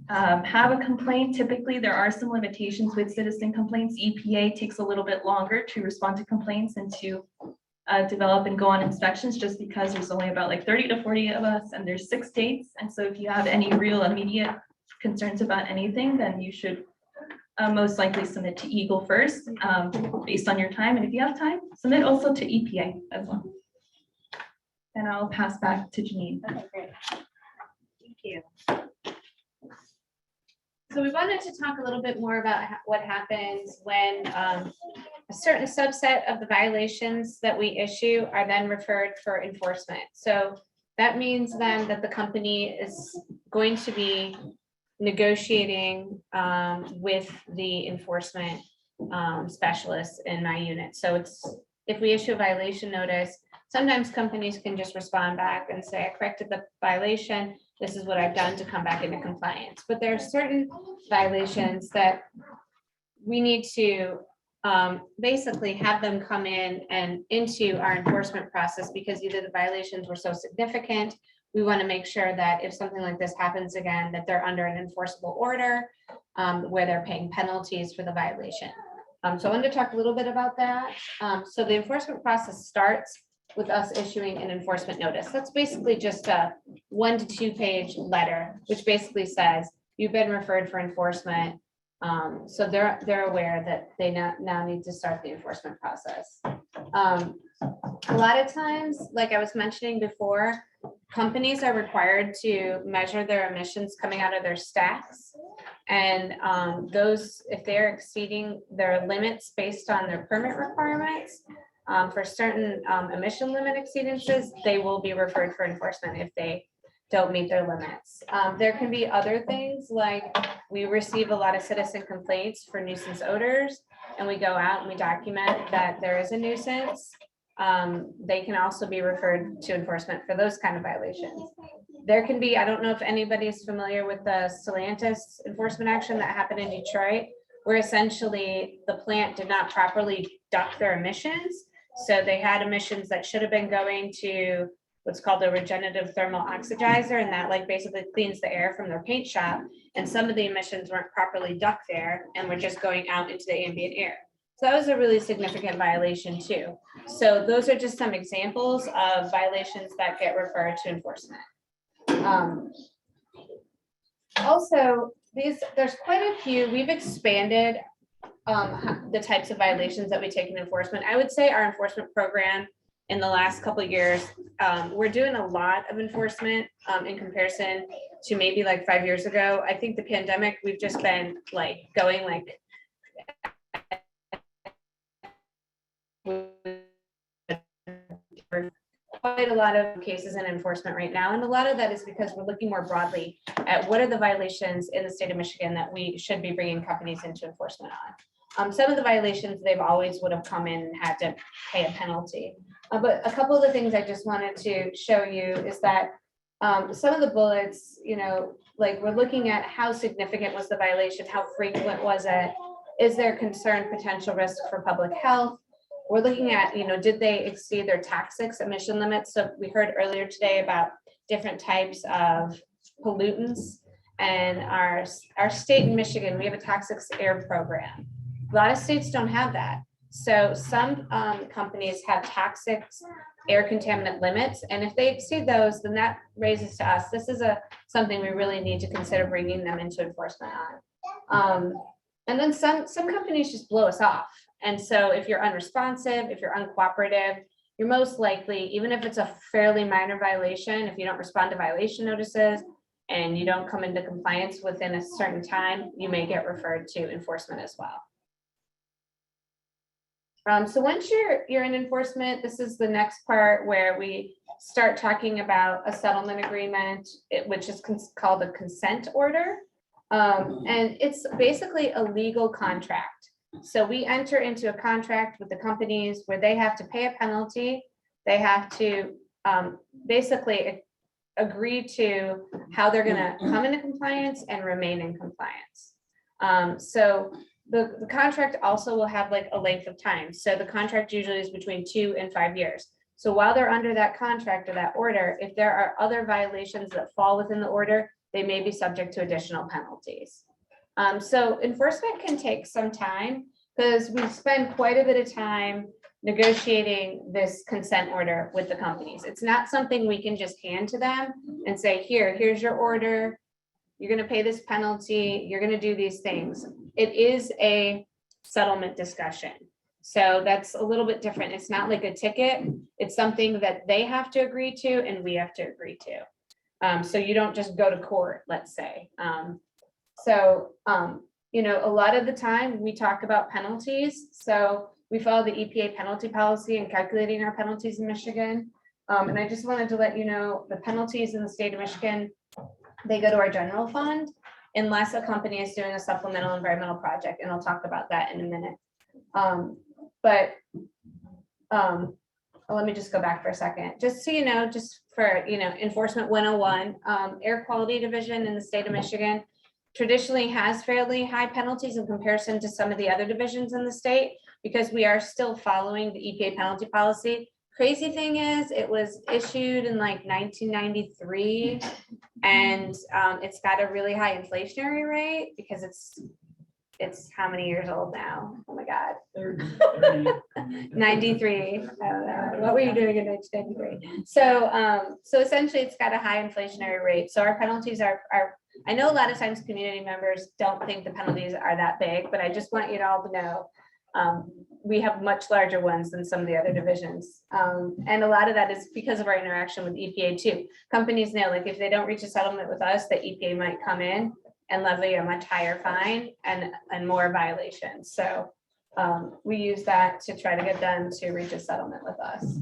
Speaker 19: have a complaint, typically there are some limitations with citizen complaints. EPA takes a little bit longer to respond to complaints and to develop and go on inspections, just because there's only about like 30 to 40 of us, and there's 6 states. And so if you have any real immediate concerns about anything, then you should most likely submit to EGLE first, based on your time. And if you have time, submit also to EPA as well. And I'll pass back to Janine.
Speaker 18: Okay, great. Thank you. So we wanted to talk a little bit more about what happens when a certain subset of the violations that we issue are then referred for enforcement. So that means then that the company is going to be negotiating with the enforcement specialists in my unit. So it's, if we issue a violation notice, sometimes companies can just respond back and say, I corrected the violation. This is what I've done to come back into compliance. But there are certain violations that we need to basically have them come in and into our enforcement process, because either the violations were so significant, we want to make sure that if something like this happens again, that they're under an enforceable order where they're paying penalties for the violation. So I wanted to talk a little bit about that. So the enforcement process starts with us issuing an enforcement notice. That's basically just a 1 to 2 page letter, which basically says you've been referred for enforcement. So they're aware that they now need to start the enforcement process. A lot of times, like I was mentioning before, companies are required to measure their emissions coming out of their stacks. And those, if they're exceeding their limits based on their permit requirements, for certain emission limit exceedances, they will be referred for enforcement if they don't meet their limits. There can be other things, like we receive a lot of citizen complaints for nuisance odors, and we go out and we document that there is a nuisance. They can also be referred to enforcement for those kind of violations. There can be, I don't know if anybody's familiar with the Stellantis enforcement action that happened in Detroit, where essentially the plant did not properly duct their emissions. So they had emissions that should have been going to what's called a regenerative thermal oxidizer, and that like basically cleans the air from their paint shop. And some of the emissions weren't properly duct there and were just going out into the ambient air. So that was a really significant violation too. So those are just some examples of violations that get referred to enforcement. Also, there's quite a few, we've expanded the types of violations that we take in enforcement. I would say our enforcement program in the last couple of years, we're doing a lot of enforcement in comparison to maybe like 5 years ago. I think the pandemic, we've just been like going like quite a lot of cases in enforcement right now. And a lot of that is because we're looking more broadly at what are the violations in the state of Michigan that we should be bringing companies into enforcement on. Some of the violations, they've always would have come in and had to pay a penalty. But a couple of the things I just wanted to show you is that some of the bullets, you know, like we're looking at how significant was the violation, how frequent was it, is there concern potential risk for public health? We're looking at, you know, did they exceed their toxic emission limits? So we heard earlier today about different types of pollutants, and our state in Michigan, we have a toxic air program. A lot of states don't have that. So some companies have toxic air contaminant limits, and if they exceed those, then that raises to us, this is something we really need to consider bringing them into enforcement on. And then some companies just blow us off. And so if you're unresponsive, if you're uncooperative, you're most likely, even if it's a fairly minor violation, if you don't respond to violation notices, and you don't come into compliance within a certain time, you may get referred to enforcement as well. So once you're in enforcement, this is the next part where we start talking about a settlement agreement, which is called a consent order. And it's basically a legal contract. So we enter into a contract with the companies where they have to pay a penalty. They have to basically agree to how they're gonna come into compliance and remain in compliance. So the contract also will have like a length of time. So the contract usually is between 2 and 5 years. So while they're under that contract or that order, if there are other violations that fall within the order, they may be subject to additional penalties. So enforcement can take some time because we spend quite a bit of time negotiating this consent order with the companies. It's not something we can just hand to them and say, here's your order. You're gonna pay this penalty. You're gonna do these things. It is a settlement discussion. So that's a little bit different. It's not like a ticket. It's something that they have to agree to and we have to agree to. So you don't just go to court, let's say. You know, a lot of the time we talk about penalties. So we follow the EPA penalty policy and calculating our penalties in Michigan. And I just wanted to let you know, the penalties in the state of Michigan, they go to our general fund unless a company is doing a supplemental environmental project. And I'll talk about that in a minute. Let me just go back for a second, just so you know, just for, you know, enforcement 101, air quality division in the state of Michigan traditionally has fairly high penalties in comparison to some of the other divisions in the state, because we are still following the EPA penalty policy. Crazy thing is, it was issued in like 1993, and it's got a really high inflationary rate because it's how many years old now? Oh my God. 93. I don't know. What were you doing in 1993? So essentially it's got a high inflationary rate. So our penalties are, I know a lot of times community members don't think the penalties are that big, but I just want you all to know we have much larger ones than some of the other divisions. And a lot of that is because of our interaction with EPA too. Companies know, like if they don't reach a settlement with us, the EPA might come in and levy a much higher fine and more violations. So we use that to try to get them to reach a settlement with us.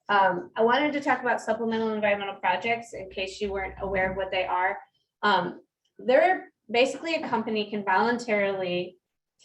Speaker 18: I wanted to talk about supplemental environmental projects in case you weren't aware of what they are. They're basically a company can voluntarily,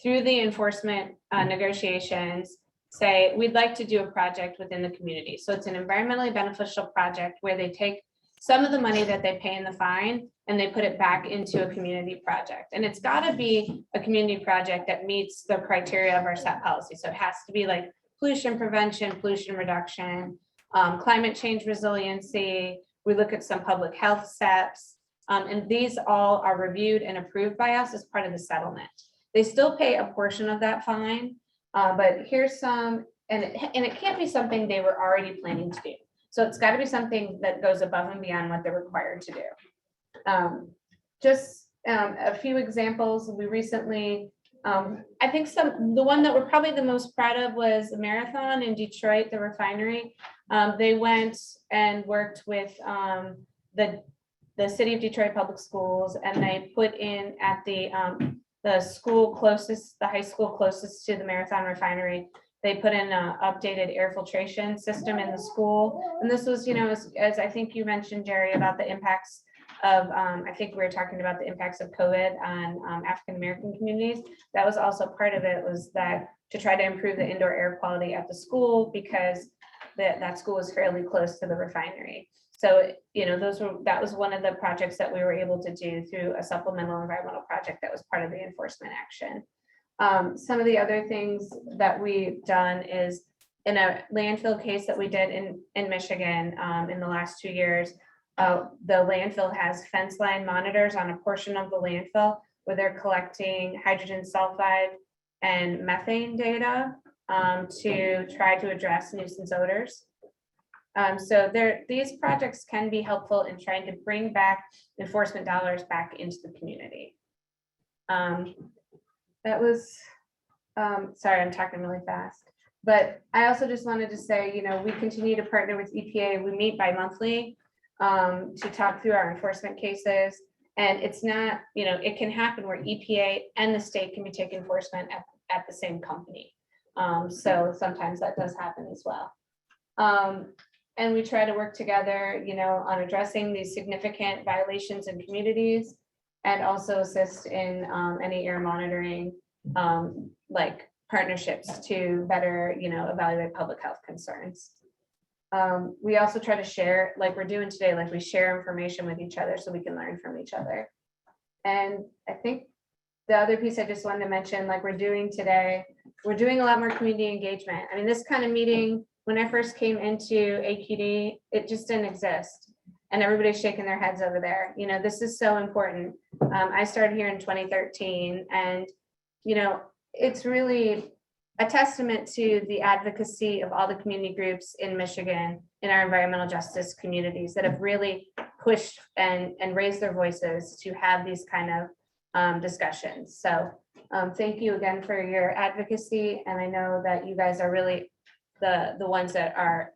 Speaker 18: through the enforcement negotiations, say, we'd like to do a project within the community. So it's an environmentally beneficial project where they take some of the money that they pay in the fine and they put it back into a community project. And it's got to be a community project that meets the criteria of our SET policy. So it has to be like pollution prevention, pollution reduction, climate change resiliency. We look at some public health steps. And these all are reviewed and approved by us as part of the settlement. They still pay a portion of that fine, but here's some, and it can't be something they were already planning to do. So it's got to be something that goes above and beyond what they're required to do. Just a few examples. We recently, I think the one that we're probably the most proud of was a marathon in Detroit, the refinery. They went and worked with the city of Detroit Public Schools, and they put in at the school closest, the high school closest to the marathon refinery. They put in an updated air filtration system in the school. And this was, you know, as I think you mentioned, Jerry, about the impacts of, I think we were talking about the impacts of COVID on African-American communities. That was also part of it, was that to try to improve the indoor air quality at the school, because that school was fairly close to the refinery. So, you know, that was one of the projects that we were able to do through a supplemental environmental project that was part of the enforcement action. Some of the other things that we've done is in a landfill case that we did in Michigan in the last 2 years. The landfill has fence line monitors on a portion of the landfill where they're collecting hydrogen sulfide and methane data to try to address nuisance odors. So these projects can be helpful in trying to bring back enforcement dollars back into the community. That was, sorry, I'm talking really fast, but I also just wanted to say, you know, we continue to partner with EPA. We meet bi-monthly. to talk through our enforcement cases. And it's not, you know, it can happen where EPA and the state can be taking enforcement at the same company. So sometimes that does happen as well. And we try to work together, you know, on addressing these significant violations in communities and also assist in any air monitoring, like partnerships to better, you know, evaluate public health concerns. We also try to share, like we're doing today, like we share information with each other so we can learn from each other. And I think the other piece I just wanted to mention, like we're doing today, we're doing a lot more community engagement. I mean, this kind of meeting, when I first came into AQD, it just didn't exist. And everybody's shaking their heads over there. You know, this is so important. I started here in 2013 and, you know, it's really a testament to the advocacy of all the community groups in Michigan, in our environmental justice communities that have really pushed and raised their voices to have these kind of discussions. So thank you again for your advocacy. And I know that you guys are really the ones that are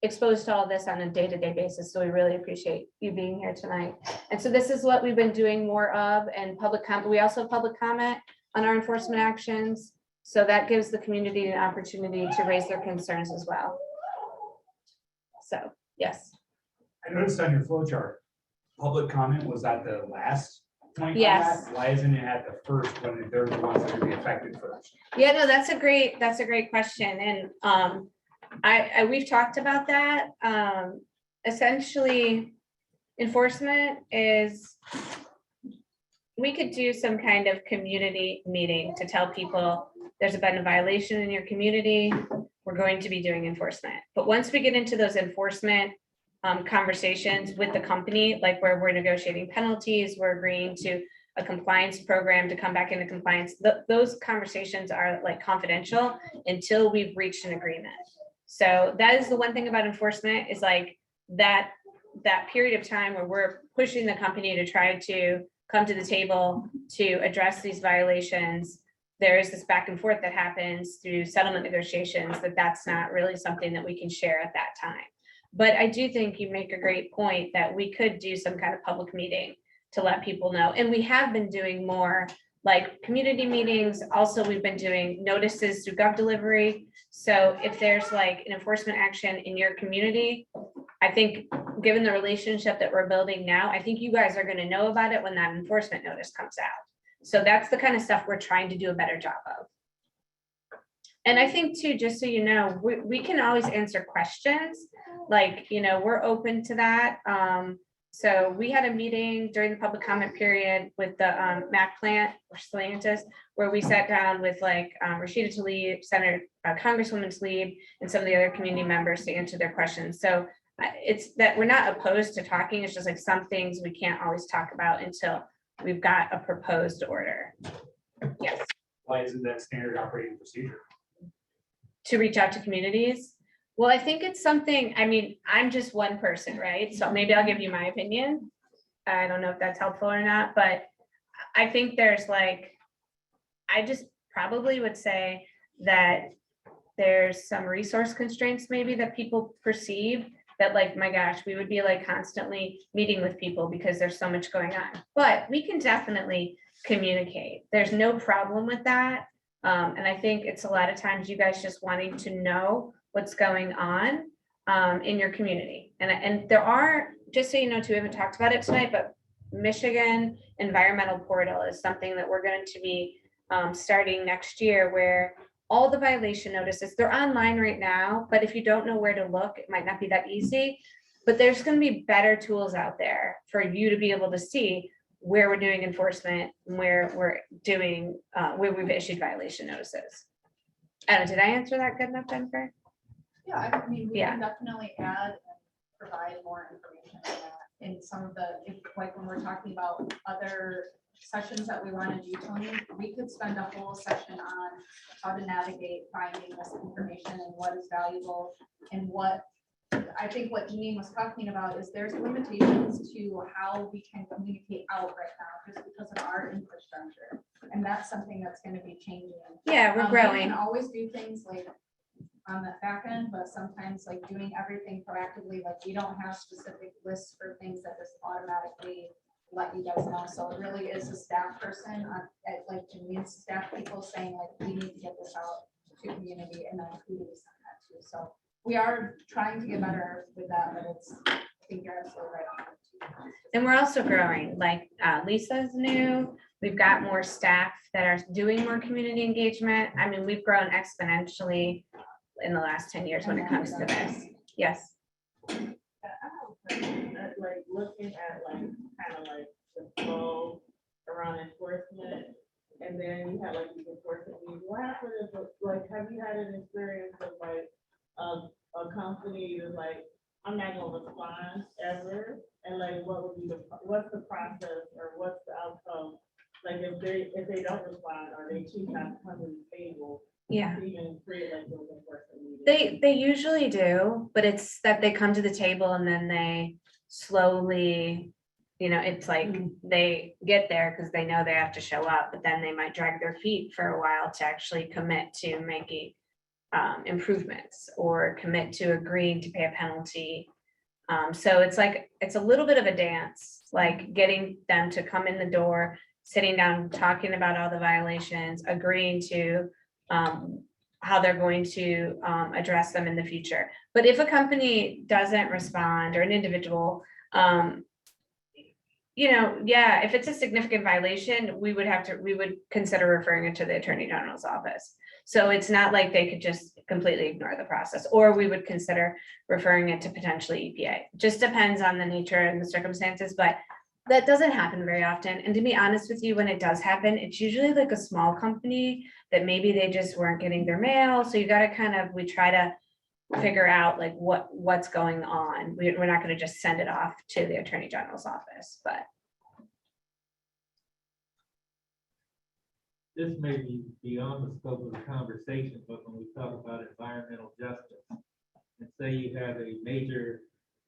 Speaker 18: exposed to all this on a day-to-day basis. So we really appreciate you being here tonight. And so this is what we've been doing more of, and public comment. We also have public comment on our enforcement actions. So that gives the community an opportunity to raise their concerns as well. So, yes.
Speaker 11: I noticed on your flow chart, public comment was at the last point. on
Speaker 18: Yes.
Speaker 11: that. Why isn't it at the first when they're the ones that are gonna be affected first?
Speaker 18: Yeah, no, that's a great question. And we've talked about that. Essentially, enforcement is, we could do some kind of community meeting to tell people there's been a violation in your community, we're going to be doing enforcement. But once we get into those enforcement conversations with the company, like where we're negotiating penalties, we're agreeing to a compliance program to come back into compliance, those conversations are like confidential until we've reached an agreement. So that is the one thing about enforcement, is like that period of time where we're pushing the company to try to come to the table to address these violations. There is this back and forth that happens through settlement negotiations, that's not really something that we can share at that time. But I do think you make a great point that we could do some kind of public meeting to let people know. And we have been doing more like community meetings. Also, we've been doing notices through Gov Delivery. So if there's like an enforcement action in your community, I think given the relationship that we're building now, I think you guys are going to know about it when that enforcement notice comes out. So that's the kind of stuff we're trying to do a better job of. And I think too, just so you know, we can always answer questions. Like, you know, we're open to that. So we had a meeting during the public comment period with the Mac plant or Stellantis, where we sat down with like Rashida Tlaib, Senator Congresswoman Tlaib, and some of the other community members to answer their questions. So it's that we're not opposed to talking. It's just like some things we can't always talk about until we've got a proposed order. Yes.
Speaker 11: Why isn't that standard operating procedure?
Speaker 18: To reach out to communities. Well, I think it's something, I mean, I'm just one person, right? So maybe I'll give you my opinion. I don't know if that's helpful or not, but I think there's like, I just probably would say that there's some resource constraints maybe that people perceive that like, my gosh, we would be like constantly meeting with people because there's so much going on. But we can definitely communicate. There's no problem with that. And I think it's a lot of times you guys just wanting to know what's going on in your community. And there are, just so you know too, we haven't talked about it tonight, but Michigan Environmental Portal is something that we're going to be starting next year, where all the violation notices, they're online right now, but if you don't know where to look, it might not be that easy. But there's going to be better tools out there for you to be able to see where we're doing enforcement, where we're doing, where we've issued violation notices. I don't know, did I answer that good enough, Jennifer?
Speaker 12: Yeah, I mean, we can definitely add and provide more information on that in some of the, like when we're talking about other sessions that we want to do, Tony, we could spend a whole session on how to navigate finding this information and what is valuable and what I think what Janine was talking about is there's limitations to how we can communicate out right now just because of our infrastructure. And that's something that's going to be changing.
Speaker 18: Yeah, we're growing.
Speaker 12: We can always do things like
Speaker 7: on that back end, but sometimes like doing everything proactively, like we don't have specific lists for things that just automatically let you guys know. So it really is a staff person at like Janine's staff people saying like, we need to get this out to community, and then who do we send that to? So we are trying to get better with that, but it's, I think you're absolutely right on it.
Speaker 18: And we're also growing, like Lisa's new, we've got more staff that are doing more community engagement. I mean, we've grown exponentially in the last 10 years when it comes to this. Yes.
Speaker 1: Like looking at like kind of like the flow around enforcement, and then you have like these enforcement needs. What happened is like, have you had an experience of like a company that's like, I'm not gonna respond ever, and like what would be what's the process or what's the outcome? Like if they don't respond or they choose not to come to the table.
Speaker 18: Yeah.
Speaker 1: Even create like those enforcement meetings.
Speaker 18: They usually do, but it's that they come to the table and then they slowly, you know, it's like they get there because they know they have to show up, but then they might drag their feet for a while to actually commit to making improvements or commit to agreeing to pay a penalty. So it's like, it's a little bit of a dance, like getting them to come in the door, sitting down, talking about all the violations, agreeing to how they're going to address them in the future. But if a company doesn't respond or an individual, you know, yeah, if it's a significant violation, we would consider referring it to the Attorney General's office. So it's not like they could just completely ignore the process, or we would consider referring it to potentially EPA. Just depends on the nature and the circumstances, but that doesn't happen very often. And to be honest with you, when it does happen, it's usually like a small company that maybe they just weren't getting their mail. So you got to we try to figure out like what's going on. We're not going to just send it off to the Attorney General's office, but.
Speaker 5: This may be beyond the scope of the conversation, but when we talk about environmental justice, and say you have a major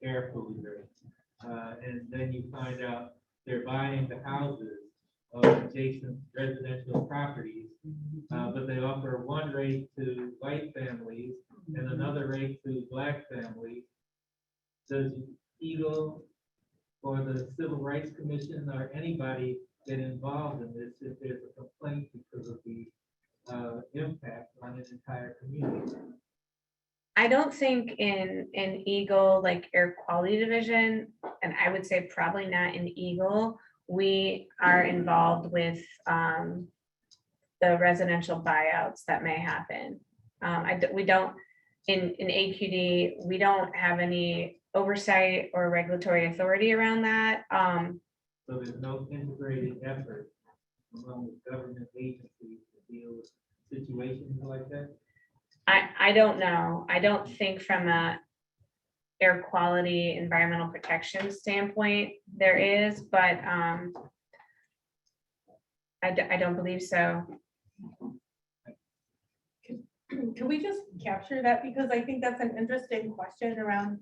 Speaker 5: air polluter, and then you find out they're buying the houses of adjacent residential properties, but they offer one rate to white families and another rate to black families. Does EGLE or the Civil Rights Commission or anybody get involved in this if there's a complaint because of the impact on an entire community?
Speaker 18: I don't think in EGLE, like Air Quality Division, and I would say probably not in EGLE, we are involved with the residential buyouts that may happen. We don't, in AQD, we don't have any oversight or regulatory authority around that.
Speaker 5: So there's no integrated effort among the government agencies to deal with situations like that?
Speaker 18: I don't know. I don't think from a air quality environmental protection standpoint there is, but I don't believe so.
Speaker 2: Can we just capture that? Because I think that's an interesting question around,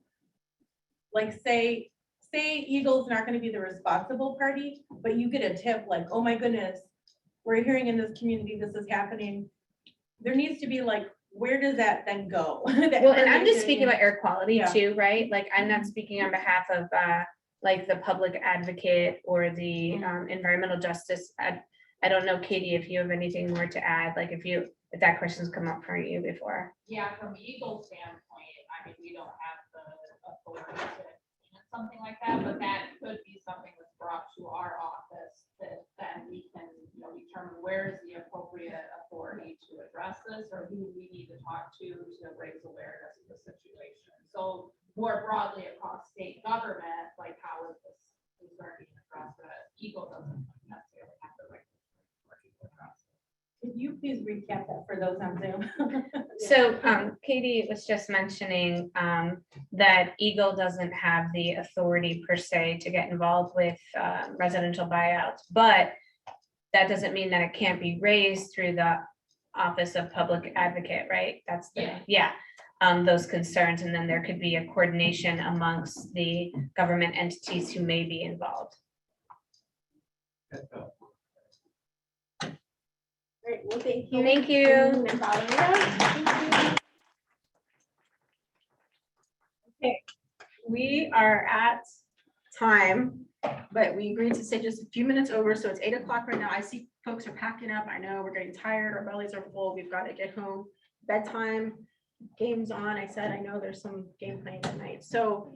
Speaker 2: like, say EGLE's not going to be the responsible party, but you get a tip like, oh my goodness, we're hearing in this community this is happening. There needs to be like, where does that then go?
Speaker 18: Well, and I'm just speaking about air quality
Speaker 2: Yeah.
Speaker 18: too, right? Like, I'm not speaking on behalf of like the public advocate or the environmental justice. I don't know, Katie, if you have anything more to add, like if that question's come up for you before.
Speaker 12: Yeah, from EGLE standpoint, I mean, we don't have the authority to implement something like that, but that could be something that's brought to our office that then we can, determine where is the appropriate authority to address this, or who we need to talk to raise awareness of the situation. So more broadly across state government, like how is this concern being addressed? EGLE doesn't necessarily have the right authority to address it.
Speaker 2: Could you please recap that for those on Zoom?
Speaker 18: So Katie was just mentioning that EGLE doesn't have the authority per se to get involved with residential buyouts, but that doesn't mean that it can't be raised through the Office of Public Advocate, right? That's those concerns, and then there could be a coordination amongst the government entities who may be involved.
Speaker 3: Great, well, thank you.
Speaker 18: Thank you.
Speaker 3: Ms. Alameda. are at time, but we agreed to stay just a few minutes over, so it's 8 o'clock right now. I see folks are packing up. I know we're getting tired, our bellies are full, we've got to get home. Bedtime, games on. I said, I know there's some game playing tonight. So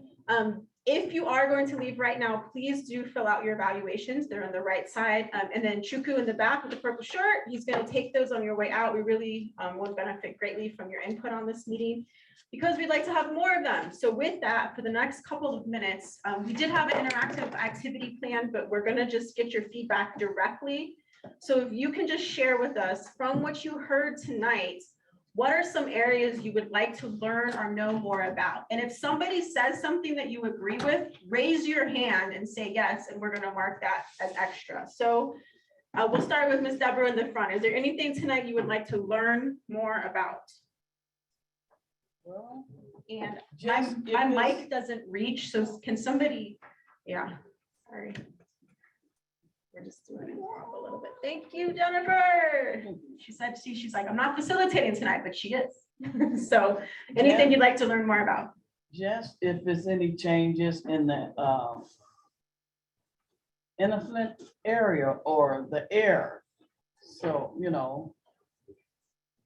Speaker 3: if you are going to leave right now, please do fill out your evaluations. They're on the right side. And then Chuku in the back with the purple shirt, he's going to take those on your way out. We really would benefit greatly from your input on this meeting because we'd like to have more of them. So with that, for the next couple of minutes, we did have an interactive activity plan, but we're going to just get your feedback directly. So if you can just share with us from what you heard tonight, what are some areas you would like to learn or know more about? And if somebody says something that you agree with, raise your hand and say yes, and we're going to mark that as extra. So we'll start with Ms. Deborah in the front. Is there anything tonight you would like to learn more about?
Speaker 10: Well,
Speaker 3: And
Speaker 10: just
Speaker 3: my
Speaker 10: if it's-
Speaker 3: mic doesn't reach, so can somebody, yeah, sorry. We're just doing it a little bit. Thank you, Jennifer. She said, she's like, I'm not facilitating tonight, but she is. So anything you'd like to learn more about?
Speaker 10: Just if there's any changes in the Flint area or the air. So, you know.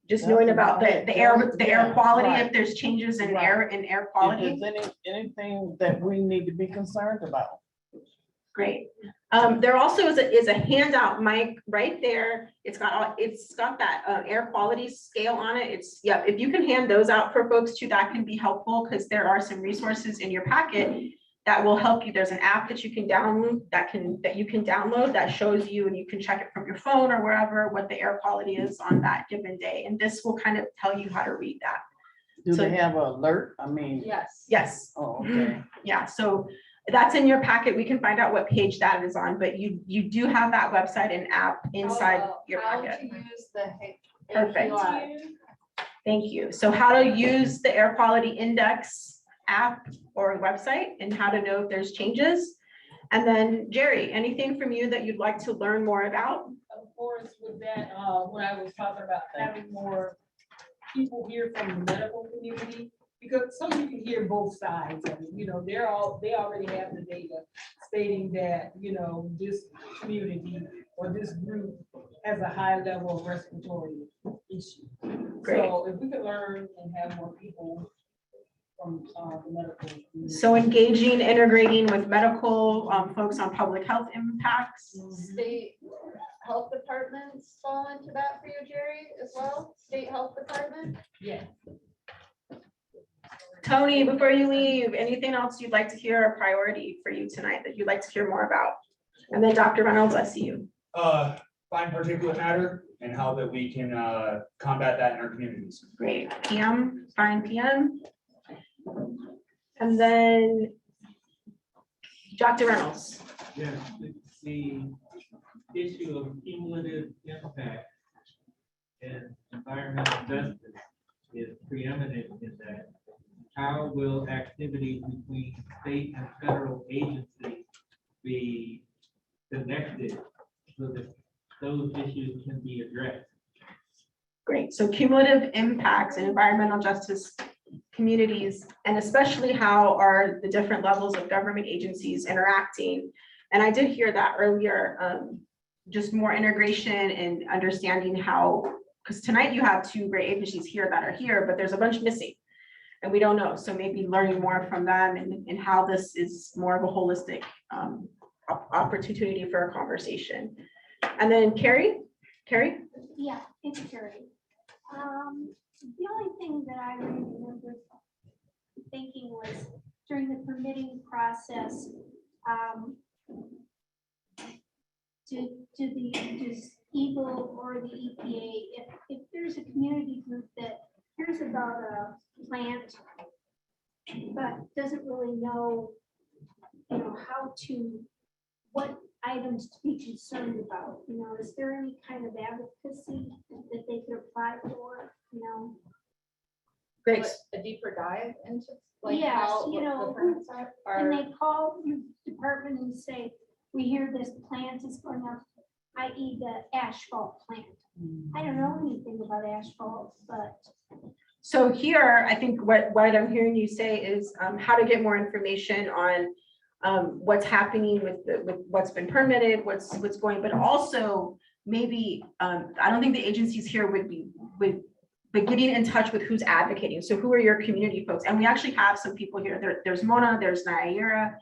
Speaker 3: Just knowing about the air quality,
Speaker 10: right.
Speaker 3: if there's changes in
Speaker 10: Right.
Speaker 3: air quality.
Speaker 10: If there's anything that we need to be concerned about.
Speaker 3: Great. There also is a handout, Mike, right there. It's got that air quality scale on it. If you can hand those out for folks too, that can be helpful because there are some resources in your packet that will help you. There's an app that you can download that shows you, and you can check it from your phone or wherever what the air quality is on that given day. And this will kind of tell you how to read that.
Speaker 10: Do they have an alert? I mean.
Speaker 3: Yes. Yes.
Speaker 10: Oh, okay.
Speaker 3: Yeah, so that's in your packet. We can find out what page that is on, but you do have that website and app inside your packet.
Speaker 15: How to use the
Speaker 3: Perfect.
Speaker 15: API.
Speaker 3: Thank you. So how to use the air quality index app or website and how to know if there's changes. And then Jerry, anything from you that you'd like to learn more about?
Speaker 9: Of course, with that, when I was talking about having more people hear from the medical community, because some of you can hear both sides of it, you know, they already have the data stating that, you know, this community or this group has a high level of respiratory issue.
Speaker 3: Great.
Speaker 9: So if we could learn and have more people from the medical community.
Speaker 3: So engaging, integrating with medical folks on public health impacts.
Speaker 15: State health departments fall into that for you, Jerry, as well? State health department?
Speaker 9: Yeah.
Speaker 3: Tony, before you leave, anything else you'd like to hear a priority for you tonight that you'd like to hear more about? And then Dr. Reynolds, I see you.
Speaker 11: Fine particulate matter and how that we can combat that in our communities.
Speaker 3: Great. PM, fine PM. And then Dr. Reynolds.
Speaker 5: Yes, the issue of cumulative impact and environmental justice is preeminent in that. How will activities between state and federal agencies be connected so that those issues can be addressed?
Speaker 3: Great. So cumulative impacts and environmental justice communities, and especially how are the different levels of government agencies interacting. And I did hear that earlier, just more integration and understanding how, because tonight you have two great agencies here that are here, but there's a bunch missing. And we don't know, so maybe learning more from them and how this is more of a holistic opportunity for a conversation. And then Carrie?
Speaker 4: Yeah, it's Carrie. The only thing that I remember thinking was during the permitting process, does EGLE or the EPA, if there's a community group that hears about a plant, but doesn't really know, you know, what items to be concerned about, you know, is there any kind of advocacy that they could apply for, you know?
Speaker 3: Great.
Speaker 15: A deeper dive into like
Speaker 4: Yes,
Speaker 15: how
Speaker 4: you
Speaker 15: what
Speaker 4: know,
Speaker 15: the permits are.
Speaker 4: and they call your department and say, we hear this plant is going up, i.e. the asphalt plant. I don't know anything about asphalt, but
Speaker 3: So here, I think what I'm hearing you say is how to get more information on what's happening with what's been permitted, what's going, but also maybe, I don't think the agencies here would getting in touch with who's advocating. So who are your community folks? And we actually have some people here. There's Mona, there's Naira.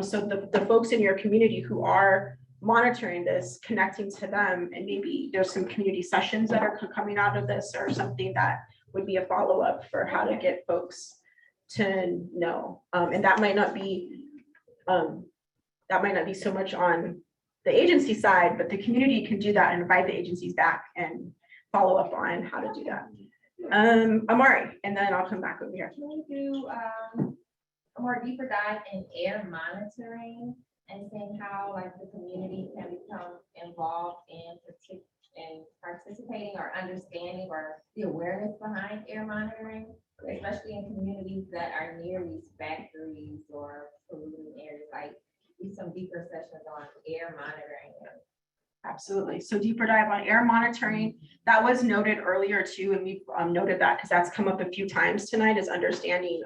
Speaker 3: So the folks in your community who are monitoring this, connecting to them, and maybe there's some community sessions that are coming out of this or something that would be a follow-up for how to get folks to know. And that might not be so much on the agency side, but the community can do that and invite the agencies back and follow up on how to do that. Amari, and then I'll come back over here.
Speaker 14: Can we do a more deeper dive in air monitoring and seeing how like the community can become involved in participating or understanding or the awareness behind air monitoring, especially in communities that are near these factories or polluting areas, like do some deeper sessions on air monitoring.
Speaker 3: Absolutely. So deeper dive on air monitoring, that was noted earlier too, and we've noted that because that's come up a few times tonight, is understanding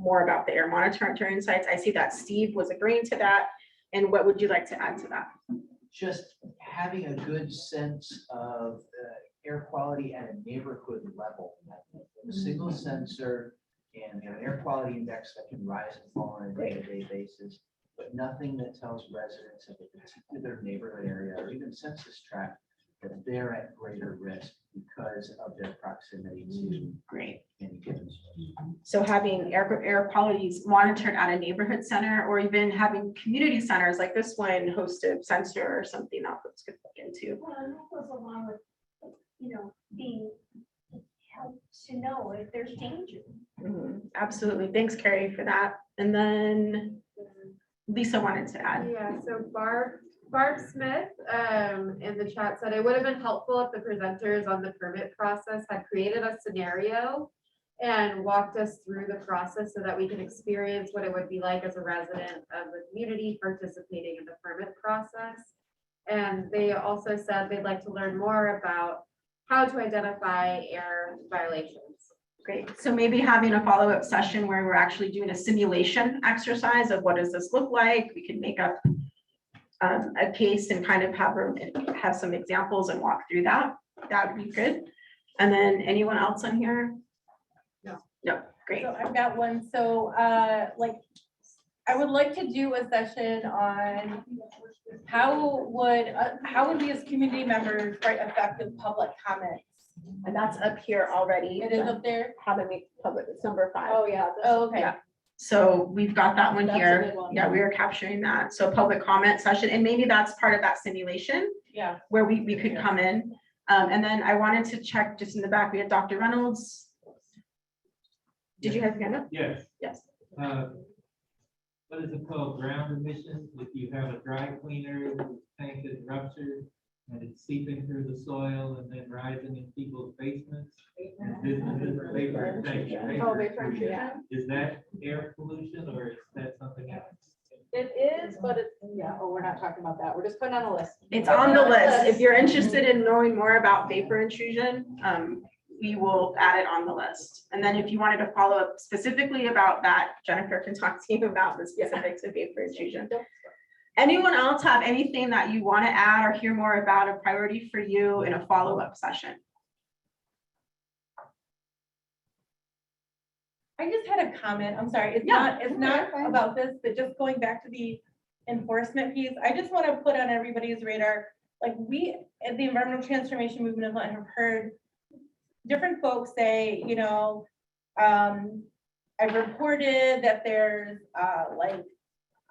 Speaker 3: more about the air monitoring sites. I see that Steve was agreeing to that. And what would you like to add to that?
Speaker 17: Just having a good sense of air quality at a neighborhood level. A single sensor and an air quality index that can rise and fall on a day-to-day basis, but nothing that tells residents of a particular neighborhood area or even census tract that they're at greater risk because of their proximity to any given source.
Speaker 3: So having air qualities monitored at a neighborhood center, or even having community centers like this one host a sensor or something else that's good to look into.
Speaker 4: Well, and that goes along with, being helped to know if there's danger.
Speaker 3: Absolutely. Thanks, Carrie, for that. And then Lisa wanted to add.
Speaker 23: Yeah, so Barb Smith in the chat said it would have been helpful if the presenters on the permit process had created a scenario and walked us through the process so that we can experience what it would be like as a resident of the community participating in the permit process. And they also said they'd like to learn more about how to identify air violations.
Speaker 3: Great. So maybe having a follow-up session where we're actually doing a simulation exercise of what does this look like? We can make up a case and kind of have some examples and walk through that. That would be good. And then anyone else on here? No, great.
Speaker 12: So I've got one. So I would like to do a session on how would we as community members write effective public comments?
Speaker 3: And that's up here already.
Speaker 12: It is up there.
Speaker 3: How to make public, it's number 5.
Speaker 12: Oh, yeah. Oh, okay.
Speaker 3: Yeah. So we've got that one
Speaker 12: That's a
Speaker 3: here.
Speaker 12: good one.
Speaker 3: Yeah, we are capturing that. So public comment session, and maybe that's part of that simulation
Speaker 12: Yeah.
Speaker 3: where we could come in. And then I wanted to check just in the back, we had Dr. Reynolds. Did you have your hand up?
Speaker 5: Yes.
Speaker 3: Yes.
Speaker 5: What is it called? Ground emissions? If you have a dry cleaner tank is ruptured and it's seeping through the soil and then rising in people's basements. And businesses, vapor intrusion.
Speaker 12: Oh, vapor intrusion.
Speaker 5: Is that air pollution or is that something else?
Speaker 12: It is, but it's, we're not talking about that. We're just putting on a list.
Speaker 3: It's on the list. If you're interested in knowing more about vapor intrusion, we will add it on the list. And then if you wanted to follow up specifically about that, Jennifer can talk to you about the specifics of vapor intrusion. Anyone else have anything that you want to add or hear more about, a priority for you in a follow-up session?
Speaker 12: I just had a comment. I'm sorry. It's not about this, but just going back to the enforcement piece. I just want to put on everybody's radar, like we at the environmental transformation movement have heard different folks say, I've reported that there's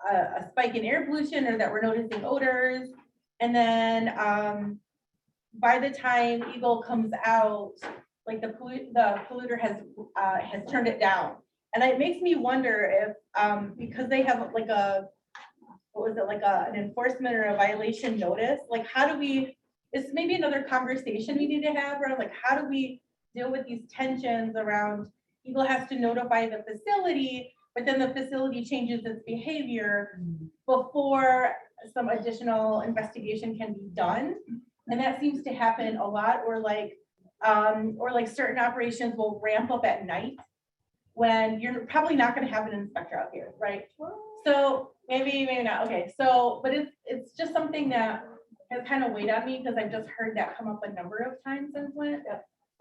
Speaker 12: a spike in air pollution or that we're noticing odors. And then by the time EGLE comes out, like the polluter has turned it down. And it makes me wonder if, because they have like an enforcement or a violation notice, like how do we, this may be another conversation we need to have around like, how do we deal with these tensions around EGLE has to notify the facility, but then the facility changes its behavior before some additional investigation can be done. And that seems to happen a lot, or like
Speaker 2: or like certain operations will ramp up at night when you're probably not gonna have an inspector out here, right? So maybe not, okay, so, but it's just something that has kind of weighed on me because I've just heard that come up a number of times in Flint.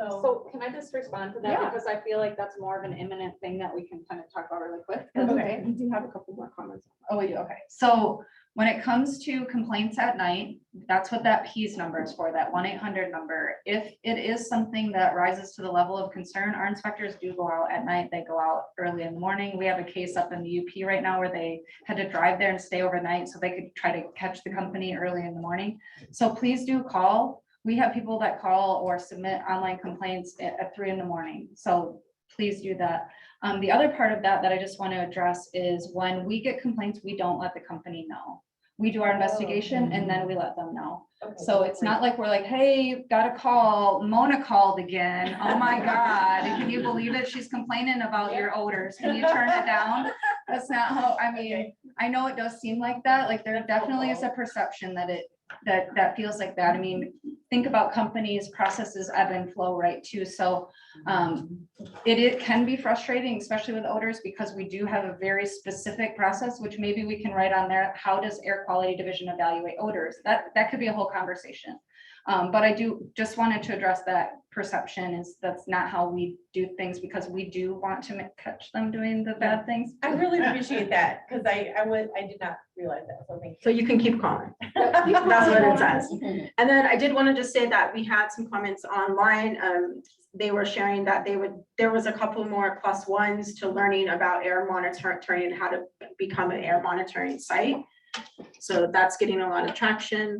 Speaker 2: So,
Speaker 15: So can I just respond to that?
Speaker 2: Yeah.
Speaker 15: Because I feel like that's more of an imminent thing that we can kind of talk about really quick.
Speaker 2: Okay.
Speaker 3: We do have a couple more comments.
Speaker 15: Oh, we do, okay. So when it comes to complaints at night, that's what that PEAS number is for, that 1-800 number. If it is something that rises to the level of concern, our inspectors do go out at night. They go out early in the morning. We have a case up in the UP right now where they had to drive there and stay overnight so they could try to catch the company early in the morning. So please do call. We have people that call or submit online complaints at 3 in the morning. So please do that. The other part of that I just want to address is when we get complaints, we don't let the company know. We do our investigation and then we let them know. So it's not like we're like, hey, got a call, Mona called again. Oh my God, can you believe it? She's complaining about your odors. Can you turn it down? That's not how, I mean, I know it does seem like that. Like there definitely is a perception that that feels like that. I mean, think about companies, processes ebb and flow, right, too. So it can be frustrating, especially with odors, because we do have a very specific process, which maybe we can write on there. How does Air Quality Division evaluate odors? That could be a whole conversation. But I do just wanted to address that perception is that's not how we do things, because we do want to catch them doing the bad things.
Speaker 2: I really appreciate that because I did not realize that. So thank you.
Speaker 3: So you can keep calling. That's what it says. And then I did want to just say that we had some comments online. They were sharing that there was a couple more +1s to learning about air monitoring and how to become an air monitoring site. So that's getting a lot of traction.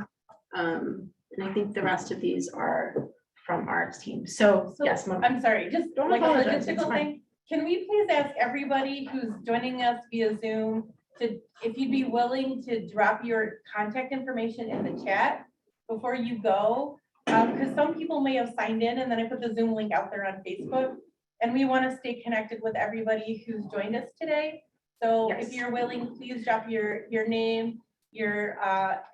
Speaker 3: And I think the rest of these are from our team. So yes, Mona.
Speaker 2: I'm sorry, just
Speaker 3: Don't
Speaker 2: like a
Speaker 3: apologize, it's
Speaker 2: logistical
Speaker 3: fine.
Speaker 2: thing. Can we please ask everybody who's joining us via Zoom to, if you'd be willing to drop your contact information in the chat before you go? Because some people may have signed in and then I put the Zoom link out there on Facebook. And we want to stay connected with everybody who's joined us today. So if you're willing, please drop your name, your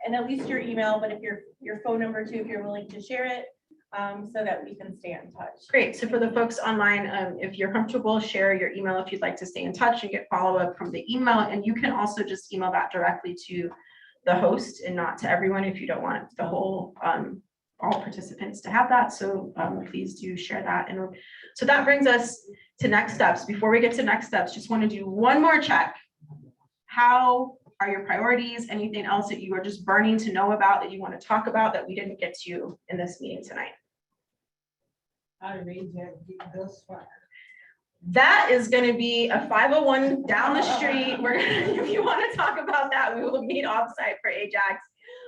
Speaker 2: and at least your email, but if your phone number too, if you're willing to share it, so that we can stay in touch.
Speaker 3: Great. So for the folks online, if you're comfortable, share your email if you'd like to stay in touch and get follow-up from the email. And you can also just email that directly to the host and not to everyone if you don't want the whole all participants to have that. So please do share that. And so that brings us to next steps. Before we get to next steps, just want to do one more check. How are your priorities? Anything else that you are just burning to know about that you want to talk about that we didn't get to in this meeting tonight?
Speaker 9: I read that thus far.
Speaker 3: That is going to be a 501 down the street. If you want to talk about that, we will meet offsite for Ajax.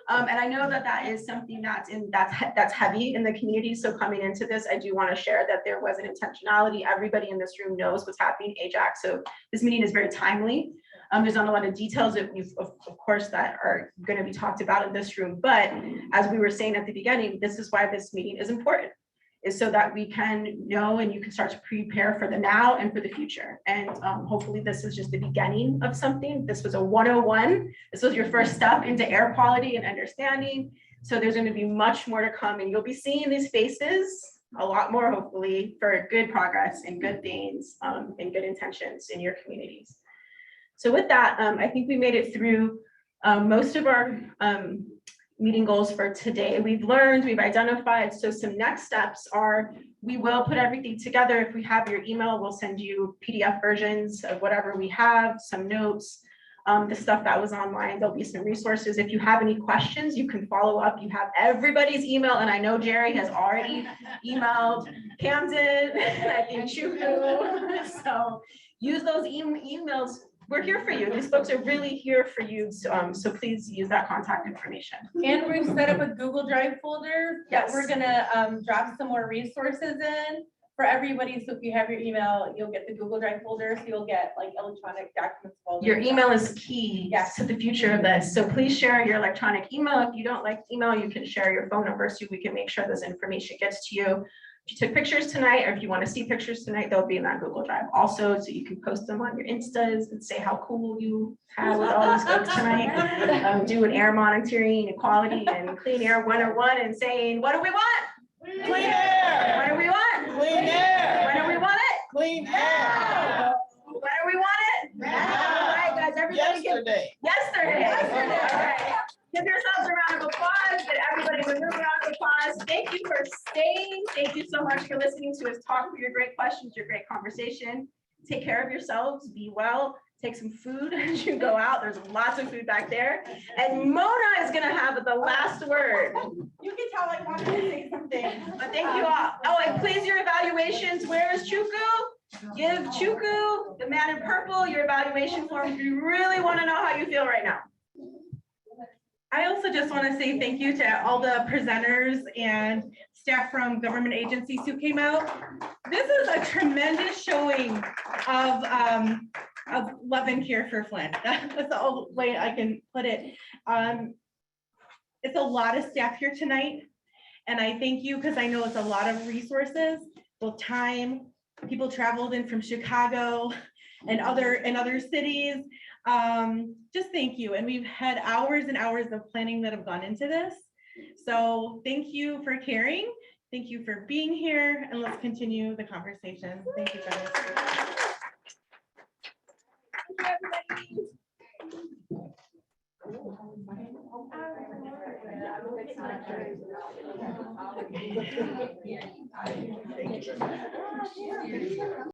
Speaker 3: And I know that is something that's heavy in the community. So coming into this, I do want to share that there was an intentionality. Everybody in this room knows what's happening at Ajax. So this meeting is very timely. There's not a lot of details that of course, that are going to be talked about in this room. But as we were saying at the beginning, this is why this meeting is important, is so that we can know and you can start to prepare for the now and for the future. And hopefully this is just the beginning of something. This was a 101. This was your first step into air quality and understanding. So there's going to be much more to come, and you'll be seeing these faces a lot more, hopefully, for good progress and good things and good intentions in your communities. So with that, I think we made it through most of our meeting goals for today. We've learned, we've identified. So some next steps are, we will put everything together. If we have your email, we'll send you PDF versions of whatever we have, some notes, the stuff that was online. There'll be some resources. If you have any questions, you can follow up. You have everybody's email. And I know Jerry has already emailed Camden, I think Chuku. So use those emails. We're here for you. These folks are really here for you. So please use that contact information.
Speaker 2: And we've set up a Google Drive folder that we're gonna drop some more resources in for everybody. So if you have your email, you'll get the Google Drive folder. So you'll get like electronic documents folder.
Speaker 3: Your email is key to the future of this. So please share your electronic email. If you don't like email, you can share your phone number so we can make sure this information gets to you. If you took pictures tonight, or if you want to see pictures tonight, they'll be in that Google Drive also, so you can post them on your Instas and say how cool you had with all these folks tonight. Do an air monitoring, equality, and clean air 101 and saying, what do we want?
Speaker 10: Clean air.
Speaker 15: What do we want?
Speaker 10: Clean air.
Speaker 15: When do we want it?
Speaker 10: Clean air.
Speaker 15: When do we want it?
Speaker 10: Now.
Speaker 15: All right, guys, everybody give.
Speaker 10: Yesterday.
Speaker 15: Yesterday. All right. Give yourselves a round of applause, but everybody with a round of applause. Thank you for staying. Thank you so much for listening to us talk, for your great questions, your great conversation. Take care of yourselves, be well, take some food as you go out. There's lots of food back there. And Mona is gonna have the last word.
Speaker 2: You can tell I wanted to say something.
Speaker 15: But thank you all. Oh, and please, your evaluations, where is Chuku? Give Chuku, the man in purple, your evaluation form. We really wanna know how you feel right now.
Speaker 2: I also just want to say thank you to all the presenters and staff from government agencies who came out. This is a tremendous showing of love and care for Flint. That's the only way I can put it. It's a lot of staff here tonight, and I thank you because I know it's a lot of resources, both time. People traveled in from Chicago and other cities. Just thank you. And we've had hours and hours of planning that have gone into this. So thank you for caring. Thank you for being here, and let's continue the conversation. Thank you, guys.
Speaker 10: Thank you.